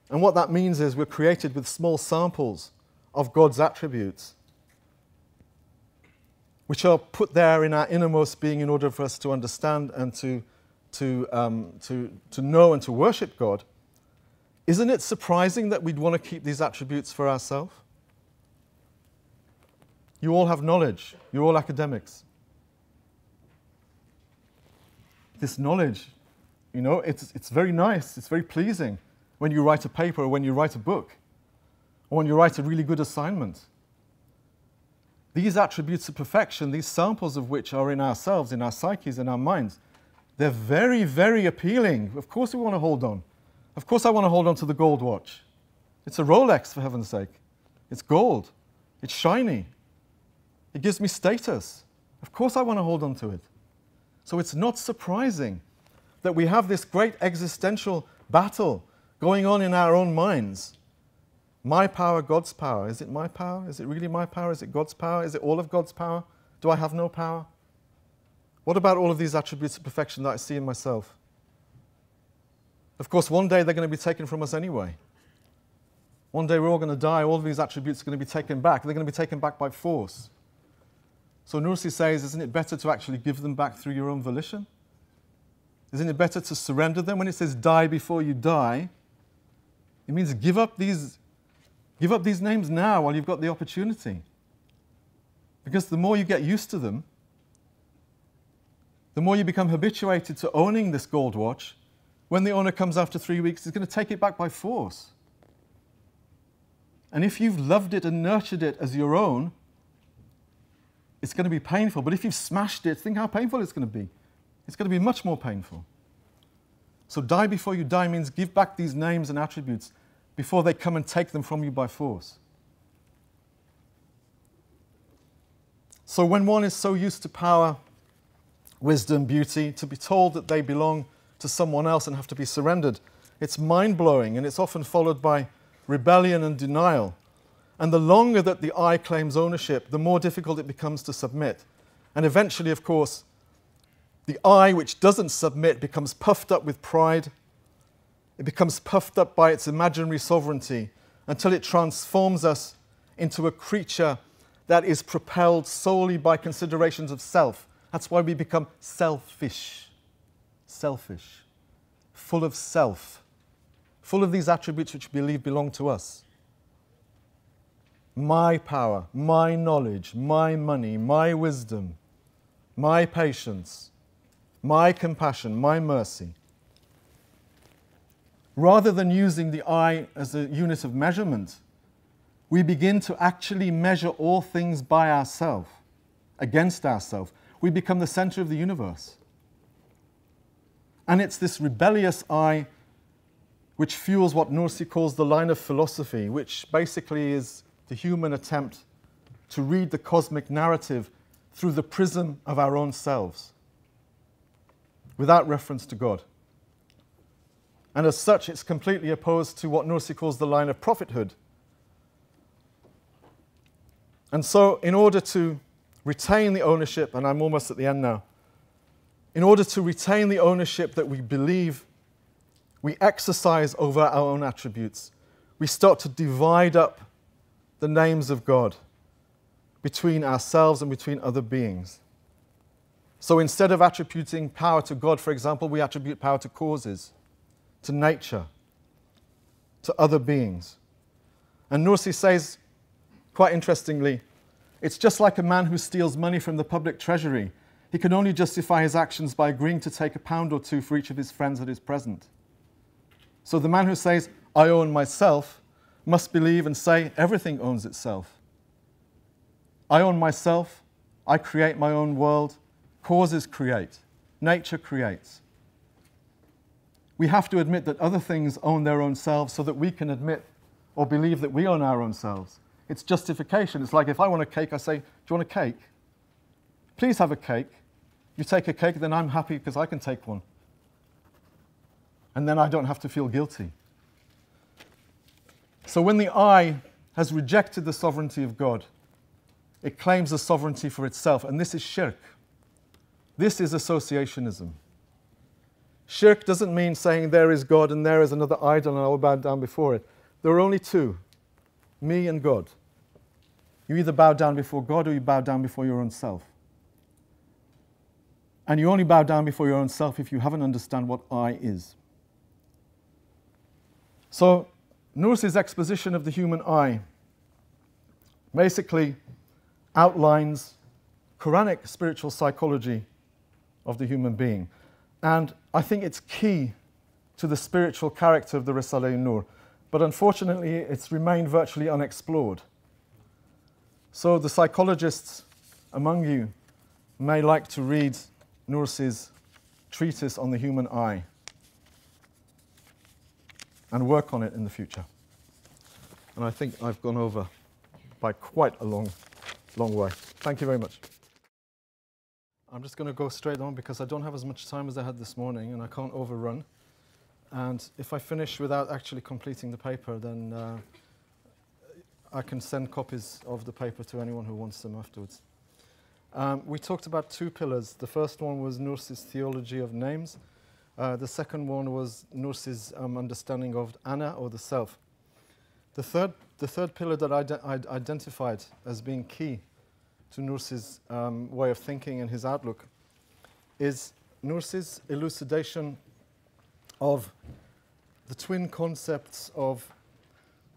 and what that means is we're created with small samples of God's attributes, which are put there in our innermost being in order for us to understand and to know and to worship God, isn't it surprising that we'd want to keep these attributes for ourselves? You all have knowledge. You're all academics. This knowledge, you know, it's very nice. It's very pleasing when you write a paper or when you write a book or when you write a really good assignment. These attributes of perfection, these samples of which are in ourselves, in our psyches, in our minds, they're very, very appealing. Of course we want to hold on. Of course I want to hold on to the gold watch. It's a Rolex, for heaven's sake. It's gold. It's shiny. It gives me status. Of course I want to hold on to it. So it's not surprising that we have this great existential battle going on in our own minds. My power, God's power. Is it my power? Is it really my power? Is it God's power? Is it all of God's power? Do I have no power? What about all of these attributes of perfection that I see in myself? Of course, one day they're going to be taken from us anyway. One day we're all going to die. All of these attributes are going to be taken back. They're going to be taken back by force. So Nursi says, isn't it better to actually give them back through your own volition? Isn't it better to surrender them? When it says die before you die, it means give up these names now while you've got the opportunity. Because the more you get used to them, the more you become habituated to owning this gold watch, when the owner comes after 3 weeks, he's going to take it back by force. And if you've loved it and nurtured it as your own, it's going to be painful. But if you've smashed it, think how painful it's going to be. It's going to be much more painful. So die before you die means give back these names and attributes before they come and take them from you by force. So when one is so used to power, wisdom, beauty, to be told that they belong to someone else and have to be surrendered, it's mind-blowing, and it's often followed by rebellion and denial. And the longer that the I claims ownership, the more difficult it becomes to submit. And eventually, of course, the I which doesn't submit becomes puffed up with pride. It becomes puffed up by its imaginary sovereignty until it transforms us into a creature that is propelled solely by considerations of self. That's why we become selfish. Selfish. Full of self. Full of these attributes which we believe belong to us. My power, my knowledge, my money, my wisdom, my patience, my compassion, my mercy. rather than using the I as a unit of measurement, we begin to actually measure all things by ourselves, against ourselves. We become the center of the universe. And it's this rebellious I which fuels what Nursi calls the line of philosophy, which basically is the human attempt to read the cosmic narrative through the prism of our own selves, without reference to God. And as such, it's completely opposed to what Nursi calls the line of prophethood. And so, in order to retain the ownership, and I'm almost at the end now, in order to retain the ownership that we believe we exercise over our own attributes, we start to divide up the names of God between ourselves and between other beings. So instead of attributing power to God, for example, we attribute power to causes, to nature, to other beings. And Nursi says, quite interestingly, it's just like a man who steals money from the public treasury. He can only justify his actions by agreeing to take £1 or £2 for each of his friends that is present. So the man who says, I own myself, must believe and say everything owns itself. I own myself, I create my own world, causes create, nature creates. We have to admit that other things own their own selves so that we can admit or believe that we own our own selves. It's justification. It's like if I want a cake, I say, do you want a cake? Please have a cake. You take a cake, then I'm happy because I can take one. And then I don't have to feel guilty. So when the I has rejected the sovereignty of God, it claims the sovereignty for itself, and this is shirk. This is associationism. Shirk doesn't mean saying there is God and there is another idol and I will bow down before it. There are only two, me and God. You either bow down before God or you bow down before your own self. And you only bow down before your own self if you haven't understand what I is. So, Nursi's exposition of the human I basically outlines Quranic spiritual psychology of the human being. And I think it's key to the spiritual character of the Risale-I. But unfortunately, it's remained virtually unexplored. So the psychologists among you may like to read Nursi's treatise on the human I and work on it in the future. And I think I've gone over by quite a long way. Thank you very much. I'm just going to go straight on because I don't have as much time as I had this morning and I can't overrun. And if I finish without actually completing the paper, then I can send copies of the paper to anyone who wants them afterwards. We talked about two pillars. The first one was Nursi's theology of names. The second one was Nursi's understanding of Ana, or the self. The third pillar that I identified as being key to Nursi's way of thinking and his outlook is Nursi's elucidation of the twin concepts of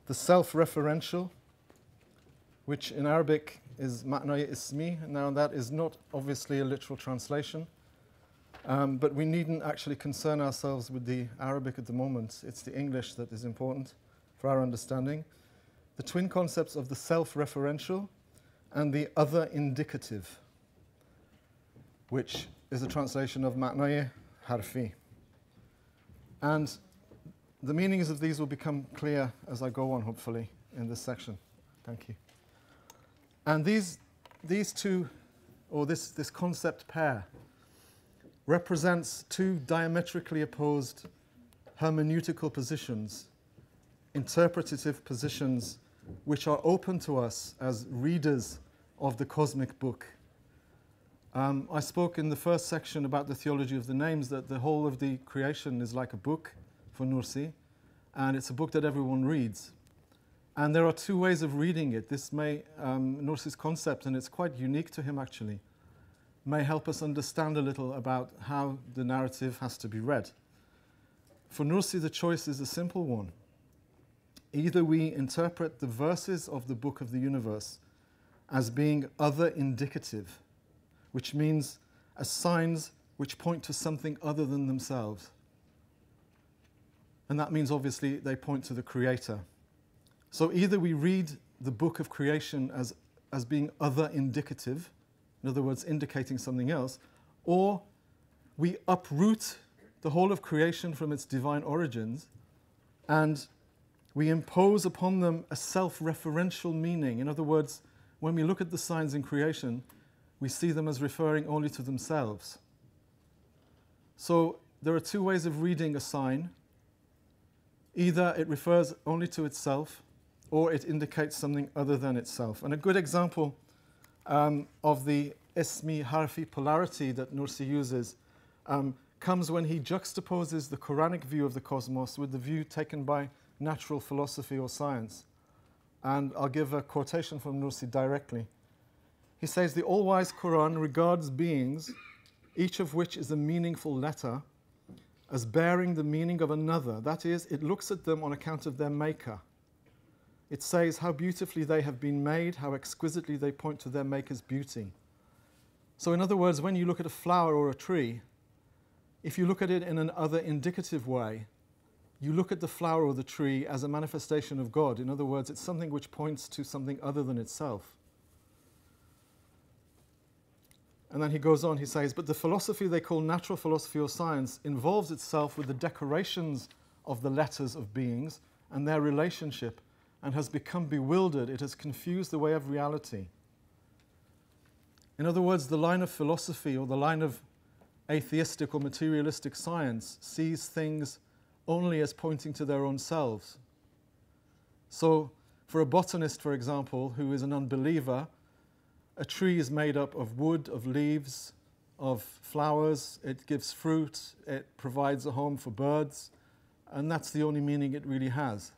the self-referential, which in Arabic is ma'naya ismi. Now that is not obviously a literal translation, but we needn't actually concern ourselves with the Arabic at the moment. It's the English that is important for our understanding. The twin concepts of the self-referential and the other indicative, which is a translation of ma'naya harfi. And the meanings of these will become clear as I go on, hopefully, in this section. Thank you. And these two, or this concept pair, represents two diametrically opposed hermeneutical positions, interpretative positions, which are open to us as readers of the cosmic book. I spoke in the first section about the theology of the names, that the whole of the creation is like a book for Nursi, and it's a book that everyone reads. And there are two ways of reading it. This may, Nursi's concept, and it's quite unique to him actually, may help us understand a little about how the narrative has to be read. For Nursi, the choice is a simple one. Either we interpret the verses of the book of the universe as being other indicative, which means as signs which point to something other than themselves. And that means obviously they point to the Creator. So either we read the book of creation as being other indicative, in other words, indicating something else, or we uproot the whole of creation from its divine origins and we impose upon them a self-referential meaning. In other words, when we look at the signs in creation, we see them as referring only to themselves. So there are two ways of reading a sign. Either it refers only to itself, or it indicates something other than itself. And a good example of the ismi harfi polarity that Nursi uses comes when he juxtaposes the Quranic view of the cosmos with the view taken by natural philosophy or science. And I'll give a quotation from Nursi directly. He says, "The all-wise Quran regards beings, each of which is a meaningful letter, as bearing the meaning of another. That is, it looks at them on account of their maker. It says how beautifully they have been made, how exquisitely they point to their maker's beauty." So in other words, when you look at a flower or a tree, if you look at it in an other indicative way, you look at the flower or the tree as a manifestation of God. In other words, it's something which points to something other than itself. And then he goes on, he says, "But the philosophy they call natural philosophy or science involves itself with the decorations of the letters of beings and their relationship, and has become bewildered. It has confused the way of reality." In other words, the line of philosophy or the line of atheistic or materialistic science sees things only as pointing to their own selves. So for a botanist, for example, who is an unbeliever, a tree is made up of wood, of leaves, of flowers. It gives fruit. It provides a home for birds. And that's the only meaning it really has.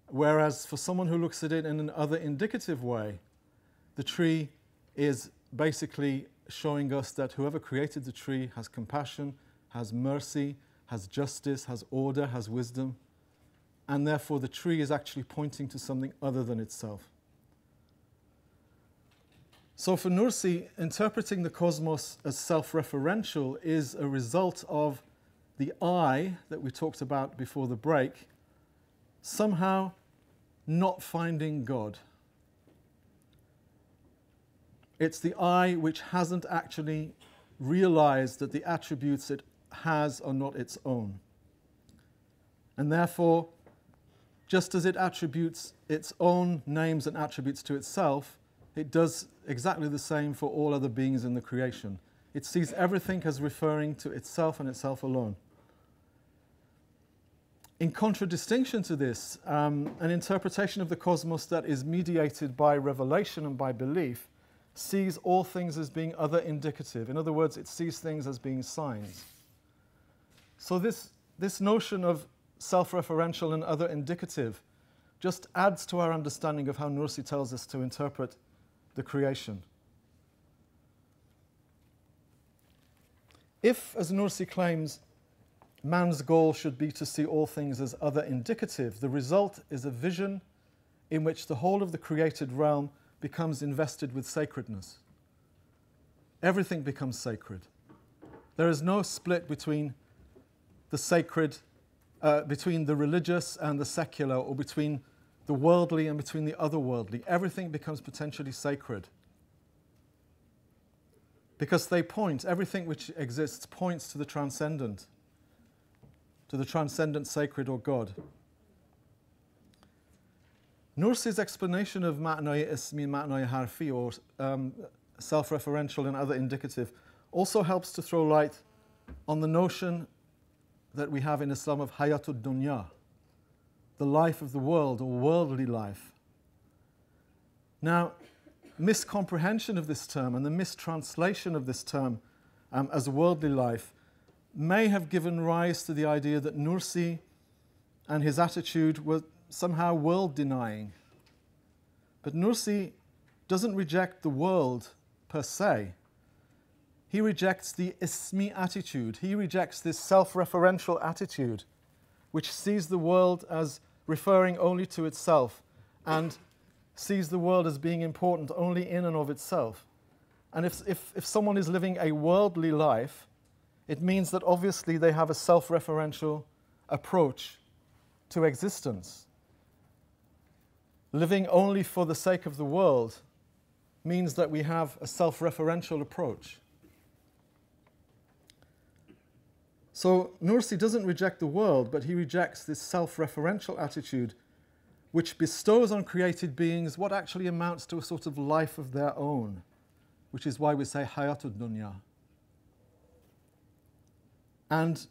Whereas for someone who looks at it in an other indicative way, the tree is basically showing us that whoever created the tree has compassion, has mercy, has justice, has order, has wisdom, and therefore the tree is actually pointing to something other than itself. So for Nursi, interpreting the cosmos as self-referential is a result of the I that we talked about before the break, somehow not finding God. It's the I which hasn't actually realized that the attributes it has are not its own. And therefore, just as it attributes its own names and attributes to itself, it does exactly the same for all other beings in the creation. It sees everything as referring to itself and itself alone. In contradistinction to this, an interpretation of the cosmos that is mediated by revelation and by belief sees all things as being other indicative. In other words, it sees things as being signs. So this notion of self-referential and other indicative just adds to our understanding of how Nursi tells us to interpret the creation. If, as Nursi claims, man's goal should be to see all things as other indicative, the result is a vision in which the whole of the created realm becomes invested with sacredness. Everything becomes sacred. There is no split between the sacred, between the religious and the secular, or between the worldly and between the otherworldly. Everything becomes potentially sacred. Because they point, everything which exists points to the transcendent sacred or God. Nursi's explanation of ma'nai ismi and ma'nai harfi, or self-referential and other indicative, also helps to throw light on the notion that we have in Islam of hayatud dunya, the life of the world or worldly life. Now, miscomprehension of this term and the mistranslation of this term as worldly life may have given rise to the idea that Nursi and his attitude were somehow world-denying. But Nursi doesn't reject the world per se. He rejects the ismi attitude. He rejects this self-referential attitude, which sees the world as referring only to itself and sees the world as being important only in and of itself. And if someone is living a worldly life, it means that obviously they have a self-referential approach to existence. Living only for the sake of the world means that we have a self-referential approach. So Nursi doesn't reject the world, but he rejects this self-referential attitude which bestows on created beings what actually amounts to a sort of life of their own, which is why we say hayatud dunya. And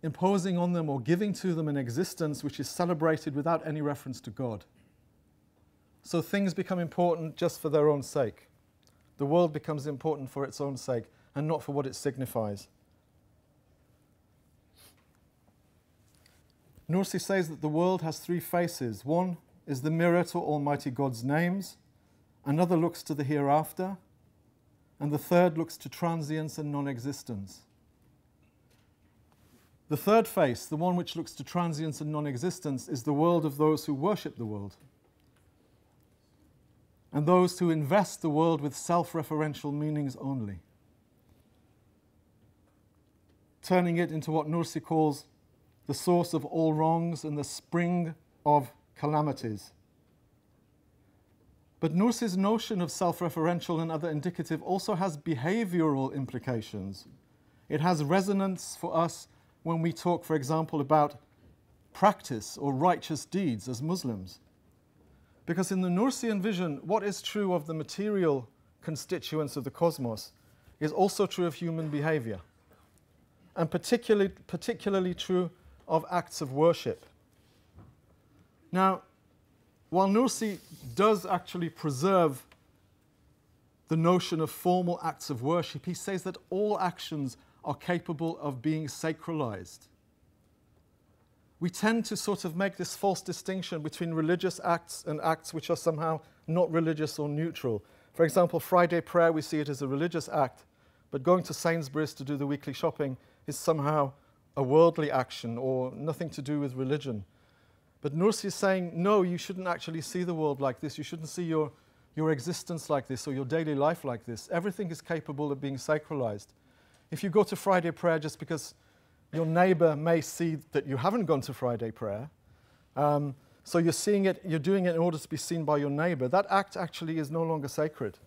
imposing on them or giving to them an existence which is celebrated without any reference to God. So things become important just for their own sake. The world becomes important for its own sake and not for what it signifies. Nursi says that the world has three faces. One is the mirror to Almighty God's names, another looks to the hereafter, and the third looks to transience and non-existence. The third face, the one which looks to transience and non-existence, is the world of those who worship the world, and those who invest the world with self-referential meanings only, turning it into what Nursi calls the source of all wrongs and the spring of calamities. But Nursi's notion of self-referential and other indicative also has behavioral implications. It has resonance for us when we talk, for example, about practice or righteous deeds as Muslims. Because in the Nursian vision, what is true of the material constituents of the cosmos is also true of human behavior, and particularly true of acts of worship. Now, while Nursi does actually preserve the notion of formal acts of worship, he says that all actions are capable of being sacralized. We tend to sort of make this false distinction between religious acts and acts which are somehow not religious or neutral. For example, Friday prayer, we see it as a religious act, but going to Sainsbury's to do the weekly shopping is somehow a worldly action or nothing to do with religion. But Nursi is saying, no, you shouldn't actually see the world like this. You shouldn't see your existence like this or your daily life like this. Everything is capable of being sacralized. If you go to Friday prayer just because your neighbor may see that you haven't gone to Friday prayer, so you're seeing it, you're doing it in order to be seen by your neighbor, that act actually is no longer sacred.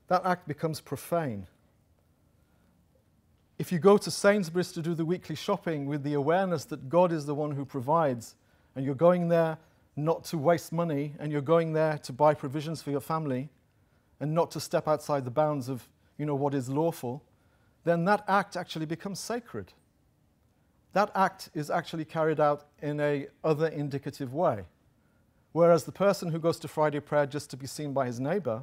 That act becomes profane. If you go to Sainsbury's to do the weekly shopping with the awareness that God is the one who provides, and you're going there not to waste money, and you're going there to buy provisions for your family, and not to step outside the bounds of, what is lawful, then that act actually becomes sacred. That act is actually carried out in a other indicative way. Whereas the person who goes to Friday prayer just to be seen by his neighbor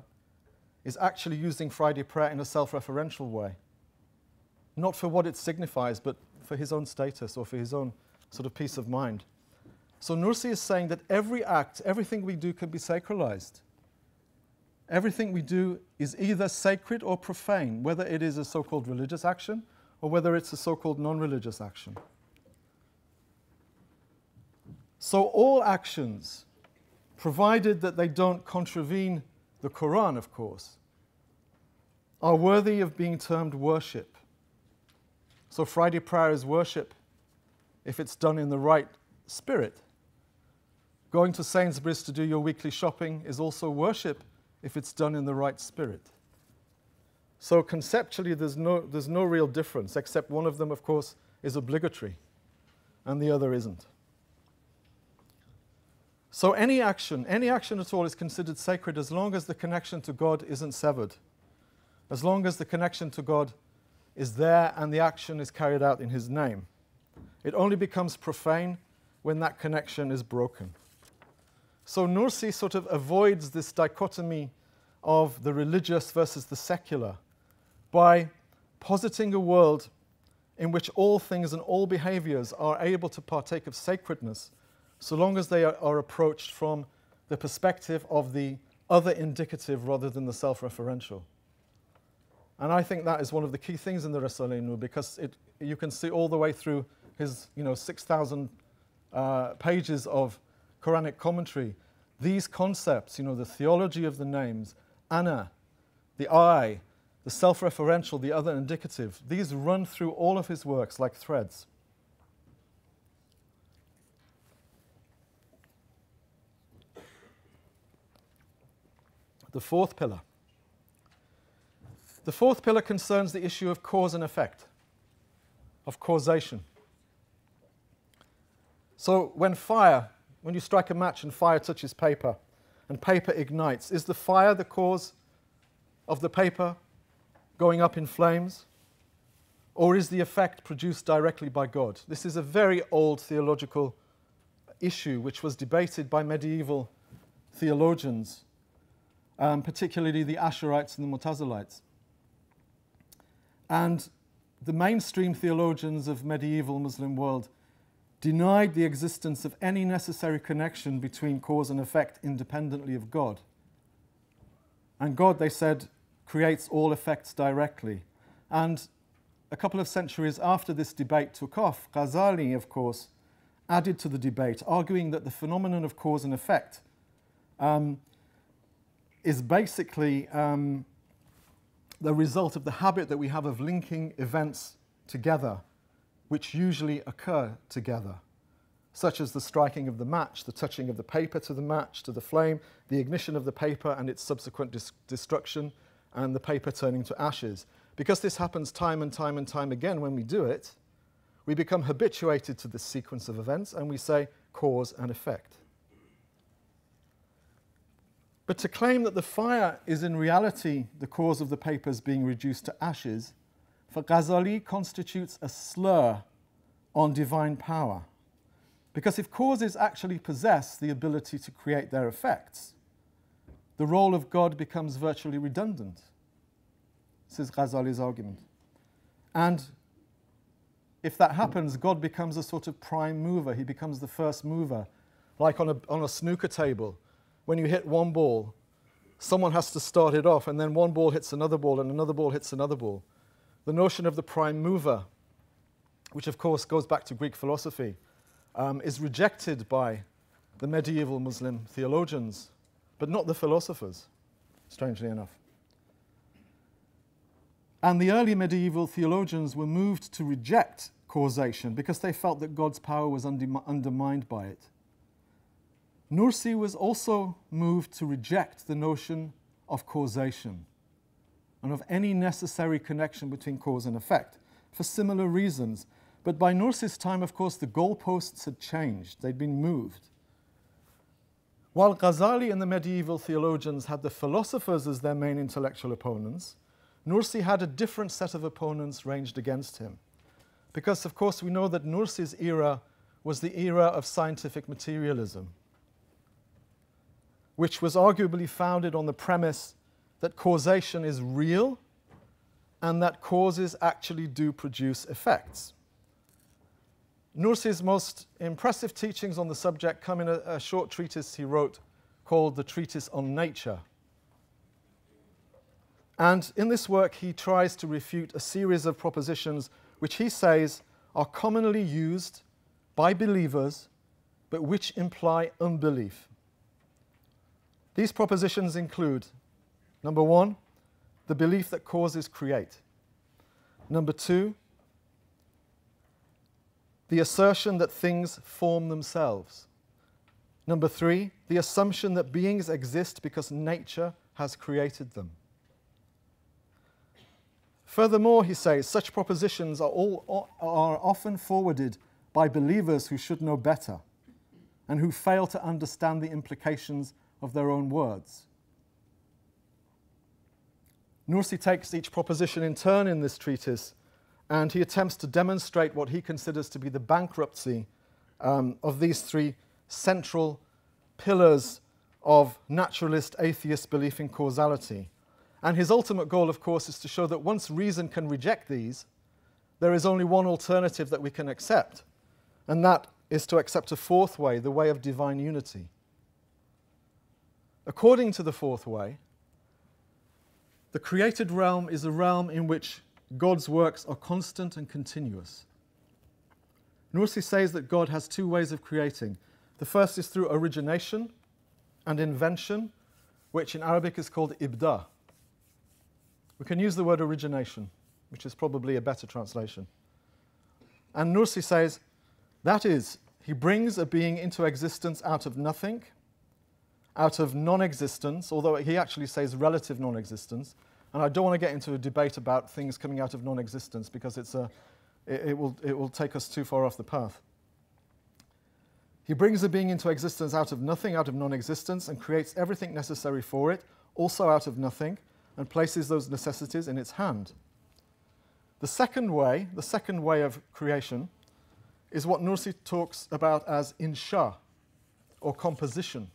is actually using Friday prayer in a self-referential way. Not for what it signifies, but for his own status or for his own sort of peace of mind. So Nursi is saying that every act, everything we do can be sacralized. Everything we do is either sacred or profane, whether it is a so-called religious action or whether it's a so-called non-religious action. So all actions, provided that they don't contravene the Quran, of course, are worthy of being termed worship. So Friday prayer is worship if it's done in the right spirit. Going to Sainsbury's to do your weekly shopping is also worship if it's done in the right spirit. So conceptually, there's no real difference, except one of them, of course, is obligatory, and the other isn't. So any action at all is considered sacred as long as the connection to God isn't severed, as long as the connection to God is there and the action is carried out in His name. It only becomes profane when that connection is broken. So Nursi sort of avoids this dichotomy of the religious versus the secular by positing a world in which all things and all behaviors are able to partake of sacredness so long as they are approached from the perspective of the other indicative rather than the self-referential. And I think that is one of the key things in the Risale-I, because you can see all the way through his 6,000 pages of Quranic commentary, these concepts, the theology of the names, ana, the I, the self-referential, the other indicative, these run through all of his works like threads. the fourth pillar. The fourth pillar concerns the issue of cause and effect, of causation. So when you strike a match and fire touches paper and paper ignites, is the fire the cause of the paper going up in flames? Or is the effect produced directly by God? This is a very old theological issue which was debated by medieval theologians, particularly the Ash'arites and the Mu'tazilites. And the mainstream theologians of medieval Muslim world denied the existence of any necessary connection between cause and effect independently of God. And God, they said, creates all effects directly. And a couple of centuries after this debate took off, Risale-I, of course, added to the debate, arguing that the phenomenon of cause and effect is basically the result of the habit that we have of linking events together, which usually occur together, such as the striking of the match, the touching of the paper to the match, to the flame, the ignition of the paper and its subsequent destruction, and the paper turning to ashes. Because this happens time and time and time again when we do it, we become habituated to this sequence of events and we say cause and effect. But to claim that the fire is in reality the cause of the papers being reduced to ashes, for Risale-I constitutes a slur on divine power. Because if causes actually possess the ability to create their effects, the role of God becomes virtually redundant. This is Risale-I's argument. And if that happens, God becomes a sort of prime mover. He becomes the first mover. Like on a snooker table, when you hit one ball, someone has to start it off, and then one ball hits another ball, and another ball hits another ball. The notion of the prime mover, which of course goes back to Greek philosophy, is rejected by the medieval Muslim theologians, but not the philosophers, strangely enough. And the early medieval theologians were moved to reject causation because they felt that God's power was undermined by it. Nursi was also moved to reject the notion of causation and of any necessary connection between cause and effect for similar reasons. But by Nursi's time, of course, the goalposts had changed. They'd been moved. While Ghazali and the medieval theologians had the philosophers as their main intellectual opponents, Nursi had a different set of opponents ranged against him. Because, of course, we know that Nursi's era was the era of scientific materialism, which was arguably founded on the premise that causation is real and that causes actually do produce effects. Nursi's most impressive teachings on the subject come in a short treatise he wrote called the Treatise on Nature. And in this work, he tries to refute a series of propositions which he says are commonly used by believers, but which imply unbelief. These propositions include, number one, the belief that causes create. Number two, the assertion that things form themselves. Number three, the assumption that beings exist because nature has created them. Furthermore, he says, such propositions are often forwarded by believers who should know better and who fail to understand the implications of their own words. Nursi takes each proposition in turn in this treatise, and he attempts to demonstrate what he considers to be the bankruptcy of these three central pillars of naturalist atheist belief in causality. And his ultimate goal, of course, is to show that once reason can reject these, there is only one alternative that we can accept, and that is to accept a fourth way, the way of divine unity. According to the fourth way, the created realm is a realm in which God's works are constant and continuous. Nursi says that God has two ways of creating. The first is through origination and invention, which in Arabic is called ibda. We can use the word origination, which is probably a better translation. And Nursi says, that is, he brings a being into existence out of nothing, out of non-existence, although he actually says relative non-existence. And I don't want to get into a debate about things coming out of non-existence because it will take us too far off the path. He brings a being into existence out of nothing, out of non-existence, and creates everything necessary for it, also out of nothing, and places those necessities in its hand. The second way of creation is what Nursi talks about as insha, or composition.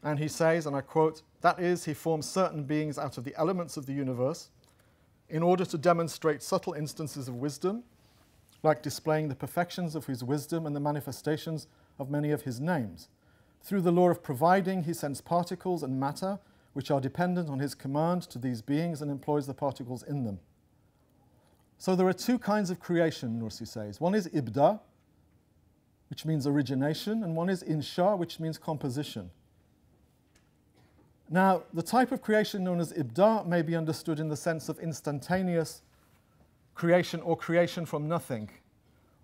And he says, and I quote, "That is, he forms certain beings out of the elements of the universe in order to demonstrate subtle instances of wisdom, like displaying the perfections of his wisdom and the manifestations of many of his names. Through the law of providing, he sends particles and matter, which are dependent on his command to these beings and employs the particles in them." So there are two kinds of creation, Nursi says. One is ibda, which means origination, and one is insha, which means composition. Now, the type of creation known as ibda may be understood in the sense of instantaneous creation or creation from nothing.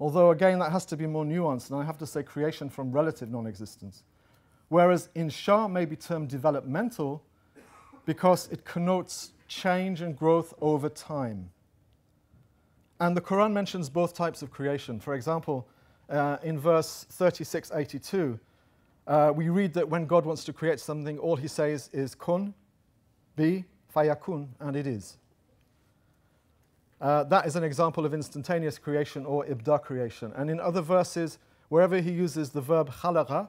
Although, again, that has to be more nuanced, and I have to say creation from relative non-existence. Whereas insha may be termed developmental because it connotes change and growth over time. And the Quran mentions both types of creation. For example, in verse 36-82, we read that when God wants to create something, all he says is kun, be, fayakun, and it is. That is an example of instantaneous creation or ibda creation. And in other verses, wherever he uses the verb khalaqa,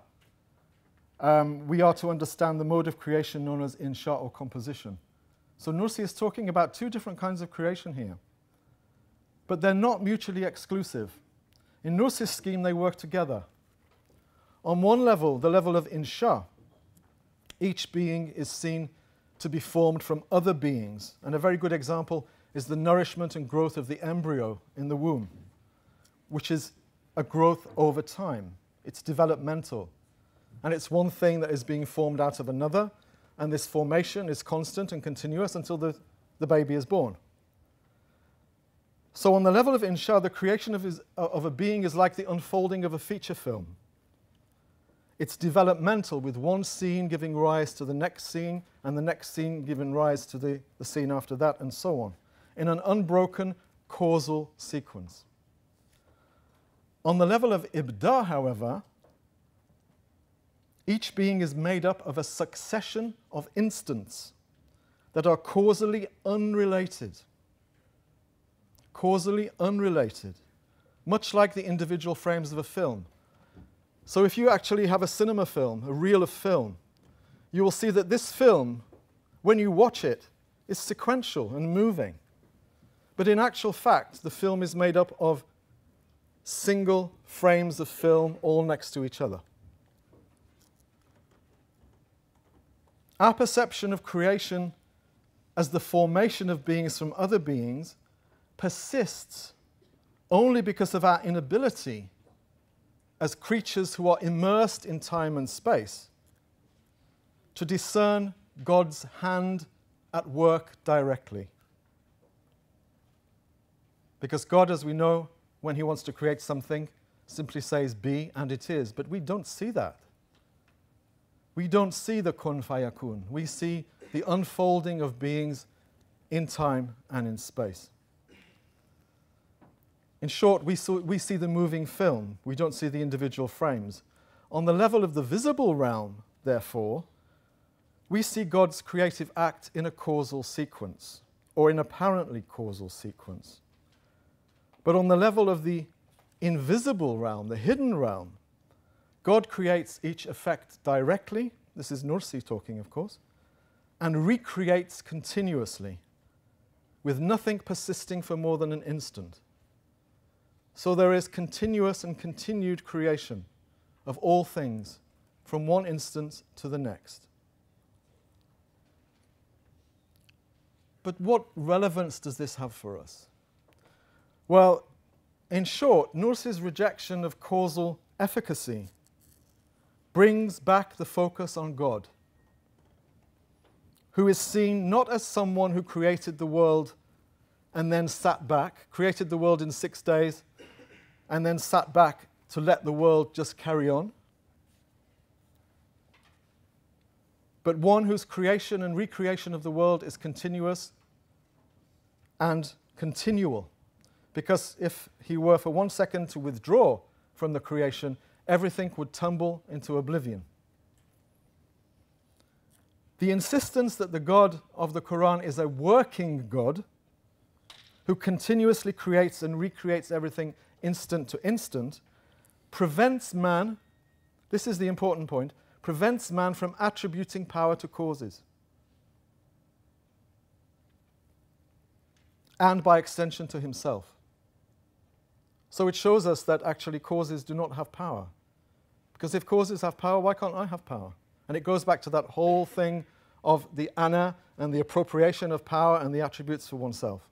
we are to understand the mode of creation known as insha or composition. So Nursi is talking about two different kinds of creation here. But they're not mutually exclusive. In Nursi's scheme, they work together. On one level, the level of insha, each being is seen to be formed from other beings. And a very good example is the nourishment and growth of the embryo in the womb, which is a growth over time. It's developmental. And it's one thing that is being formed out of another, and this formation is constant and continuous until the baby is born. So on the level of insha, the creation of a being is like the unfolding of a feature film. It's developmental, with one scene giving rise to the next scene, and the next scene giving rise to the scene after that, and so on, in an unbroken causal sequence. On the level of ibda, however, each being is made up of a succession of instants that are causally unrelated. Causally unrelated, much like the individual frames of a film. So if you actually have a cinema film, a reel of film, you will see that this film, when you watch it, is sequential and moving. But in actual fact, the film is made up of single frames of film all next to each other. Our perception of creation as the formation of beings from other beings persists only because of our inability as creatures who are immersed in time and space to discern God's hand at work directly. Because God, as we know, when he wants to create something, simply says be and it is. But we don't see that. We don't see the kun fayakun. We see the unfolding of beings in time and in space. In short, we see the moving film. We don't see the individual frames. On the level of the visible realm, therefore, we see God's creative act in a causal sequence, or in apparently causal sequence. But on the level of the invisible realm, the hidden realm, God creates each effect directly, this is Nursi talking, of course, and recreates continuously, with nothing persisting for more than an instant. So there is continuous and continued creation of all things from one instant to the next. But what relevance does this have for us? Well, in short, Nursi's rejection of causal efficacy brings back the focus on God, who is seen not as someone who created the world and then sat back, created the world in 6 days, and then sat back to let the world just carry on. but one whose creation and recreation of the world is continuous and continual. Because if he were for 1 second to withdraw from the creation, everything would tumble into oblivion. The insistence that the God of the Quran is a working God who continuously creates and recreates everything instant to instant prevents man, this is the important point, prevents man from attributing power to causes. And by extension to himself. So it shows us that actually causes do not have power. Because if causes have power, why can't I have power? And it goes back to that whole thing of the ana and the appropriation of power and the attributes for oneself.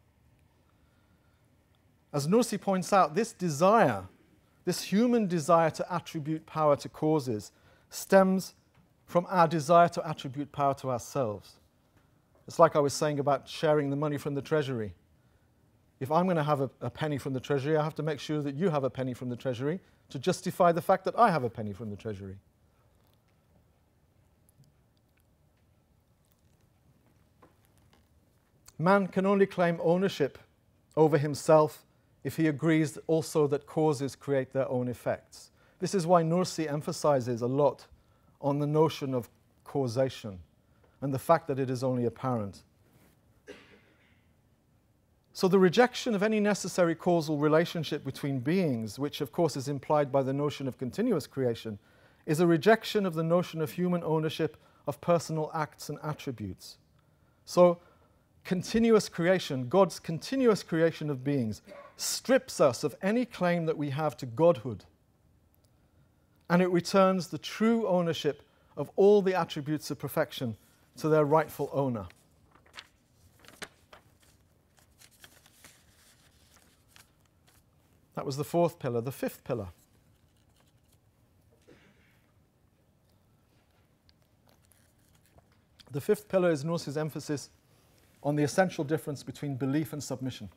As Nursi points out, this desire, this human desire to attribute power to causes, stems from our desire to attribute power to ourselves. It's like I was saying about sharing the money from the treasury. If I'm going to have a penny from the treasury, I have to make sure that you have a penny from the treasury to justify the fact that I have a penny from the treasury. Man can only claim ownership over himself if he agrees also that causes create their own effects. This is why Nursi emphasizes a lot on the notion of causation and the fact that it is only apparent. So the rejection of any necessary causal relationship between beings, which of course is implied by the notion of continuous creation, is a rejection of the notion of human ownership of personal acts and attributes. So continuous creation, God's continuous creation of beings, strips us of any claim that we have to godhood. And it returns the true ownership of all the attributes of perfection to their rightful owner. That was the fourth pillar. The fifth pillar. The fifth pillar is Nursi's emphasis on the essential difference between belief and submission.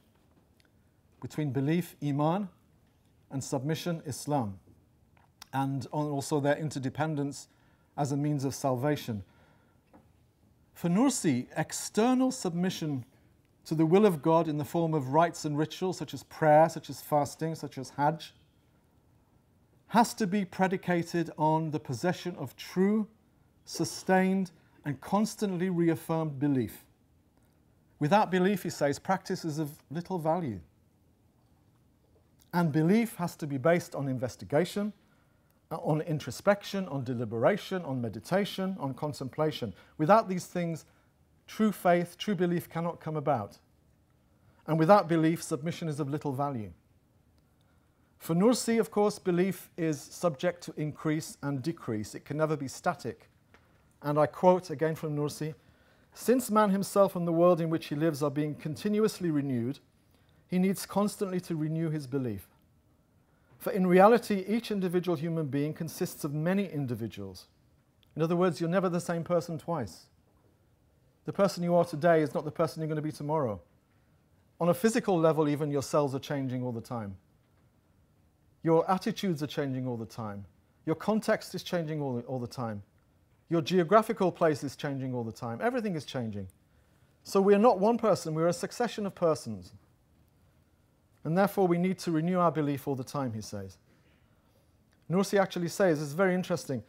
Between belief, iman, and submission, Islam. And on also their interdependence as a means of salvation. For Nursi, external submission to the will of God in the form of rites and rituals such as prayer, such as fasting, such as Hajj, has to be predicated on the possession of true, sustained, and constantly reaffirmed belief. Without belief, he says, practice is of little value. And belief has to be based on investigation, on introspection, on deliberation, on meditation, on contemplation. Without these things, true faith, true belief cannot come about. And without belief, submission is of little value. For Nursi, of course, belief is subject to increase and decrease. It can never be static. And I quote again from Nursi, "Since man himself and the world in which he lives are being continuously renewed, he needs constantly to renew his belief. For in reality, each individual human being consists of many individuals. In other words, you're never the same person twice. The person you are today is not the person you're going to be tomorrow. On a physical level, even your cells are changing all the time. Your attitudes are changing all the time. Your context is changing all the time. Your geographical place is changing all the time. Everything is changing. So we are not one person, we are a succession of persons. And therefore we need to renew our belief all the time, he says. Nursi actually says, it's very interesting,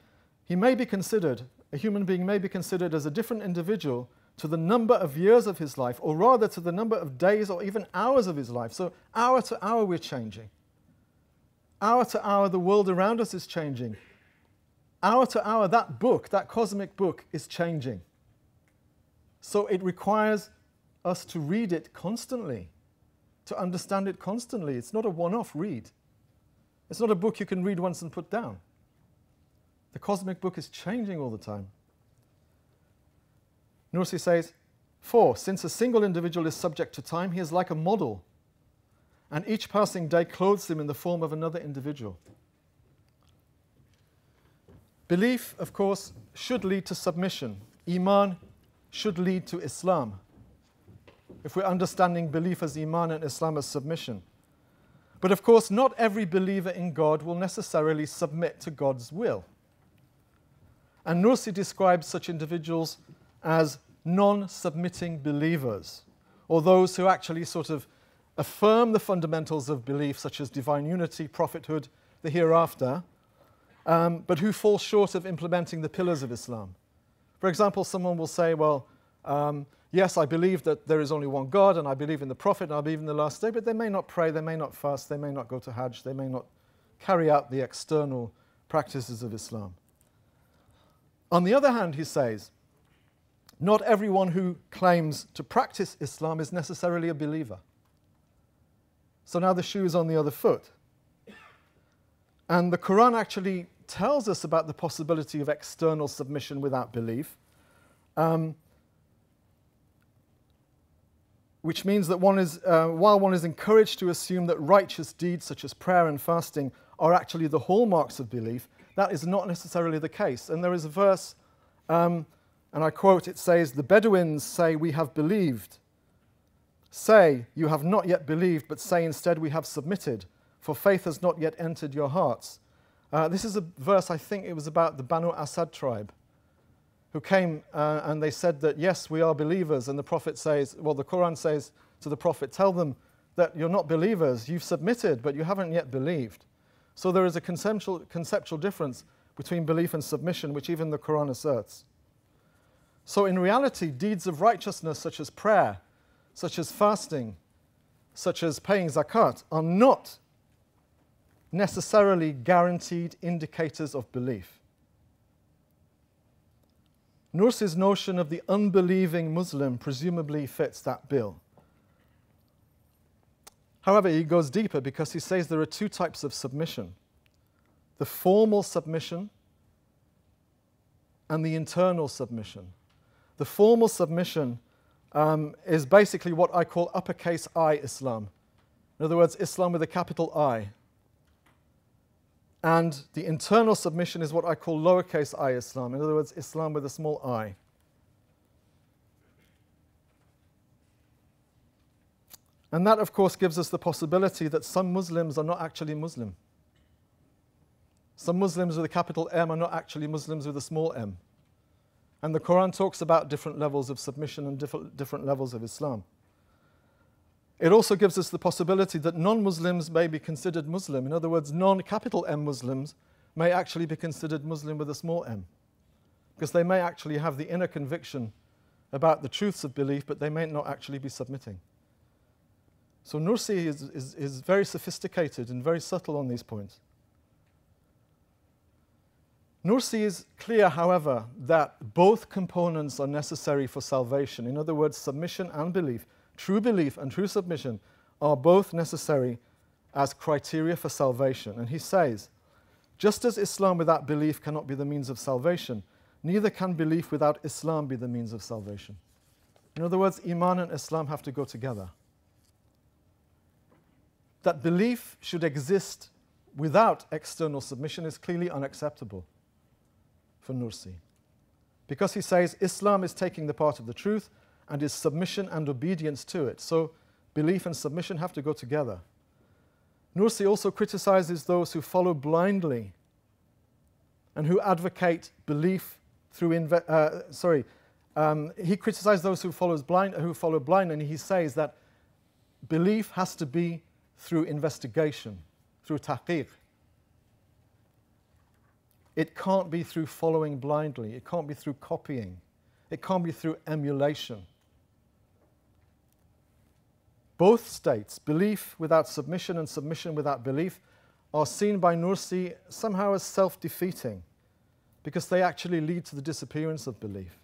he may be considered, a human being may be considered as a different individual to the number of years of his life, or rather to the number of days or even hours of his life. So hour to hour we're changing. Hour to hour the world around us is changing. Hour to hour that book, that cosmic book, is changing. So it requires us to read it constantly, to understand it constantly. It's not a one-off read. It's not a book you can read once and put down. The cosmic book is changing all the time. Nursi says, 4. Since a single individual is subject to time, he is like a model, and each passing day clothes him in the form of another individual. Belief, of course, should lead to submission. Iman should lead to Islam, if we're understanding belief as Iman and Islam as submission. But of course, not every believer in God will necessarily submit to God's will. And Nursi describes such individuals as non-submitting believers, or those who actually sort of affirm the fundamentals of belief, such as divine unity, prophethood, the hereafter, but who fall short of implementing the pillars of Islam. For example, someone will say, well, yes, I believe that there is only one God, and I believe in the Prophet, and I believe in the last day, but they may not pray, they may not fast, they may not go to Hajj, they may not carry out the external practices of Islam. On the other hand, he says, not everyone who claims to practice Islam is necessarily a believer. So now the shoe is on the other foot. And the Quran actually tells us about the possibility of external submission without belief, which means that while one is encouraged to assume that righteous deeds such as prayer and fasting are actually the hallmarks of belief, that is not necessarily the case. And there is a verse, and I quote, it says, "The Bedouins say, 'We have believed.' Say, 'You have not yet believed,' but say instead, 'We have submitted,' for faith has not yet entered your hearts." This is a verse, I think it was about the Banu Asad tribe, who came and they said that, yes, we are believers. And the Prophet says, well, the Quran says to the Prophet, tell them that you're not believers, you've submitted, but you haven't yet believed. So there is a conceptual difference between belief and submission, which even the Quran asserts. So in reality, deeds of righteousness such as prayer, such as fasting, such as paying zakat, are not necessarily guaranteed indicators of belief. Nursi's notion of the unbelieving Muslim presumably fits that bill. However, he goes deeper because he says there are two types of submission: the formal submission and the internal submission. The formal submission is basically what I call uppercase I Islam. In other words, Islam with a capital I. And the internal submission is what I call lowercase I Islam. In other words, Islam with a small I. And that, of course, gives us the possibility that some Muslims are not actually Muslim. Some Muslims with a capital M are not actually Muslims with a small m. And the Quran talks about different levels of submission and different levels of Islam. It also gives us the possibility that non-Muslims may be considered Muslim. In other words, non-capital M Muslims may actually be considered Muslim with a small m, because they may actually have the inner conviction about the truths of belief, but they may not actually be submitting. So Nursi is very sophisticated and very subtle on these points. Nursi is clear, however, that both components are necessary for salvation. In other words, submission and belief, true belief and true submission, are both necessary as criteria for salvation. And he says, just as Islam without belief cannot be the means of salvation, neither can belief without Islam be the means of salvation. In other words, Iman and Islam have to go together. That belief should exist without external submission is clearly unacceptable for Nursi, because he says Islam is taking the part of the truth and is submission and obedience to it. So belief and submission have to go together. Nursi also criticizes those who follow blindly and who advocate belief through he criticizes those who follow blind, and he says that belief has to be through investigation, through tahqiq. It can't be through following blindly. It can't be through copying. It can't be through emulation. Both states, belief without submission and submission without belief, are seen by Nursi somehow as self-defeating, because they actually lead to the disappearance of belief.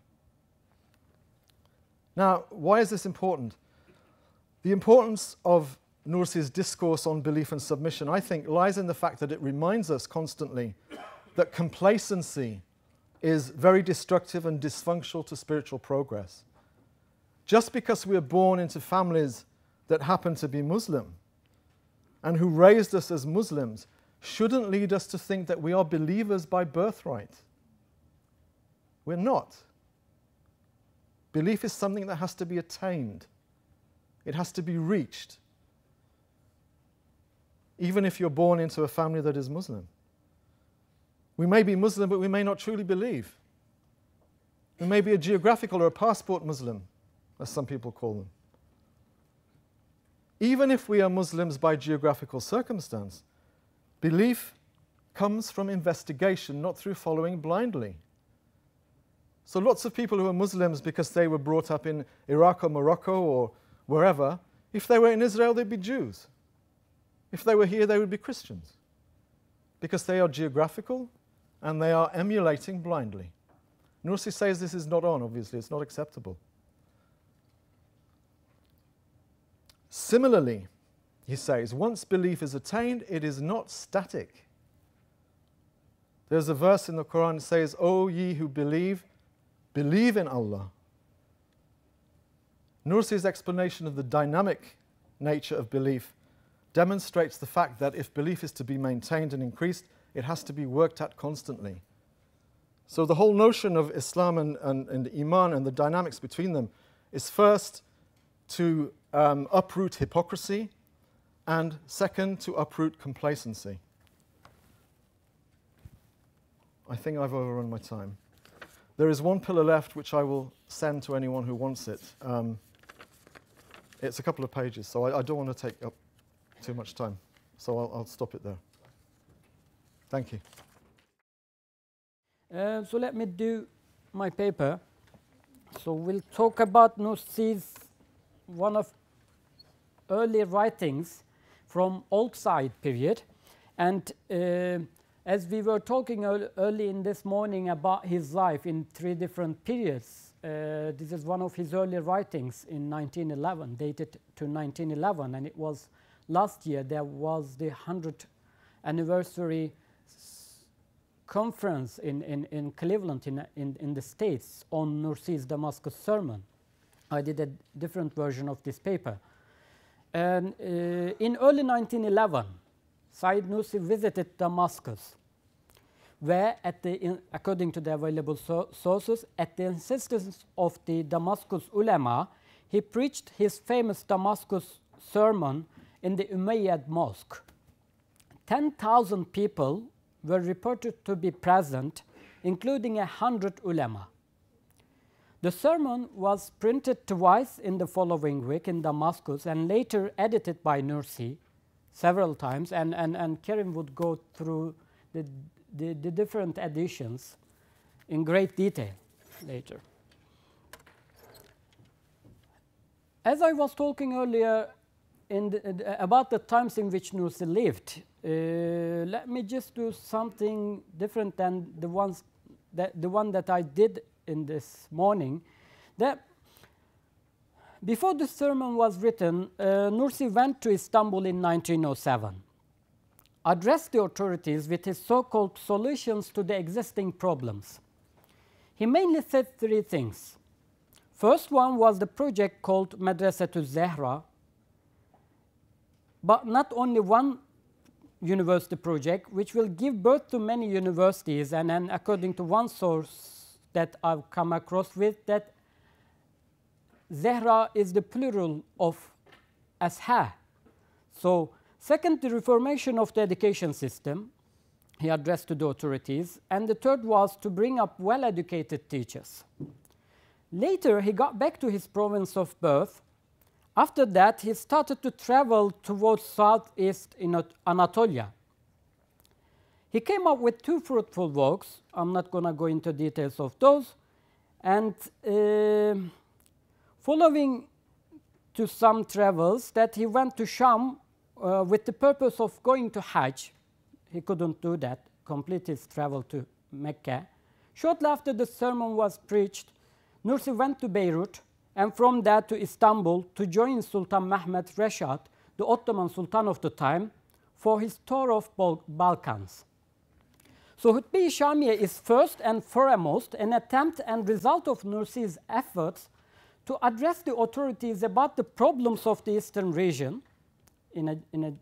Now, why is this important? The importance of Nursi's discourse on belief and submission, I think, lies in the fact that it reminds us constantly that complacency is very destructive and dysfunctional to spiritual progress. Just because we are born into families that happen to be Muslim and who raised us as Muslims shouldn't lead us to think that we are believers by birthright. We're not. Belief is something that has to be attained. It has to be reached, even if you're born into a family that is Muslim. We may be Muslim, but we may not truly believe. who may be a geographical or a passport Muslim, as some people call them. Even if we are Muslims by geographical circumstance, belief comes from investigation, not through following blindly. So lots of people who are Muslims because they were brought up in Iraq or Morocco or wherever, if they were in Israel, they'd be Jews. If they were here, they would be Christians. Because they are geographical and they are emulating blindly. Nursi says this is not on, obviously, it's not acceptable. Similarly, he says, once belief is attained, it is not static. There's a verse in the Quran that says, O ye who believe, believe in Allah. Nursi's explanation of the dynamic nature of belief demonstrates the fact that if belief is to be maintained and increased, it has to be worked at constantly. So the whole notion of Islam and Iman and the dynamics between them is first to uproot hypocrisy, and second, to uproot complacency. I think I've overrun my time. There is one pillar left which I will send to anyone who wants it. It's a couple of pages, so I don't want to take up too much time. So I'll stop it there. Thank you. So let me do my paper. So we'll talk about Nursi's one of early writings from Old Side period. And as we were talking early in this morning about his life in 3 different periods, this is one of his early writings in 1911, dated to 1911, and it was last year there was the 100th anniversary conference in Cleveland in the States on Nursi's Damascus sermon. I did a different version of this paper. And in early 1911, Said Nursi visited Damascus, where, according to the available sources, at the insistence of the Damascus ulama, he preached his famous Damascus sermon in the Umayyad mosque. 10,000 people were reported to be present, including 100 ulama. The sermon was printed twice in the following week in Damascus and later edited by Nursi several times, and Karim would go through the different editions in great detail later. As I was talking earlier about the times in which Nursi lived, let me just do something different than the one that I did in this morning. That before the sermon was written, Nursi went to Istanbul in 1907, addressed the authorities with his so-called solutions to the existing problems. He mainly said 3 things. First one was the project called Madrasatul Zahra, but not only one university project, which will give birth to many universities, and according to one source that I've come across with, that Zahra is the plural of Azhar. So second, the reformation of the education system he addressed to the authorities, and the third was to bring up well-educated teachers. Later, he got back to his province of birth. After that, he started to travel towards southeast in Anatolia. He came up with 2 fruitful works. I'm not going to go into details of those. And following to some travels, that he went to Sham with the purpose of going to Hajj. He couldn't do that, complete his travel to Mecca. Shortly after the sermon was preached, Nursi went to Beirut, and from that to Istanbul to join Sultan Mehmed Reshad, the Ottoman Sultan of the time, for his tour of Balkans. So Hutbe-i Shamiye is first and foremost an attempt and result of Nursi's efforts to address the authorities about the problems of the eastern region in a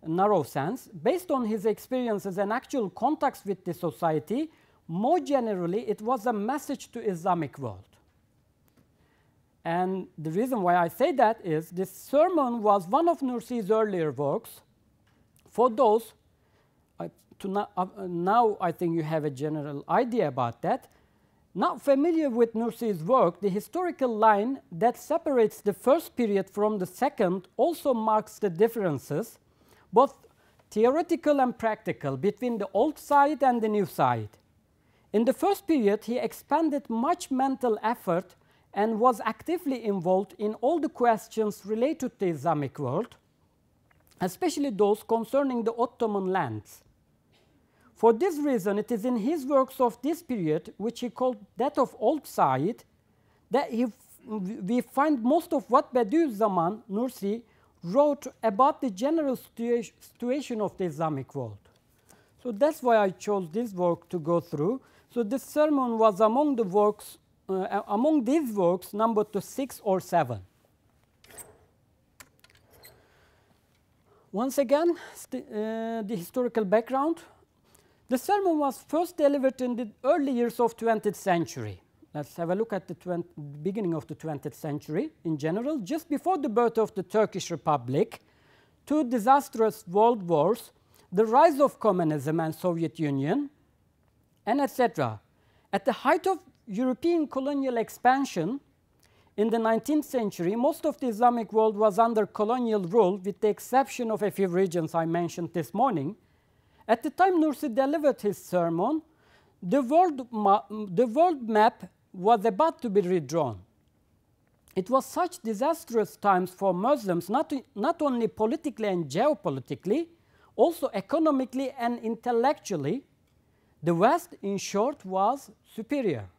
narrow sense, based on his experiences and actual contacts with the society. More generally, it was a message to Islamic world. And the reason why I say that is this sermon was one of Nursi's earlier works. For those, now I think you have a general idea about that. Not familiar with Nursi'S work, the historical line that separates the first period from the second also marks the differences, both theoretical and practical, between the old side and the new side. In the first period, he expended much mental effort and was actively involved in all the questions related to the Islamic world, especially those concerning the Ottoman lands. For this reason, it is in his works of this period, which he called that of Old Side, that we find most of what Bediüzzaman Nursi wrote about the general situation of the Islamic world. So that's why I chose this work to go through. So this sermon was among the works, among these works, numbered to 6 or 7. Once again, the historical background. The sermon was first delivered in the early years of 20th century. Let's have a look at the beginning of the 20th century in general. Just before the birth of the Turkish Republic, 2 disastrous world wars, the rise of communism and Soviet Union, and etc. At the height of European colonial expansion in the 19th century, most of the Islamic world was under colonial rule, with the exception of a few regions I mentioned this morning. At the time Nursi delivered his sermon, the world map was about to be redrawn. It was such disastrous times for Muslims, not only politically and geopolitically, also economically and intellectually. The West, in short, was superior.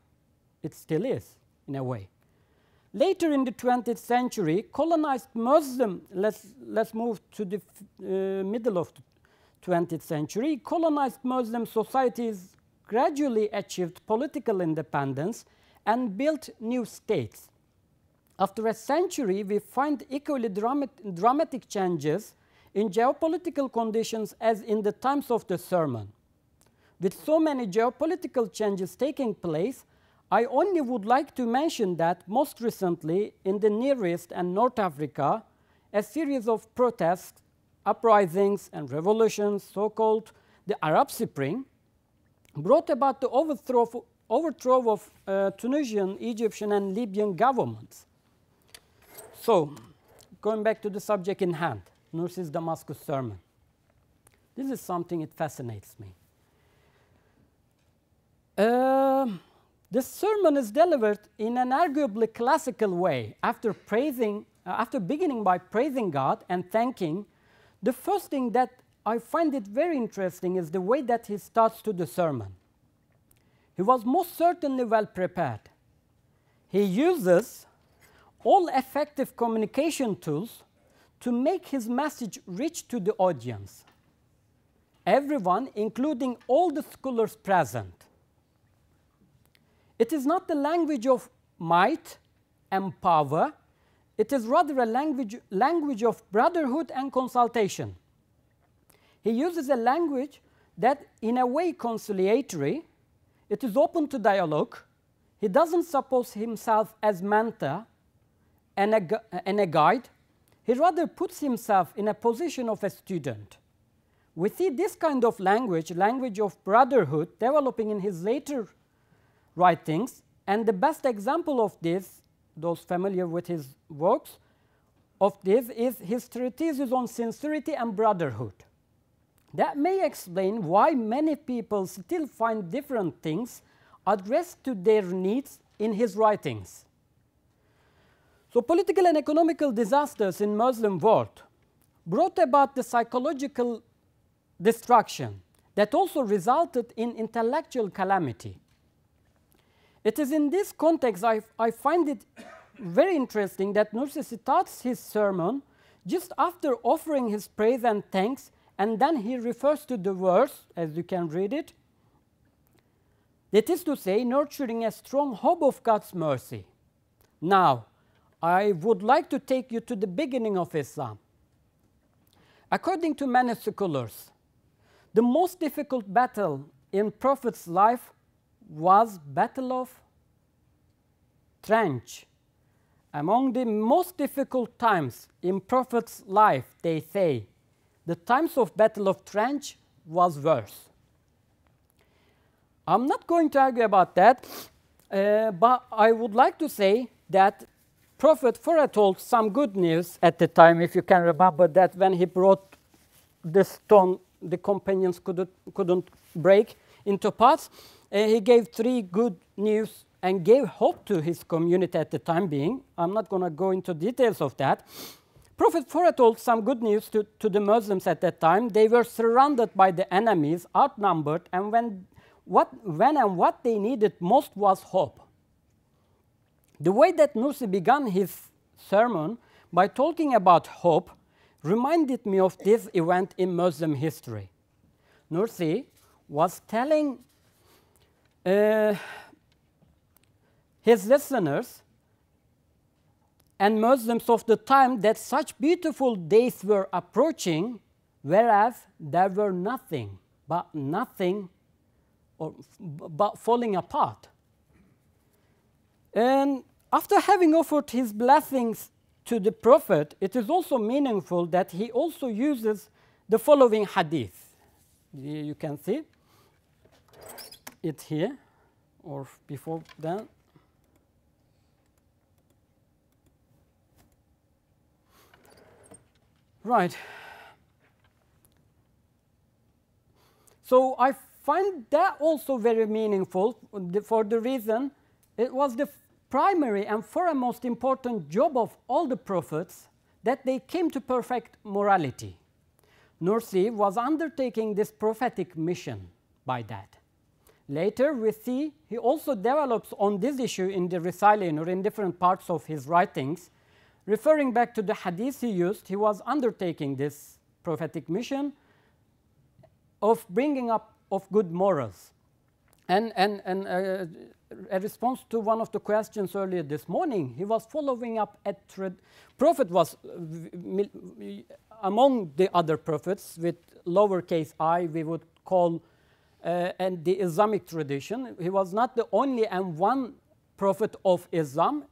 It still is, in a way. Later in the 20th century, colonized Muslim, let's move to the middle of the 20th century, colonized Muslim societies gradually achieved political independence and built new states. After a century, we find equally dramatic changes in geopolitical conditions as in the times of the sermon. With so many geopolitical changes taking place, I only would like to mention that most recently in the Near East and North Africa, a series of protests, uprisings and revolutions, so-called the Arab Spring, brought about the overthrow of Tunisian, Egyptian and Libyan governments. So, going back to the subject in hand, Nursi's Damascus sermon. This is something that fascinates me. This sermon is delivered in an arguably classical way. After beginning by praising God and thanking, the first thing that I find it very interesting is the way that he starts to the sermon. He was most certainly well prepared. He uses all effective communication tools to make his message reach to the audience. Everyone, including all the scholars present. It is not the language of might and power. It is rather a language of brotherhood and consultation. He uses a language that, in a way, conciliatory. It is open to dialogue. He doesn't suppose himself as mentor and a guide. He rather puts himself in a position of a student. We see this kind of language of brotherhood, developing in his later writings, and the best example of this, those familiar with his works, of this is his treatises on sincerity and brotherhood. That may explain why many people still find different things addressed to their needs in his writings. So political and economical disasters in Muslim world brought about the psychological destruction that also resulted in intellectual calamity. It is in this context I find it very interesting that Nursi starts his sermon just after offering his praise and thanks, and then he refers to the verse, as you can read it. That is to say, nurturing a strong hope of God's mercy. Now, I would like to take you to the beginning of Islam. According to many scholars, the most difficult battle in Prophet's life was Battle of Trench. Among the most difficult times in Prophet's life, they say, the times of Battle of Trench was worse. I'm not going to argue about that. But I would like to say that Prophet foretold some good news at the time, if you can remember that when he brought the stone, the companions couldn't break into parts. He gave 3 good news and gave hope to his community at the time being. I'm not going to go into details of that. Prophet foretold some good news to the Muslims at that time. They were surrounded by the enemies, outnumbered, and when and what they needed most was hope. The way that Nursi began his sermon by talking about hope reminded me of this event in Muslim history. Nursi was telling his listeners and Muslims of the time that such beautiful days were approaching, whereas there were nothing but falling apart. And after having offered his blessings to the Prophet, it is also meaningful that he also uses the following hadith. You can see it here, or before that. Right. So I find that also very meaningful for the reason it was the primary and foremost important job of all the prophets that they came to perfect morality. Nursi was undertaking this prophetic mission by that. Later, we see he also develops on this issue in the Risale-I or in different parts of his writings. Referring back to the hadith he used, he was undertaking this prophetic mission of bringing up of good morals. And a response to one of the questions earlier this morning, he was following up a Prophet was among the other prophets with lowercase I, we would call, and the Islamic tradition. He was not the only and one prophet of Islam.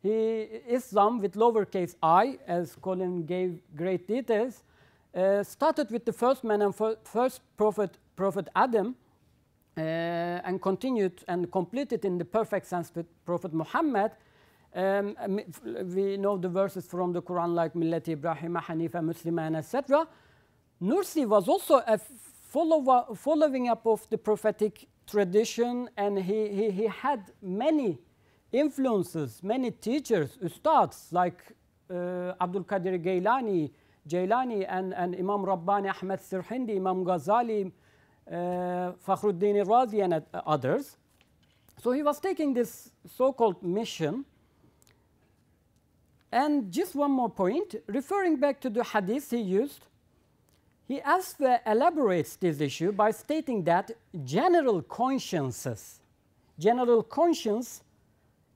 Islam with lowercase I, as Colin gave great details, started with the first man and first prophet Adam, and continued and completed in the perfect sense with Prophet Muhammad. We know the verses from the Quran like Millati Ibrahim, Hanifa, Musliman, etc. Nursi was also a following up of the prophetic tradition, and he had many influences, many teachers, ustads like Abdul Qadir Jailani and Imam Rabbani, Ahmad Sirhindi, Imam Ghazali, Fakhruddin Razi and others. So he was taking this so-called mission. And just one more point, referring back to the hadith he used, he elsewhere elaborates this issue by stating that general conscience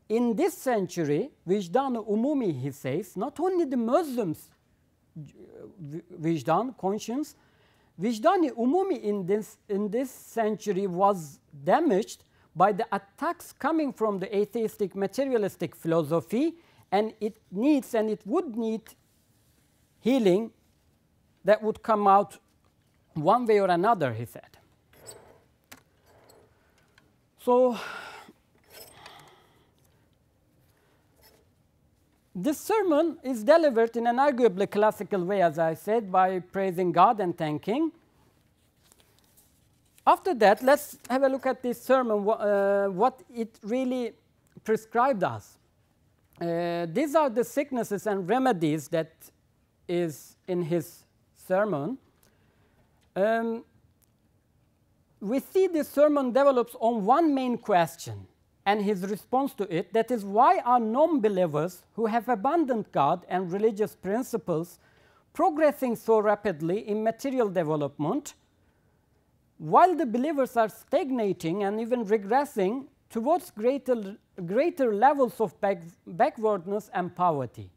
in this century, Vijdan Umumi, he says, not only the Muslims' Vijdan, conscience, Vijdani Umumi in this century was damaged by the attacks coming from the atheistic materialistic philosophy, and it would need healing that would come out one way or another, he said. So this sermon is delivered in an arguably classical way, as I said, by praising God and thanking. After that, let's have a look at this sermon, what it really prescribed us. These are the sicknesses and remedies that is in his sermon. We see this sermon develops on one main question and his response to it, that is, why are non-believers who have abandoned God and religious principles progressing so rapidly in material development, while the believers are stagnating and even regressing towards greater levels of backwardness and poverty?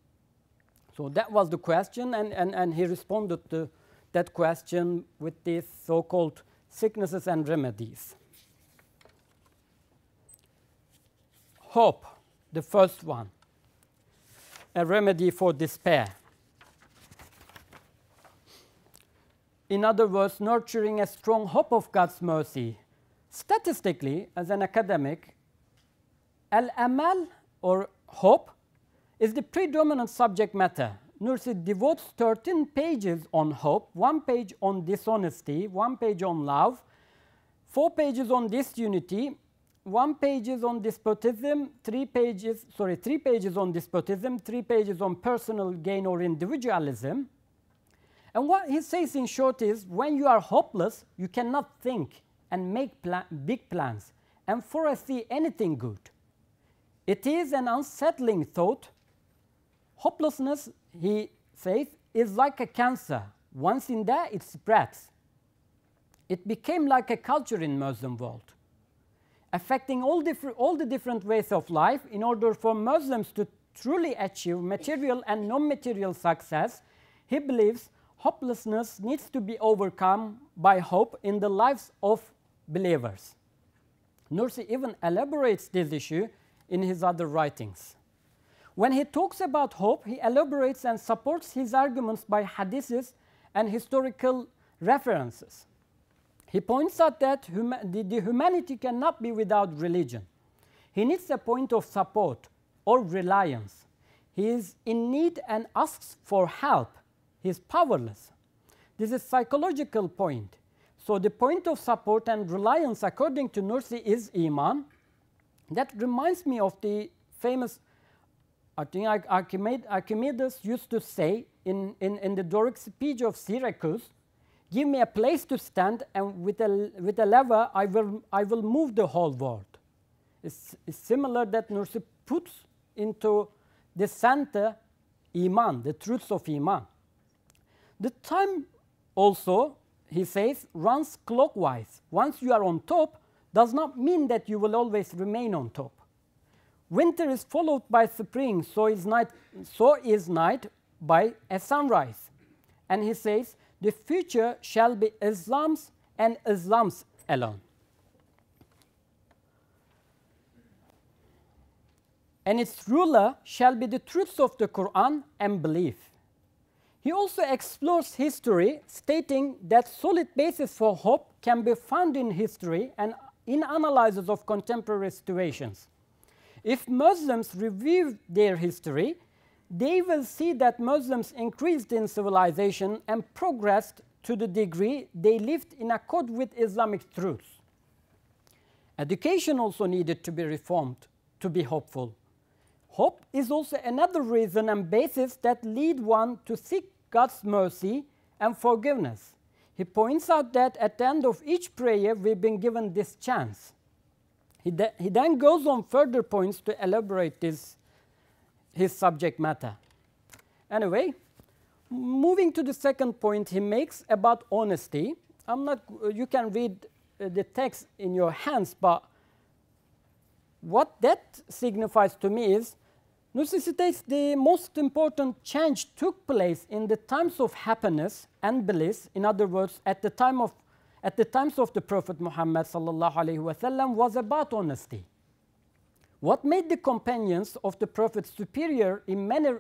So that was the question, and he responded to that question with these so-called sicknesses and remedies. Hope, the first one, a remedy for despair. In other words, nurturing a strong hope of God's mercy. Statistically, as an academic, Al-Amal, or hope, is the predominant subject matter. Nursi devotes 13 pages on hope, 1 page on dishonesty, 1 page on love, 4 pages on disunity, 1 page on despotism, 3 pages on despotism, 3 pages on personal gain or individualism. And what he says in short is, when you are hopeless, you cannot think and make big plans and foresee anything good. It is an unsettling thought. Hopelessness, he says, is like a cancer. Once in there, it spreads. It became like a culture in Muslim world, affecting all the different ways of life. In order for Muslims to truly achieve material and non-material success, he believes hopelessness needs to be overcome by hope in the lives of believers. Nursi even elaborates this issue in his other writings. When he talks about hope, he elaborates and supports his arguments by hadiths and historical references. He points out that the humanity cannot be without religion. He needs a point of support or reliance. He is in need and asks for help. He is powerless. This is a psychological point. So the point of support and reliance, according to Nursi, is Iman. That reminds me of the famous, I think Archimedes used to say in the Doric speech of Syracuse, give me a place to stand, and with a lever I will move the whole world. It's similar that Nursi puts into the center Iman, the truths of Iman. The time also, he says, runs clockwise. Once you are on top, does not mean that you will always remain on top. Winter is followed by spring, so is night by a sunrise. And he says, the future shall be Islam's and Islam's alone. And its ruler shall be the truths of the Quran and belief. He also explores history, stating that solid basis for hope can be found in history and in analysis of contemporary situations. If Muslims review their history, they will see that Muslims increased in civilization and progressed to the degree they lived in accord with Islamic truths. Education also needed to be reformed to be hopeful. Hope is also another reason and basis that lead one to seek God's mercy and forgiveness. He points out that at the end of each prayer, we've been given this chance. He then goes on further points to elaborate his subject matter. Anyway, moving to the second point he makes about honesty. You can read the text in your hands, but what that signifies to me is, Nursi states the most important change took place in the times of happiness and bliss. In other words, at the times of the Prophet Muhammad sallallahu alaihi wasallam was about honesty. What made the companions of the Prophet superior in many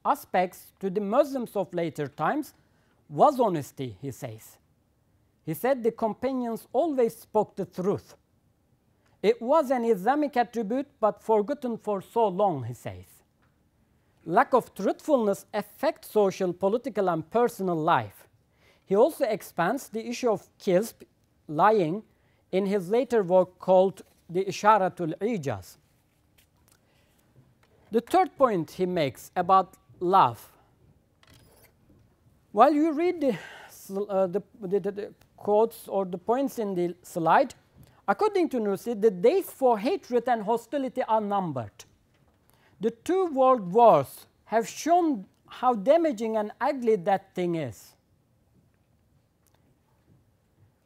aspects to the Muslims of later times was honesty, he says. He said the companions always spoke the truth. It was an Islamic attribute, but forgotten for so long, he says. Lack of truthfulness affects social, political, and personal life. He also expands the issue of kizb, lying, in his later work called the Isharatul Ijaz. The third point he makes about love. While you read the quotes or the points in the slide, according to Nursi, the days for hatred and hostility are numbered. The 2 world wars have shown how damaging and ugly that thing is.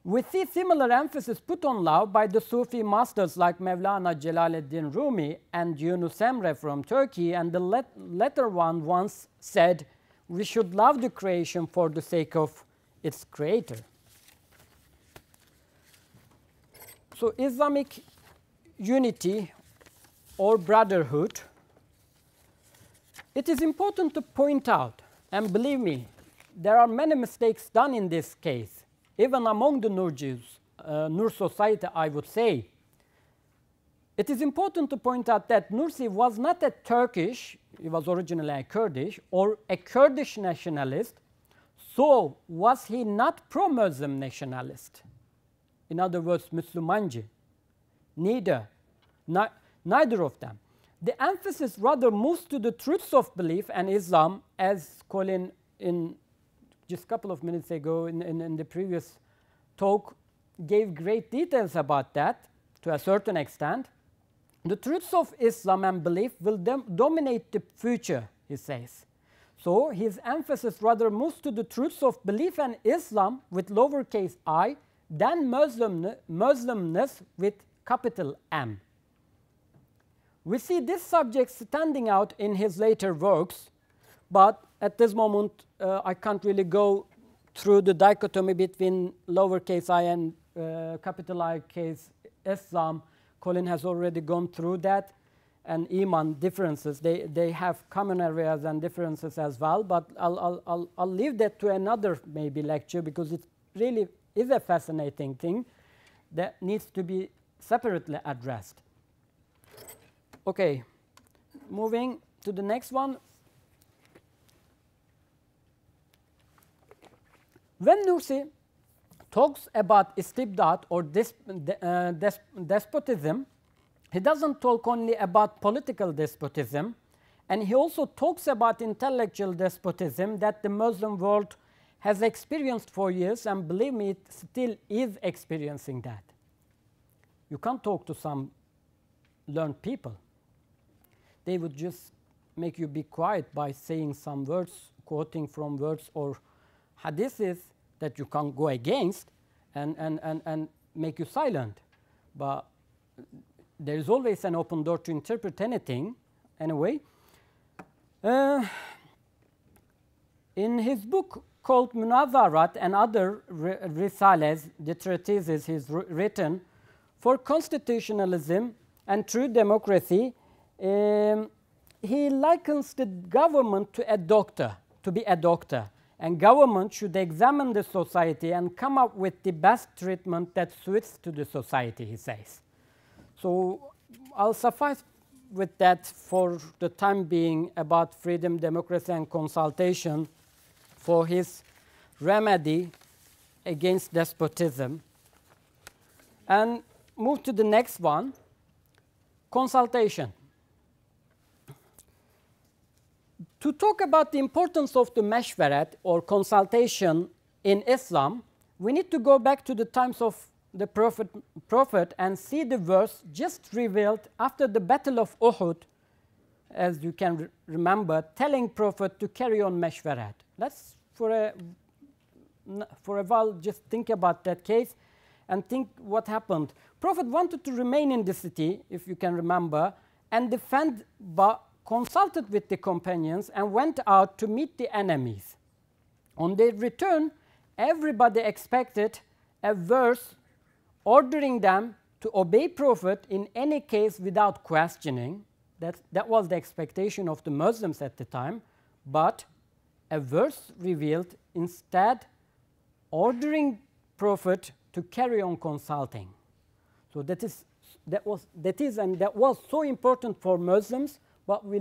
We see similar emphasis put on love by the Sufi masters like Mevlana Jalaluddin Rumi and Yunus Emre from Turkey, and the latter one once said, we should love the creation for the sake of its creator. So Islamic unity or brotherhood, it is important to point out, and believe me, there are many mistakes done in this case, even among the Nur Jews, Nur society, I would say. It is important to point out that Nursi was not a Turkish, he was originally a Kurdish, or a Kurdish nationalist, so was he not pro-Muslim nationalist? In other words, Müslümancı. Neither of them. The emphasis rather moves to the truths of belief and Islam, as Colin, in just a couple of minutes ago in the previous talk, gave great details about that to a certain extent. The truths of Islam and belief will dominate the future, he says. So his emphasis rather moves to the truths of belief and Islam with lowercase I than Muslimness with capital M. We see this subject standing out in his later works, but at this moment I can't really go through the dichotomy between lowercase I and capital I case Islam. Colin has already gone through that, and Iman differences. They have common areas and differences as well, but I'll leave that to another maybe lecture, because it really is a fascinating thing that needs to be separately addressed. Okay, moving to the next one. When Nursi talks about istibdat or despotism, he doesn't talk only about political despotism, and he also talks about intellectual despotism that the Muslim world has experienced for years, and believe me, it still is experiencing that. You can't talk to some learned people. They would just make you be quiet by saying some words, quoting from words or hadiths that you can't go against and make you silent. But there is always an open door to interpret anything anyway. In his book called Munazarat and other Risale-Is, the treatises he's written for constitutionalism and true democracy, he likens the government to a doctor, to be a doctor. And government should examine the society and come up with the best treatment that suits to the society, he says. So I'll suffice with that for the time being about freedom, democracy, and consultation for his remedy against despotism. And move to the next one, consultation. To talk about the importance of the mashwarat or consultation in Islam, we need to go back to the times of the Prophet and see the verse just revealed after the Battle of Uhud, as you can remember, telling Prophet to carry on mashwarat. Let's for a while just think about that case and think what happened. Prophet wanted to remain in the city, if you can remember, and defend, but consulted with the companions and went out to meet the enemies. On their return, everybody expected a verse ordering them to obey Prophet in any case without questioning. That was the expectation of the Muslims at the time, but a verse revealed instead ordering Prophet to carry on consulting. So that was so important for Muslims, but we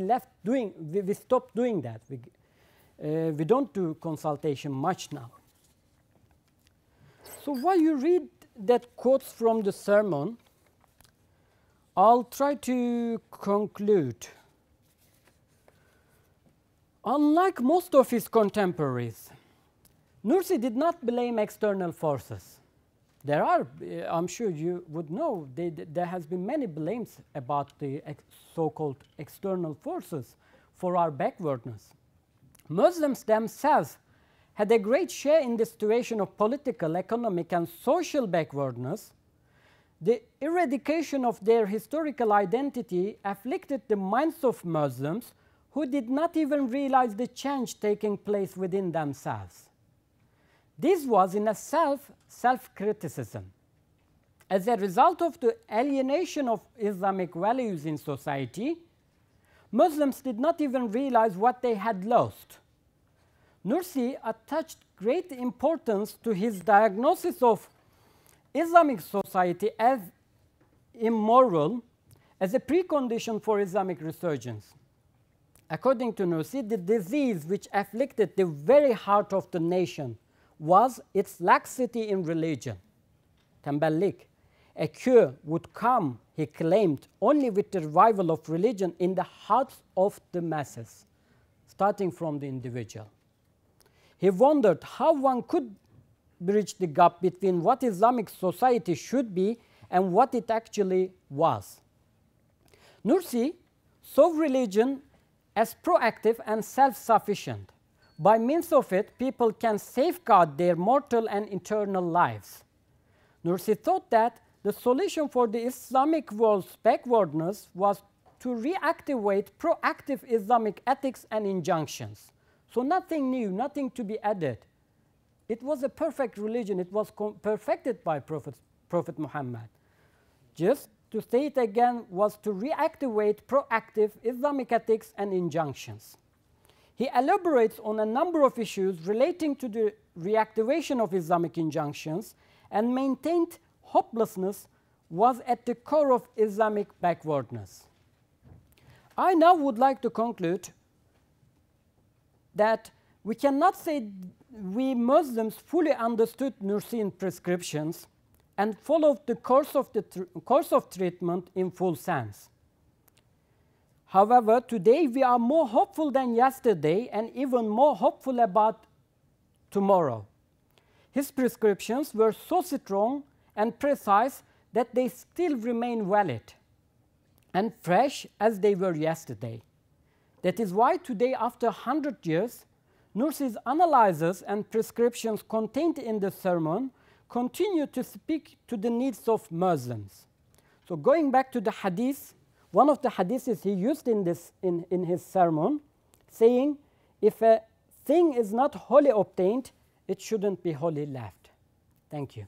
stopped doing that. We don't do consultation much now. So while you read that quotes from the sermon, I'll try to conclude. Unlike most of his contemporaries, Nursi did not blame external forces. There are, I'm sure you would know, there has been many blames about the so-called external forces for our backwardness. Muslims themselves had a great share in the situation of political, economic, and social backwardness. The eradication of their historical identity afflicted the minds of Muslims who did not even realize the change taking place within themselves. This was in a self-criticism. As a result of the alienation of Islamic values in society, Muslims did not even realize what they had lost. Nursi attached great importance to his diagnosis of Islamic society as immoral, as a precondition for Islamic resurgence. According to Nursi, the disease which afflicted the very heart of the nation was its laxity in religion, tembellik. A cure would come, he claimed, only with the revival of religion in the hearts of the masses, starting from the individual. He wondered how one could bridge the gap between what Islamic society should be and what it actually was. Nursi saw religion as proactive and self-sufficient. By means of it, people can safeguard their mortal and eternal lives. Nursi thought that the solution for the Islamic world's backwardness was to reactivate proactive Islamic ethics and injunctions. So nothing new, nothing to be added. It was a perfect religion. It was perfected by Prophet Muhammad. Just to say it again was to reactivate proactive Islamic ethics and injunctions. He elaborates on a number of issues relating to the reactivation of Islamic injunctions and maintained hopelessness was at the core of Islamic backwardness. I now would like to conclude that we cannot say we Muslims fully understood Nursi's prescriptions and followed the course of treatment in full sense. However, today we are more hopeful than yesterday and even more hopeful about tomorrow. His prescriptions were so strong and precise that they still remain valid and fresh as they were yesterday. That is why today, after 100 years, Nursi's analyses and prescriptions contained in the sermon continue to speak to the needs of Muslims. So going back to the hadith, one of the hadiths he used in his sermon, saying, if a thing is not wholly obtained, it shouldn't be wholly left. Thank you.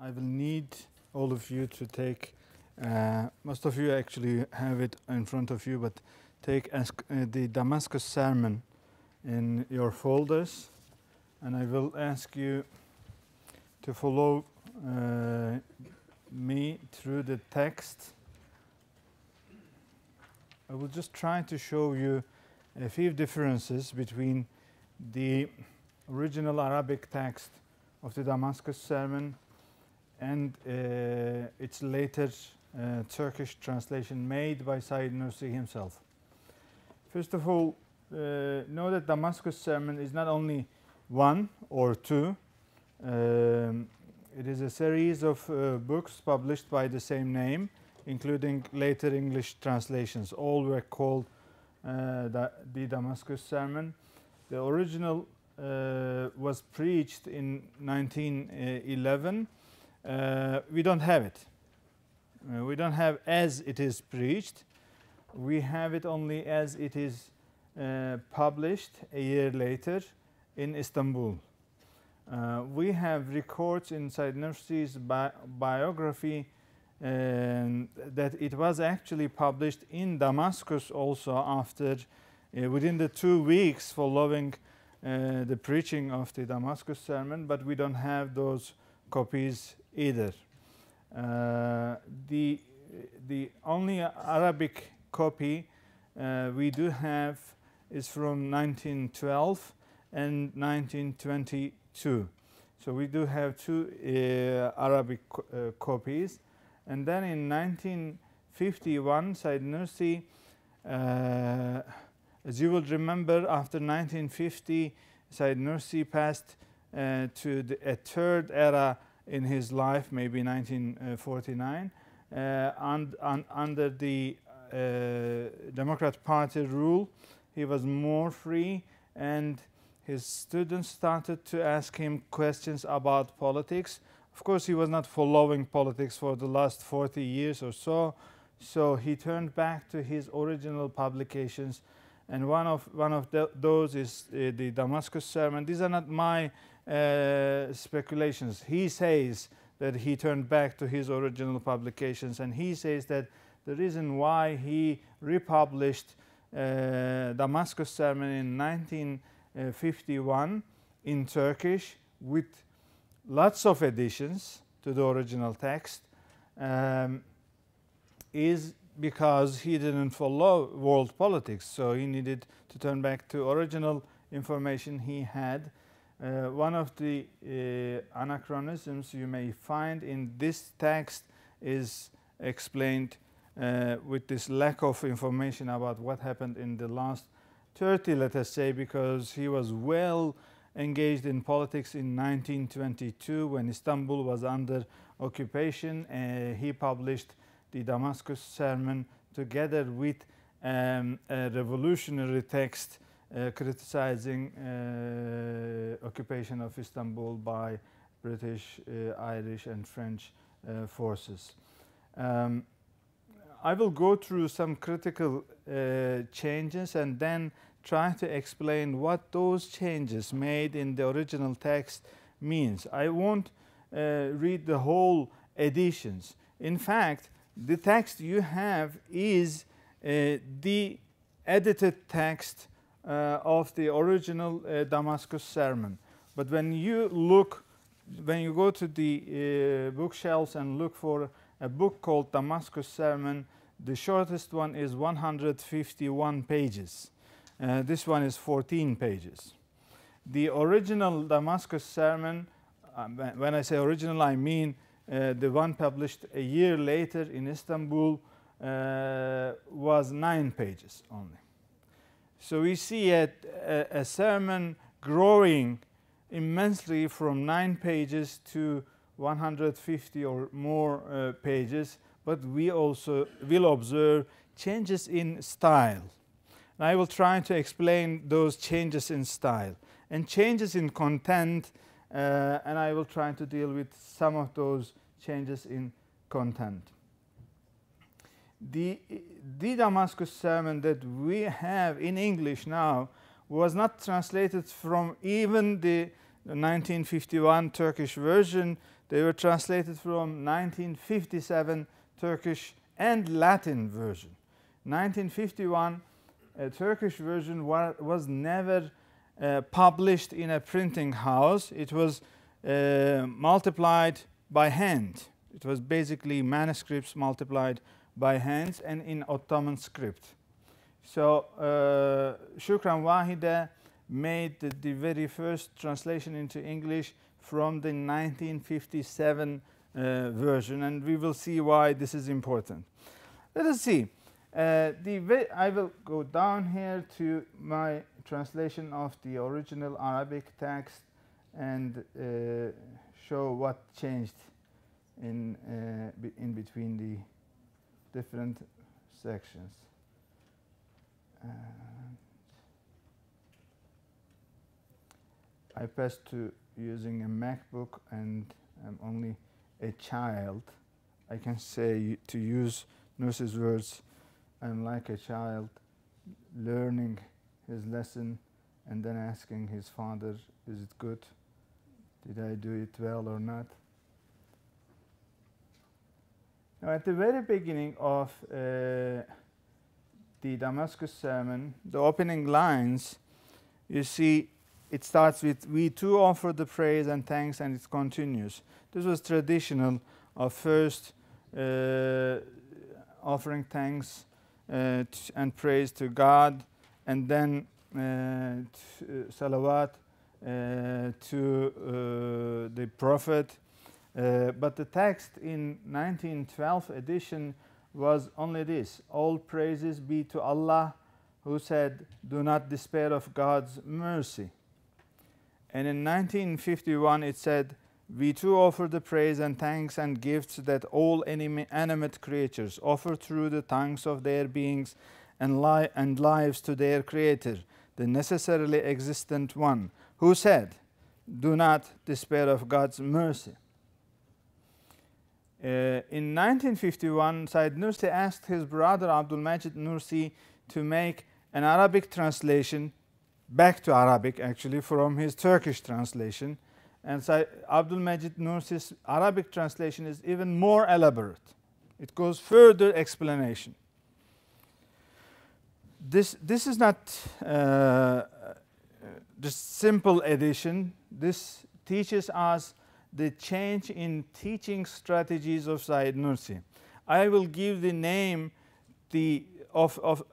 I will need all of you to take, most of you actually have it in front of you, but take the Damascus sermon in your folders, and I will ask you to follow me through the text. I will just try to show you a few differences between the original Arabic text of the Damascus sermon and its later Turkish translation made by Said Nursi himself. First of all, know that Damascus sermon is not only one or two. It is a series of books published by the same name, including later English translations. All were called the Damascus sermon. The original was preached in 1911. We don't have it. We don't have as it is preached. We have it only as it is published a year later in Istanbul. We have records inside Nursi's biography that it was actually published in Damascus also after, within the 2 weeks following the preaching of the Damascus sermon, but we don't have those copies either. The only Arabic copy we do have is from 1912 and 1922. So we do have two Arabic copies. And then in 1951, Said Nursi, as you will remember, after 1950, Said Nursi passed to a third era in his life, maybe 1949, under the Democrat Party rule. He was more free, and his students started to ask him questions about politics. Of course, he was not following politics for the last 40 years or so, so he turned back to his original publications, and one of those is the Damascus sermon. These are not my speculations. He says that he turned back to his original publications, and he says that the reason why he republished Damascus sermon in 1951 in Turkish with lots of additions to the original text is because he didn't follow world politics, so he needed to turn back to original information he had. One of the anachronisms you may find in this text is explained with this lack of information about what happened in the last 30, let us say, because he was well engaged in politics in 1922 when Istanbul was under occupation. He published the Damascus sermon together with a revolutionary text criticizing occupation of Istanbul by British, Irish and French forces. I will go through some critical changes and then try to explain what those changes made in the original text means. I won't read the whole editions. In fact, the text you have is the edited text of the original Damascus sermon. But when you go to the bookshelves and look for a book called Damascus Sermon, the shortest one is 151 pages. This one is 14 pages. The original Damascus sermon, when I say original, I mean the one published a year later in Istanbul, was 9 pages only. So we see a sermon growing immensely from 9 pages to 150 or more pages, but we also will observe changes in style. And I will try to explain those changes in style and changes in content, and I will try to deal with some of those changes in content. The Damascus sermon that we have in English now was not translated from even the 1951 Turkish version. They were translated from 1957 Turkish and Latin version. 1951 Turkish version was never published in a printing house. It was multiplied by hand. It was basically manuscripts multiplied by hands and in Ottoman script. So Shukran Wahide made the very first translation into English from the 1957 version, and we will see why this is important. Let us see. I will go down here to my translation of the original Arabic text and show what changed in between the different sections. I passed to using a MacBook, and I'm only a child. I can say to use Nursi'S words, I'm like a child learning his lesson and then asking his father, is it good? Did I do it well or not? Now, at the very beginning of the Damascus sermon, the opening lines, you see it starts with, we too offer the praise and thanks, and it continues. This was traditional of first offering thanks and praise to God, and then salawat to the Prophet. But the text in 1912 edition was only this: all praises be to Allah, who said, do not despair of God's mercy. And in 1951 it said, we too offer the praise and thanks and gifts that all animate creatures offer through the tongues of their beings and lives to their Creator, the necessarily existent One, who said, do not despair of God's mercy. In 1951, Said Nursi asked his brother Abdul Majid Nursi to make an Arabic translation, back to Arabic actually, from his Turkish translation. And Abdul Majid Nursi's Arabic translation is even more elaborate. It goes further explanation. this is not just simple addition. This teaches us the change in teaching strategies of Said Nursi. I will give the name of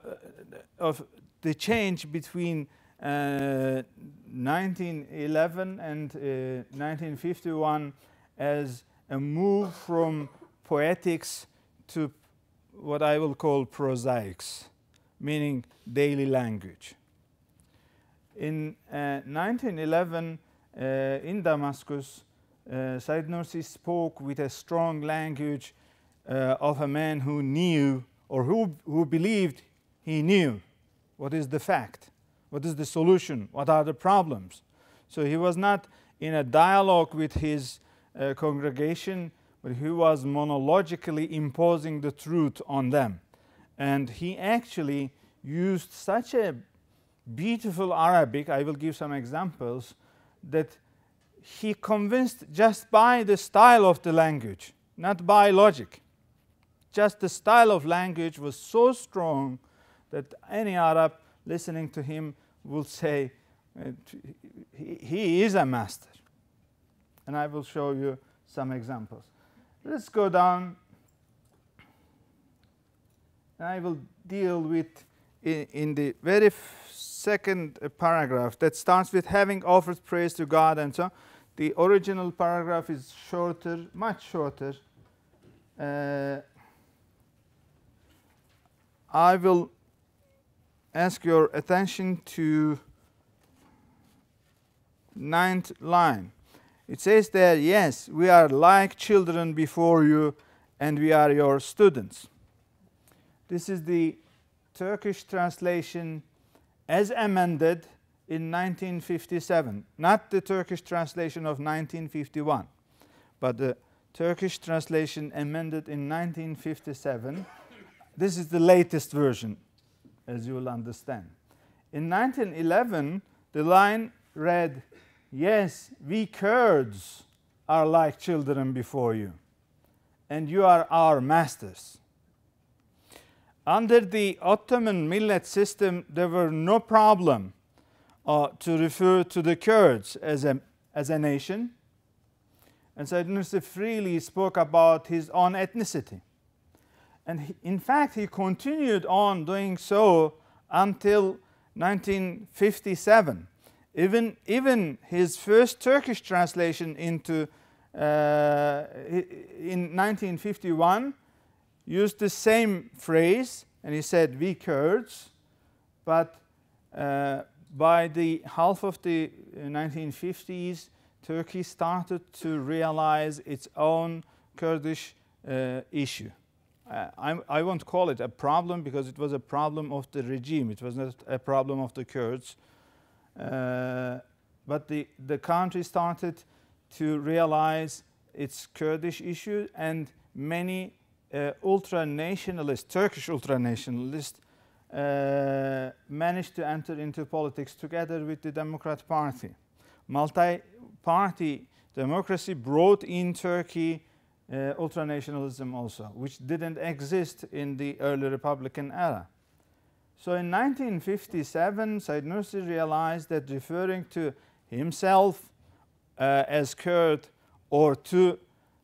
the change between 1911 and 1951 as a move from poetics to what I will call prosaics, meaning daily language. In 1911, in Damascus, Said Nursi spoke with a strong language of a man who knew, or who believed he knew what is the fact, what is the solution, what are the problems. So he was not in a dialogue with his congregation, but he was monologically imposing the truth on them. And he actually used such a beautiful Arabic, I will give some examples, that he convinced just by the style of the language, not by logic. Just the style of language was so strong that any Arab listening to him will say, he is a master. And I will show you some examples. Let's go down. And I will deal with, in the very second paragraph that starts with having offered praise to God and so on. The original paragraph is shorter, much shorter. I will ask your attention to 9th line. It says there, yes, we are like children before you, and we are your students. This is the Turkish translation as amended in 1957, not the Turkish translation of 1951, but the Turkish translation amended in 1957. This is the latest version, as you will understand. In 1911, the line read, yes, we Kurds are like children before you, and you are our masters. Under the Ottoman millet system, there were no problem to refer to the Kurds as a nation. And Said Nursi freely spoke about his own ethnicity. And in fact, he continued on doing so until 1957. Even his first Turkish translation into in 1951 used the same phrase, and he said, we Kurds, but by the half of the 1950s, Turkey started to realize its own Kurdish issue. I won't call it a problem because it was a problem of the regime. It was not a problem of the Kurds. But the country started to realize its Kurdish issue, and many ultra-nationalists, Turkish ultra-nationalists, managed to enter into politics together with the Democrat Party. Multi-party democracy brought in Turkey ultra-nationalism also, which didn't exist in the early Republican era. So in 1957, Said Nursi realized that referring to himself as Kurd or to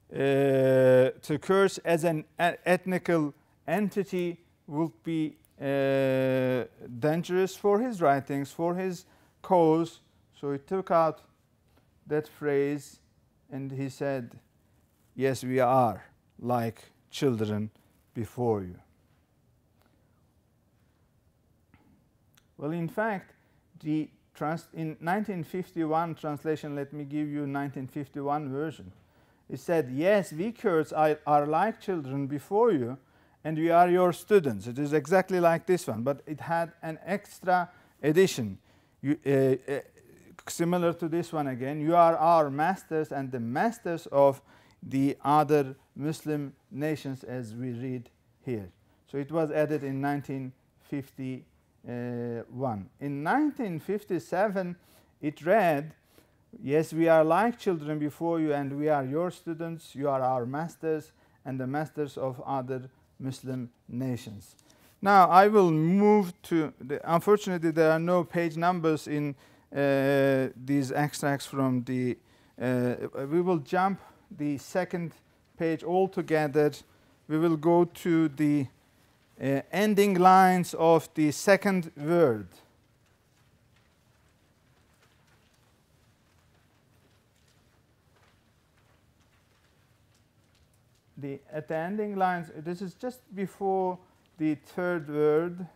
Kurds as an ethnical entity would be dangerous for his writings, for his cause. So he took out that phrase and he said, yes, we are like children before you. Well, in fact, in 1951 translation, let me give you 1951 version. It said, yes, we Kurds are like children before you, and we are your students. It is exactly like this one, but it had an extra addition. Similar to this one again, you are our masters and the masters of the other Muslim nations, as we read here. So it was added in 1951. In 1957, it read, yes, we are like children before you, and we are your students. You are our masters and the masters of other Muslim nations. Now I will move to, unfortunately there are no page numbers in these extracts from the, we will jump the second page altogether. We will go to the ending lines of the second word. At the ending lines, this is just before the third word.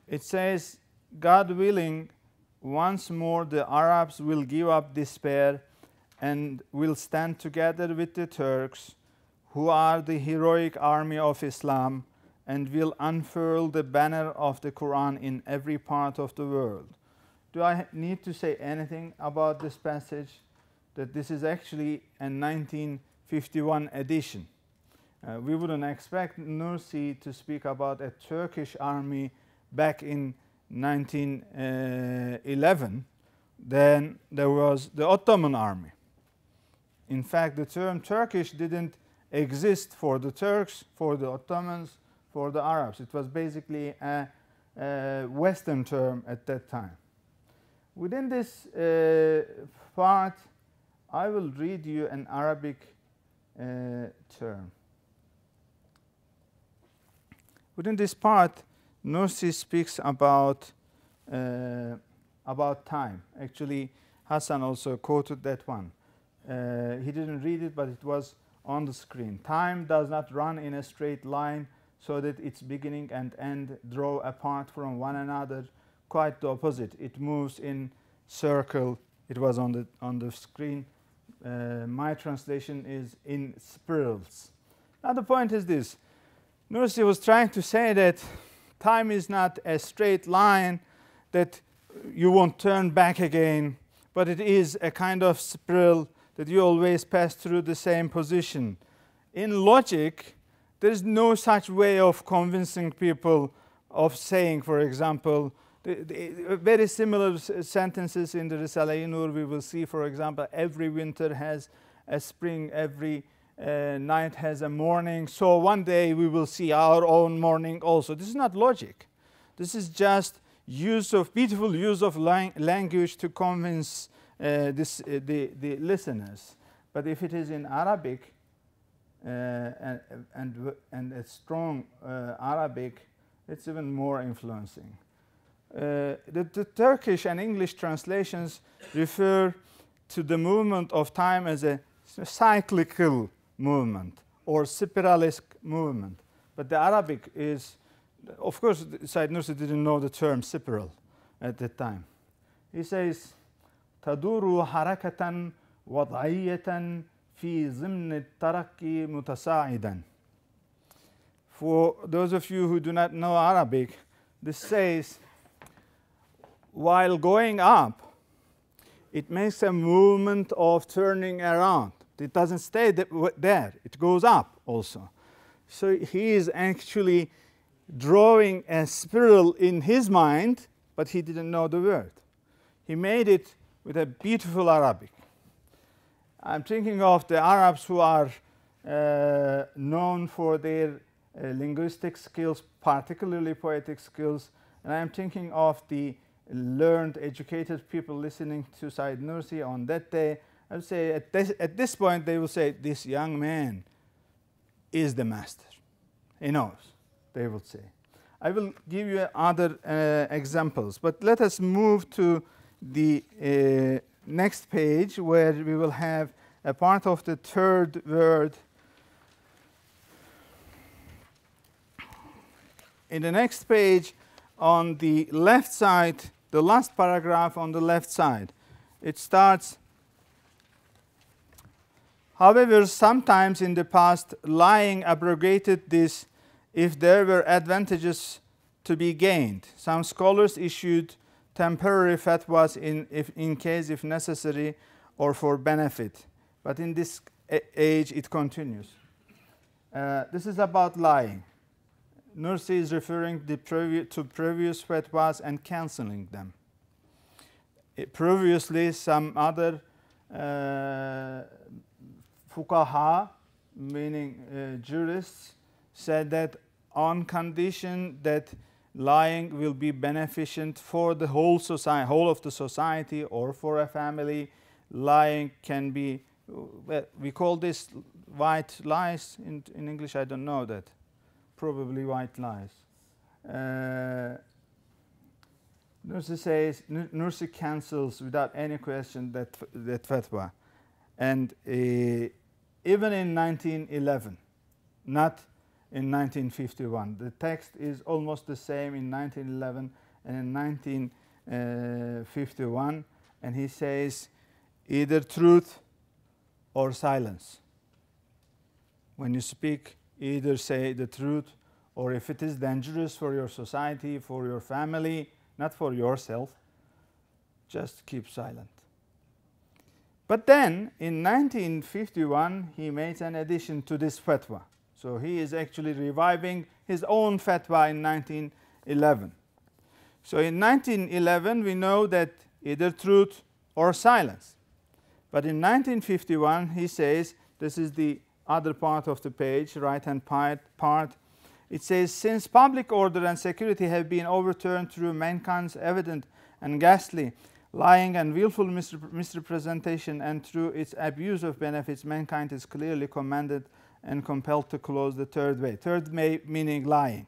It says, God willing, once more the Arabs will give up despair and will stand together with the Turks, who are the heroic army of Islam, and will unfurl the banner of the Quran in every part of the world. Do I need to say anything about this passage? That this is actually a 1951 edition. We wouldn't expect Nursi to speak about a Turkish army back in 1911. Then there was the Ottoman army. In fact, the term Turkish didn't exist for the Turks, for the Ottomans, for the Arabs. It was basically a Western term at that time. Within this part, I will read you an Arabic term. Within this part, Nursi speaks about time. Actually, Hassan also quoted that one. He didn't read it, but it was on the screen. Time does not run in a straight line so that its beginning and end draw apart from one another. Quite the opposite. It moves in circle. It was on the screen. My translation is in spirals. Now the point is this. Nursi was trying to say that time is not a straight line that you won't turn back again, but it is a kind of spiral that you always pass through the same position. In logic, there is no such way of convincing people of saying, for example, very similar sentences in the Risale-I Nur. We will see, for example, every winter has a spring, every night has a morning. So one day we will see our own morning also. This is not logic. This is just beautiful use of language to convince the listeners. But if it is in Arabic and a strong Arabic, it's even more influencing. The Turkish and English translations refer to the movement of time as a cyclical movement or spiralistic movement. But the Arabic is, of course, Said Nursi didn't know the term spiral at that time. He says, تدور حركة وضعية في ضمن الترقي متصاعدا. For those of you who do not know Arabic, this says, while going up, it makes a movement of turning around. It doesn't stay there. It goes up also. So he is actually drawing a spiral in his mind, but he didn't know the word. He made it with a beautiful Arabic. I'm thinking of the Arabs who are known for their linguistic skills, particularly poetic skills, and I'm thinking of the learned, educated people listening to Said Nursi on that day. I would say at this point they will say, this young man is the master. He knows, they will say. I will give you other examples, but let us move to the next page where we will have a part of the third word. In the next page, on the left side, the last paragraph on the left side, it starts, however, sometimes in the past, lying abrogated this if there were advantages to be gained. Some scholars issued temporary fatwas in case if necessary or for benefit. But in this age, it continues. This is about lying. Nursi is referring to previous fatwas and cancelling them. Previously, some other fuqaha, meaning jurists, said that on condition that lying will be beneficent for the whole society, whole of the society, or for a family, lying can be, we call this white lies in English. I don't know that. Probably white lies. Nursi says, Nursi cancels without any question that fatwa. And even in 1911, not in 1951. The text is almost the same in 1911 and in 1951. And he says, either truth or silence. When you speak, either say the truth, or if it is dangerous for your society, for your family, not for yourself, just keep silent. But then, in 1951, he made an addition to this fatwa. So he is actually reviving his own fatwa in 1911. So in 1911, we know that either truth or silence. But in 1951, he says, this is the other part of the page, right-hand part, it says, since public order and security have been overturned through mankind's evident and ghastly lying and willful misrepresentation, and through its abuse of benefits, mankind is clearly commanded and compelled to close the third way. Third way meaning lying.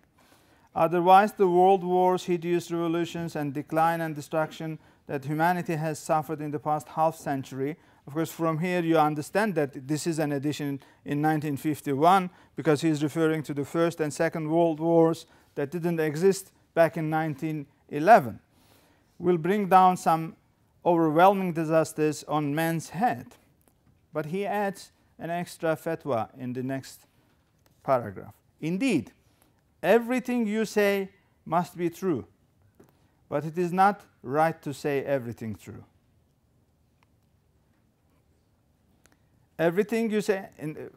Otherwise, the world wars, hideous revolutions, and decline and destruction that humanity has suffered in the past half century. Of course, from here you understand that this is an addition in 1951, because he is referring to the First and Second World Wars that didn't exist back in 1911. Will bring down some overwhelming disasters on man's head. But he adds an extra fatwa in the next paragraph. Indeed, everything you say must be true, but it is not right to say everything true. Everything you say, in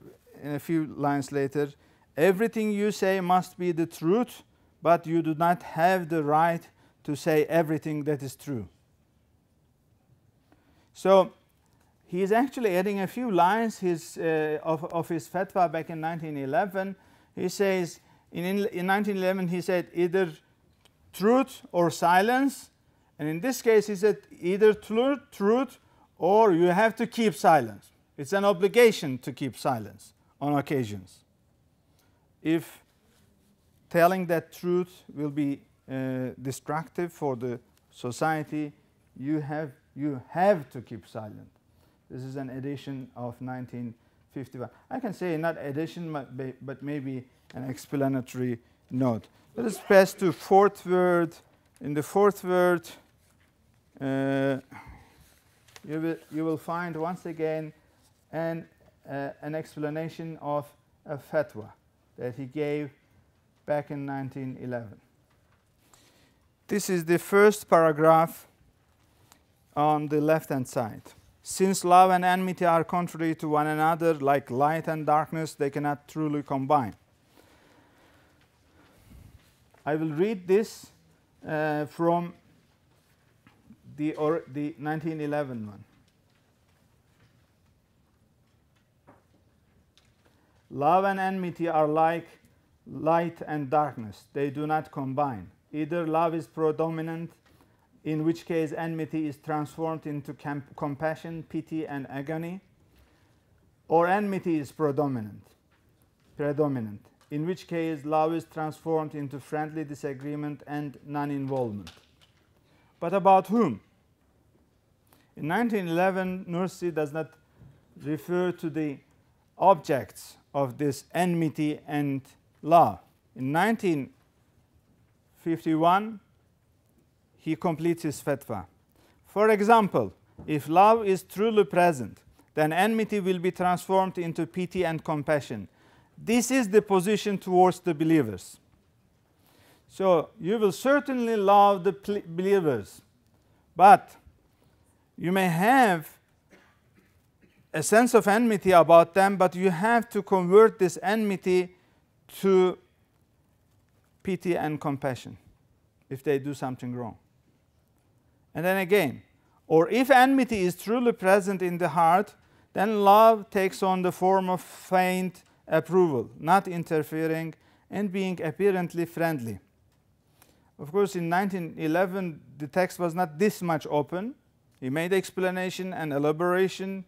a few lines later, everything you say must be the truth, but you do not have the right to say everything that is true. So he is actually adding a few lines of his fatwa back in 1911. He says, in 1911 he said either truth or silence, and in this case he said either truth or you have to keep silence. It's an obligation to keep silence on occasions. If telling that truth will be destructive for the society, you have to keep silent. This is an edition of 1951. I can say not edition, but maybe an explanatory note. Let us pass to fourth word. In the fourth word, you will find once again an explanation of a fatwa that he gave back in 1911. This is the first paragraph on the left-hand side. Since love and enmity are contrary to one another, like light and darkness, they cannot truly combine. I will read this from the 1911 one. Love and enmity are like light and darkness. They do not combine. Either love is predominant, in which case enmity is transformed into compassion, pity, and agony, or enmity is predominant, in which case love is transformed into friendly disagreement and non-involvement. But about whom? In 1911, Nursi does not refer to the objects of this enmity and love. In 1951, he completes his fatwa. For example, if love is truly present, then enmity will be transformed into pity and compassion. This is the position towards the believers. So you will certainly love the believers, but you may have a sense of enmity about them, but you have to convert this enmity to pity and compassion if they do something wrong. And then again, or if enmity is truly present in the heart, then love takes on the form of faint approval, not interfering and being apparently friendly. Of course, in 1911, the text was not this much open. He made explanation and elaboration,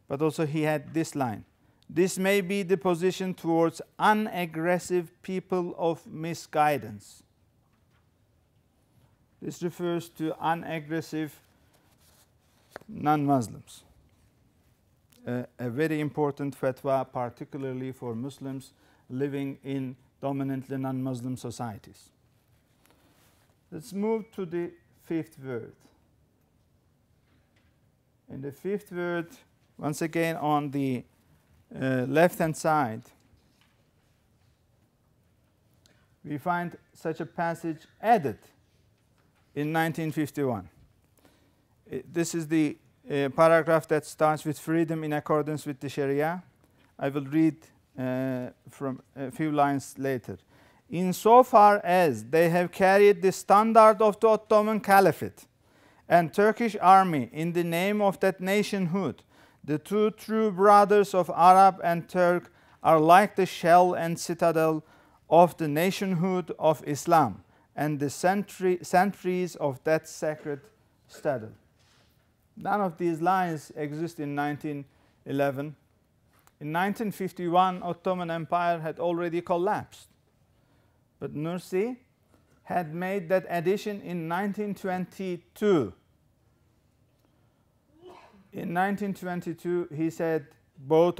but also he had this line. This may be the position towards unaggressive people of misguidance. This refers to unaggressive non-Muslims. A very important fatwa, particularly for Muslims living in dominantly non-Muslim societies. Let's move to the fifth word. In the fifth word, once again on the left-hand side, we find such a passage added in 1951. This is the paragraph that starts with freedom in accordance with the Sharia. I will read from a few lines later. Insofar as they have carried the standard of the Ottoman Caliphate and Turkish army in the name of that nationhood, the two true brothers of Arab and Turk are like the shell and citadel of the nationhood of Islam and the centuries of that sacred citadel. None of these lines exist in 1911. In 1951, Ottoman Empire had already collapsed. But Nursi had made that addition in 1922. In 1922, he said both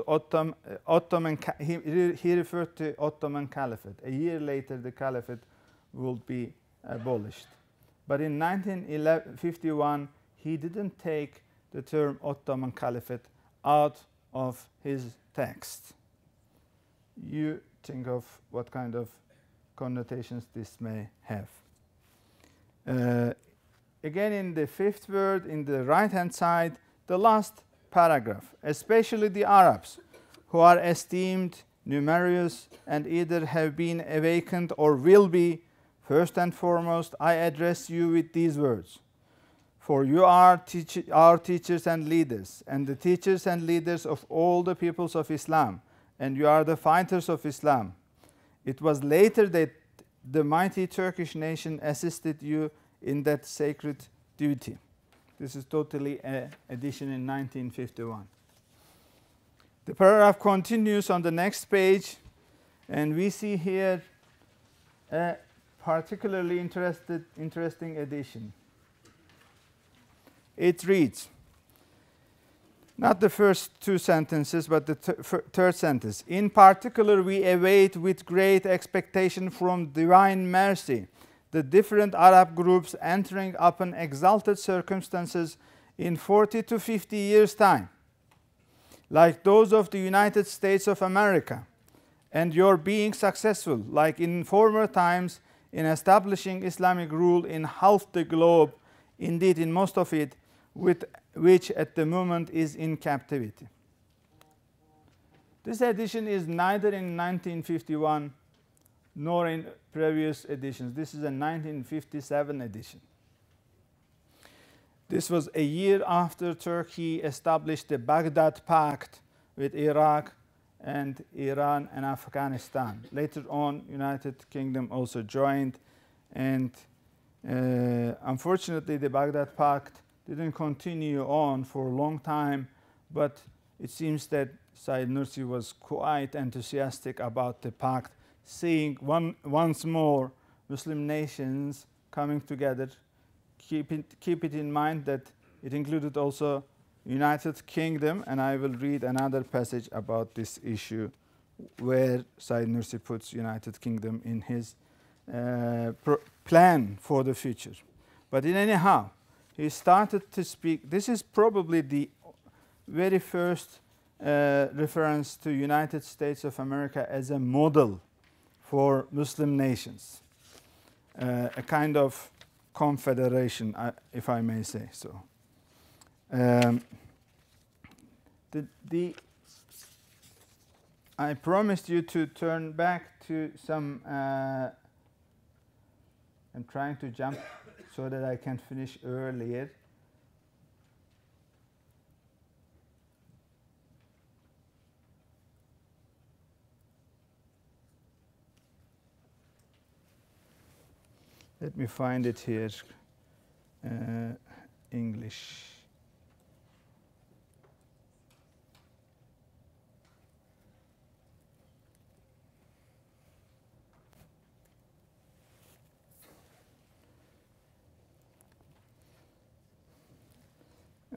he referred to Ottoman Caliphate. A year later, the Caliphate would be abolished. But in 1951, he didn't take the term Ottoman Caliphate out of his text. You think of what kind of connotations this may have. Again, in the fifth word, in the right-hand side, the last paragraph, especially the Arabs, who are esteemed numerous and either have been awakened or will be, first and foremost, I address you with these words. For you are our teachers and leaders, and the teachers and leaders of all the peoples of Islam, and you are the fighters of Islam. It was later that the mighty Turkish nation assisted you in that sacred duty. This is totally an addition in 1951. The paragraph continues on the next page, and we see here a particularly interesting addition. It reads, not the first two sentences, but the third sentence. In particular, we await with great expectation from divine mercy the different Arab groups entering upon exalted circumstances in 40 to 50 years' time, like those of the United States of America, and your being successful, like in former times, in establishing Islamic rule in half the globe, indeed in most of it, with which at the moment is in captivity. This edition is neither in 1951 nor in previous editions. This is a 1957 edition. This was a year after Turkey established the Baghdad Pact with Iraq and Iran and Afghanistan. Later on, United Kingdom also joined, and unfortunately the Baghdad Pact didn't continue on for a long time, but it seems that Said Nursi was quite enthusiastic about the pact, seeing once more Muslim nations coming together. Keep it in mind that it included also United Kingdom, and I will read another passage about this issue where Said Nursi puts United Kingdom in his plan for the future. But in anyhow, he started to speak. This is probably the very first reference to United States of America as a model for Muslim nations, a kind of confederation, if I may say so. I promised you to turn back to some I'm trying to jump so that I can finish earlier. Let me find it here. English.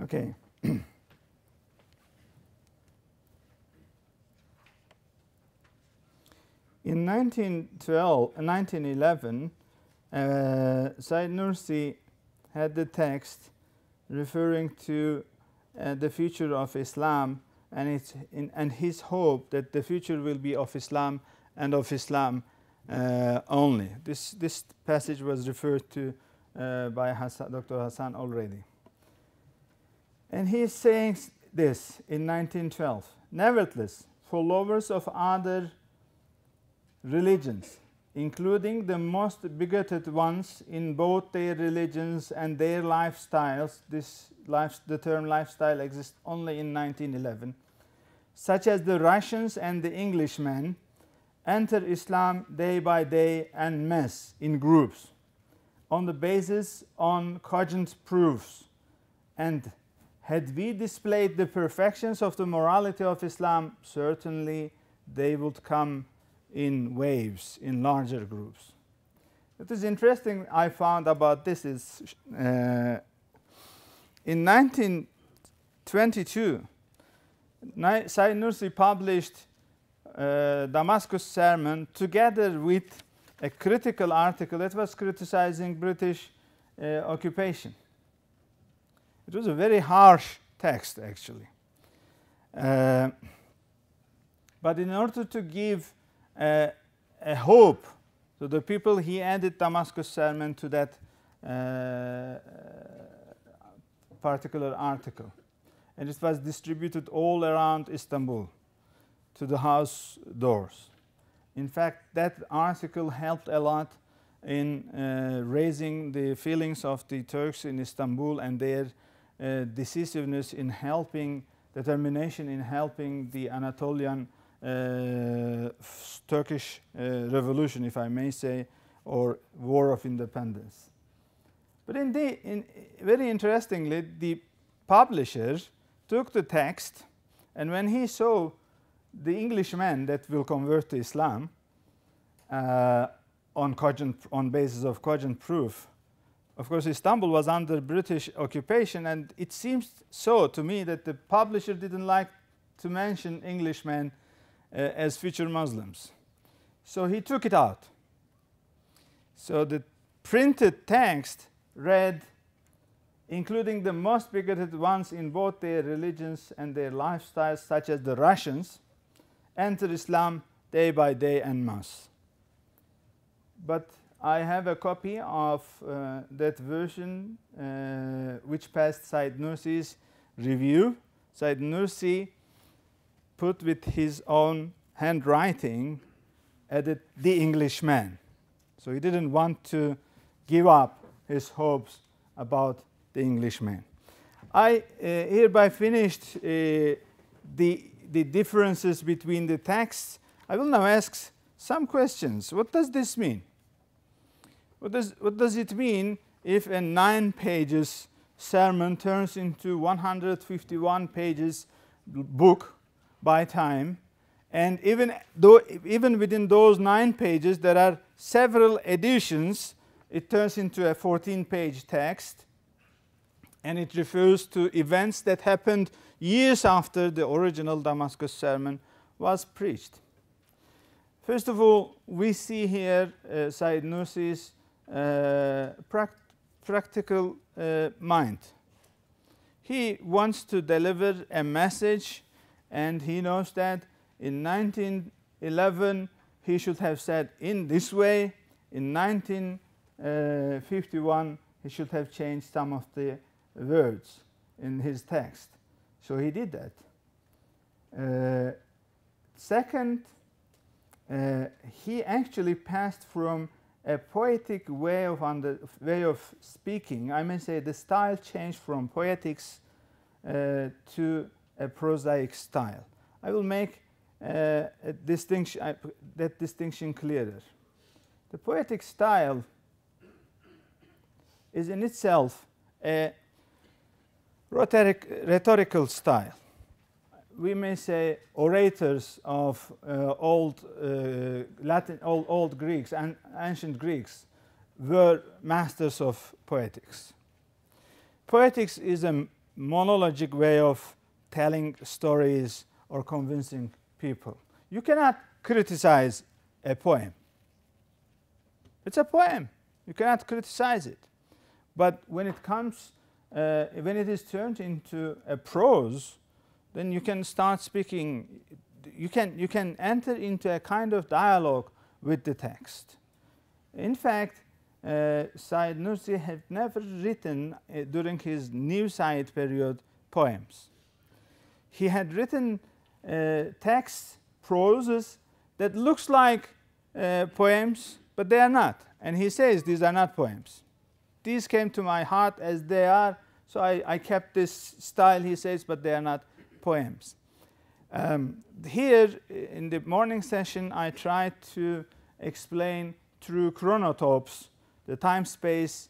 Okay. In 1911, Said Nursi had the text referring to the future of Islam and his hope that the future will be of Islam and of Islam only. This passage was referred to by Dr. Hassan already. And he is saying this in 1912. Nevertheless, followers of other religions, including the most bigoted ones in both their religions and their lifestyles, the term lifestyle exists only in 1911, such as the Russians and the Englishmen, enter Islam day by day en masse in groups on the basis on cogent proofs, and had we displayed the perfections of the morality of Islam, certainly they would come in waves, in larger groups. What is interesting I found about this is in 1922, Said Nursi published Damascus Sermon together with a critical article that was criticizing British occupation. It was a very harsh text, actually. But in order to give a hope to the people, he added Damascus Sermon to that particular article. And it was distributed all around Istanbul to the house doors. In fact, that article helped a lot in raising the feelings of the Turks in Istanbul and their decisiveness in helping, determination in helping the Anatolian Turkish revolution, if I may say, or war of independence. But very interestingly, the publisher took the text, and when he saw the Englishman that will convert to Islam on basis of cogent proof. Of course, Istanbul was under British occupation, and it seems so to me that the publisher didn't like to mention Englishmen as future Muslims. So he took it out. So the printed text read, including the most bigoted ones in both their religions and their lifestyles, such as the Russians, enter Islam day by day en masse. But I have a copy of that version which passed Said Nursi's review. Said Nursi put with his own handwriting, added the Englishman. So he didn't want to give up his hopes about the Englishman. I hereby finished the differences between the texts. I will now ask some questions. What does this mean? What does it mean if a 9 pages sermon turns into 151 pages book by time, and even within those 9 pages there are several editions, it turns into a 14-page text, and it refers to events that happened years after the original Damascus sermon was preached. First of all, we see here Said Nursi's practical mind. He wants to deliver a message, and he knows that in 1911 he should have said in this way. In 1951 he should have changed some of the words in his text. So he did that. Second, he actually passed from a poetic way of speaking. I may say the style changed from poetics to a prosaic style. I will make that distinction clearer. The poetic style is in itself a rhetorical style. We may say orators of old Greeks and ancient Greeks were masters of poetics. Poetics is a monologic way of telling stories or convincing people. You cannot criticize a poem. It's a poem. You cannot criticize it. But when it comes, when it is turned into a prose, then you can start speaking. You can enter into a kind of dialogue with the text. In fact, Said Nursi had never written during his New Side period poems. He had written texts, proses that looks like poems, but they are not. And he says these are not poems. These came to my heart as they are, so I kept this style, he says, but they are not poems. Here in the morning session, I tried to explain through chronotopes, the time-space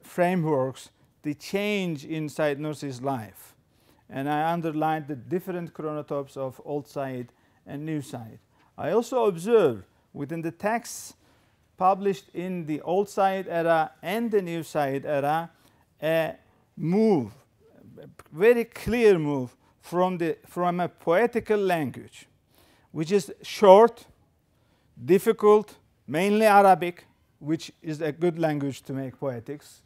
frameworks, the change in Said Nursi's life. And I underlined the different chronotopes of Old Side and New Side. I also observed within the texts published in the Old Side era and the New Side era a move, a very clear move from a poetical language, which is short, difficult, mainly Arabic, which is a good language to make poetics,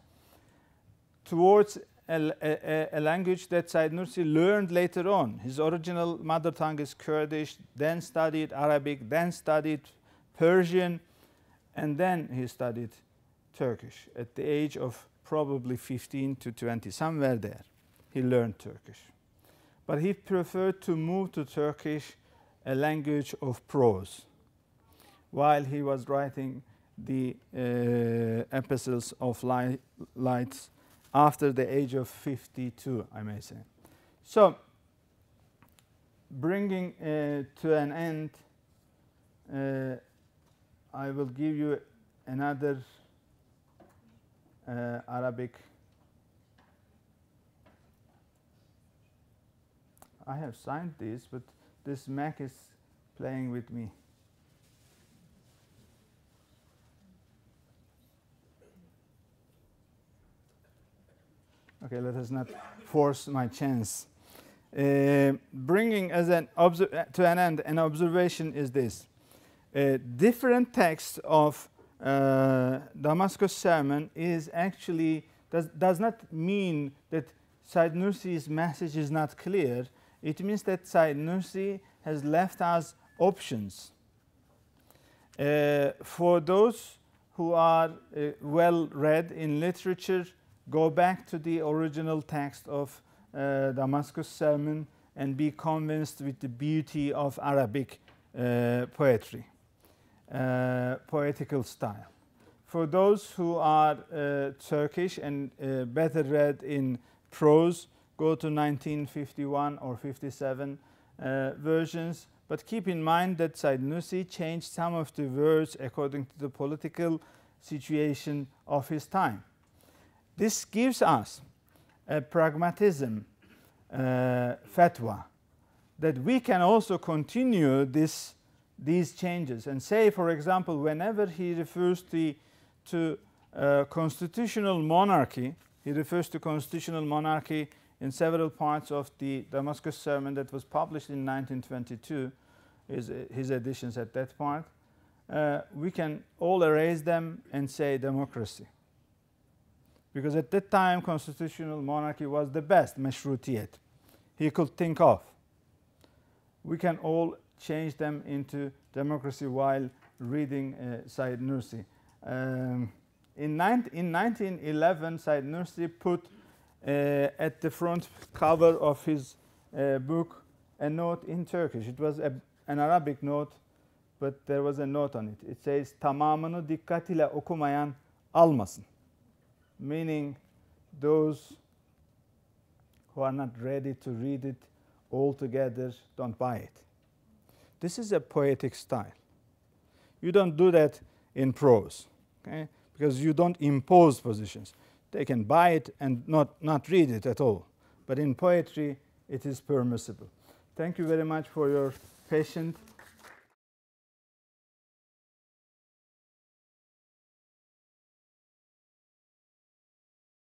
towards a language that Said Nursi learned later on. His original mother tongue is Kurdish, then studied Arabic, then studied Persian, and then he studied Turkish at the age of probably 15 to 20, somewhere there. He learned Turkish. But he preferred to move to Turkish, a language of prose, while he was writing the epistles of lights after the age of 52, I may say. So, bringing to an end, I will give you another Arabic. I have signed this, but this Mac is playing with me. Okay, let us not force my chance. Bringing as to an end an observation is this. Different texts of Damascus sermon is actually does not mean that Said Nursi's message is not clear. It means that Said Nursi has left us options. For those who are well read in literature, go back to the original text of Damascus sermon and be convinced with the beauty of Arabic poetry, poetical style. For those who are Turkish and better read in prose, go to 1951 or 57 versions. But keep in mind that Said Nursi changed some of the words according to the political situation of his time. This gives us a pragmatism fatwa that we can also continue these changes and say, for example, whenever he refers to constitutional monarchy, he refers to constitutional monarchy in several parts of the Damascus sermon that was published in 1922, his editions at that part. We can all erase them and say democracy. Because at that time, constitutional monarchy was the best mashrutiyat he could think of. We can all change them into democracy while reading Said Nursi. In 1911, Said Nursi put at the front cover of his book a note in Turkish. It was an Arabic note but there was a note on it. It says, tamamını dikkatiyle okumayan almasın. Meaning, those who are not ready to read it all together, don't buy it. This is a poetic style. You don't do that in prose, okay? Because you don't impose positions. They can buy it and not read it at all. But in poetry, it is permissible. Thank you very much for your patience.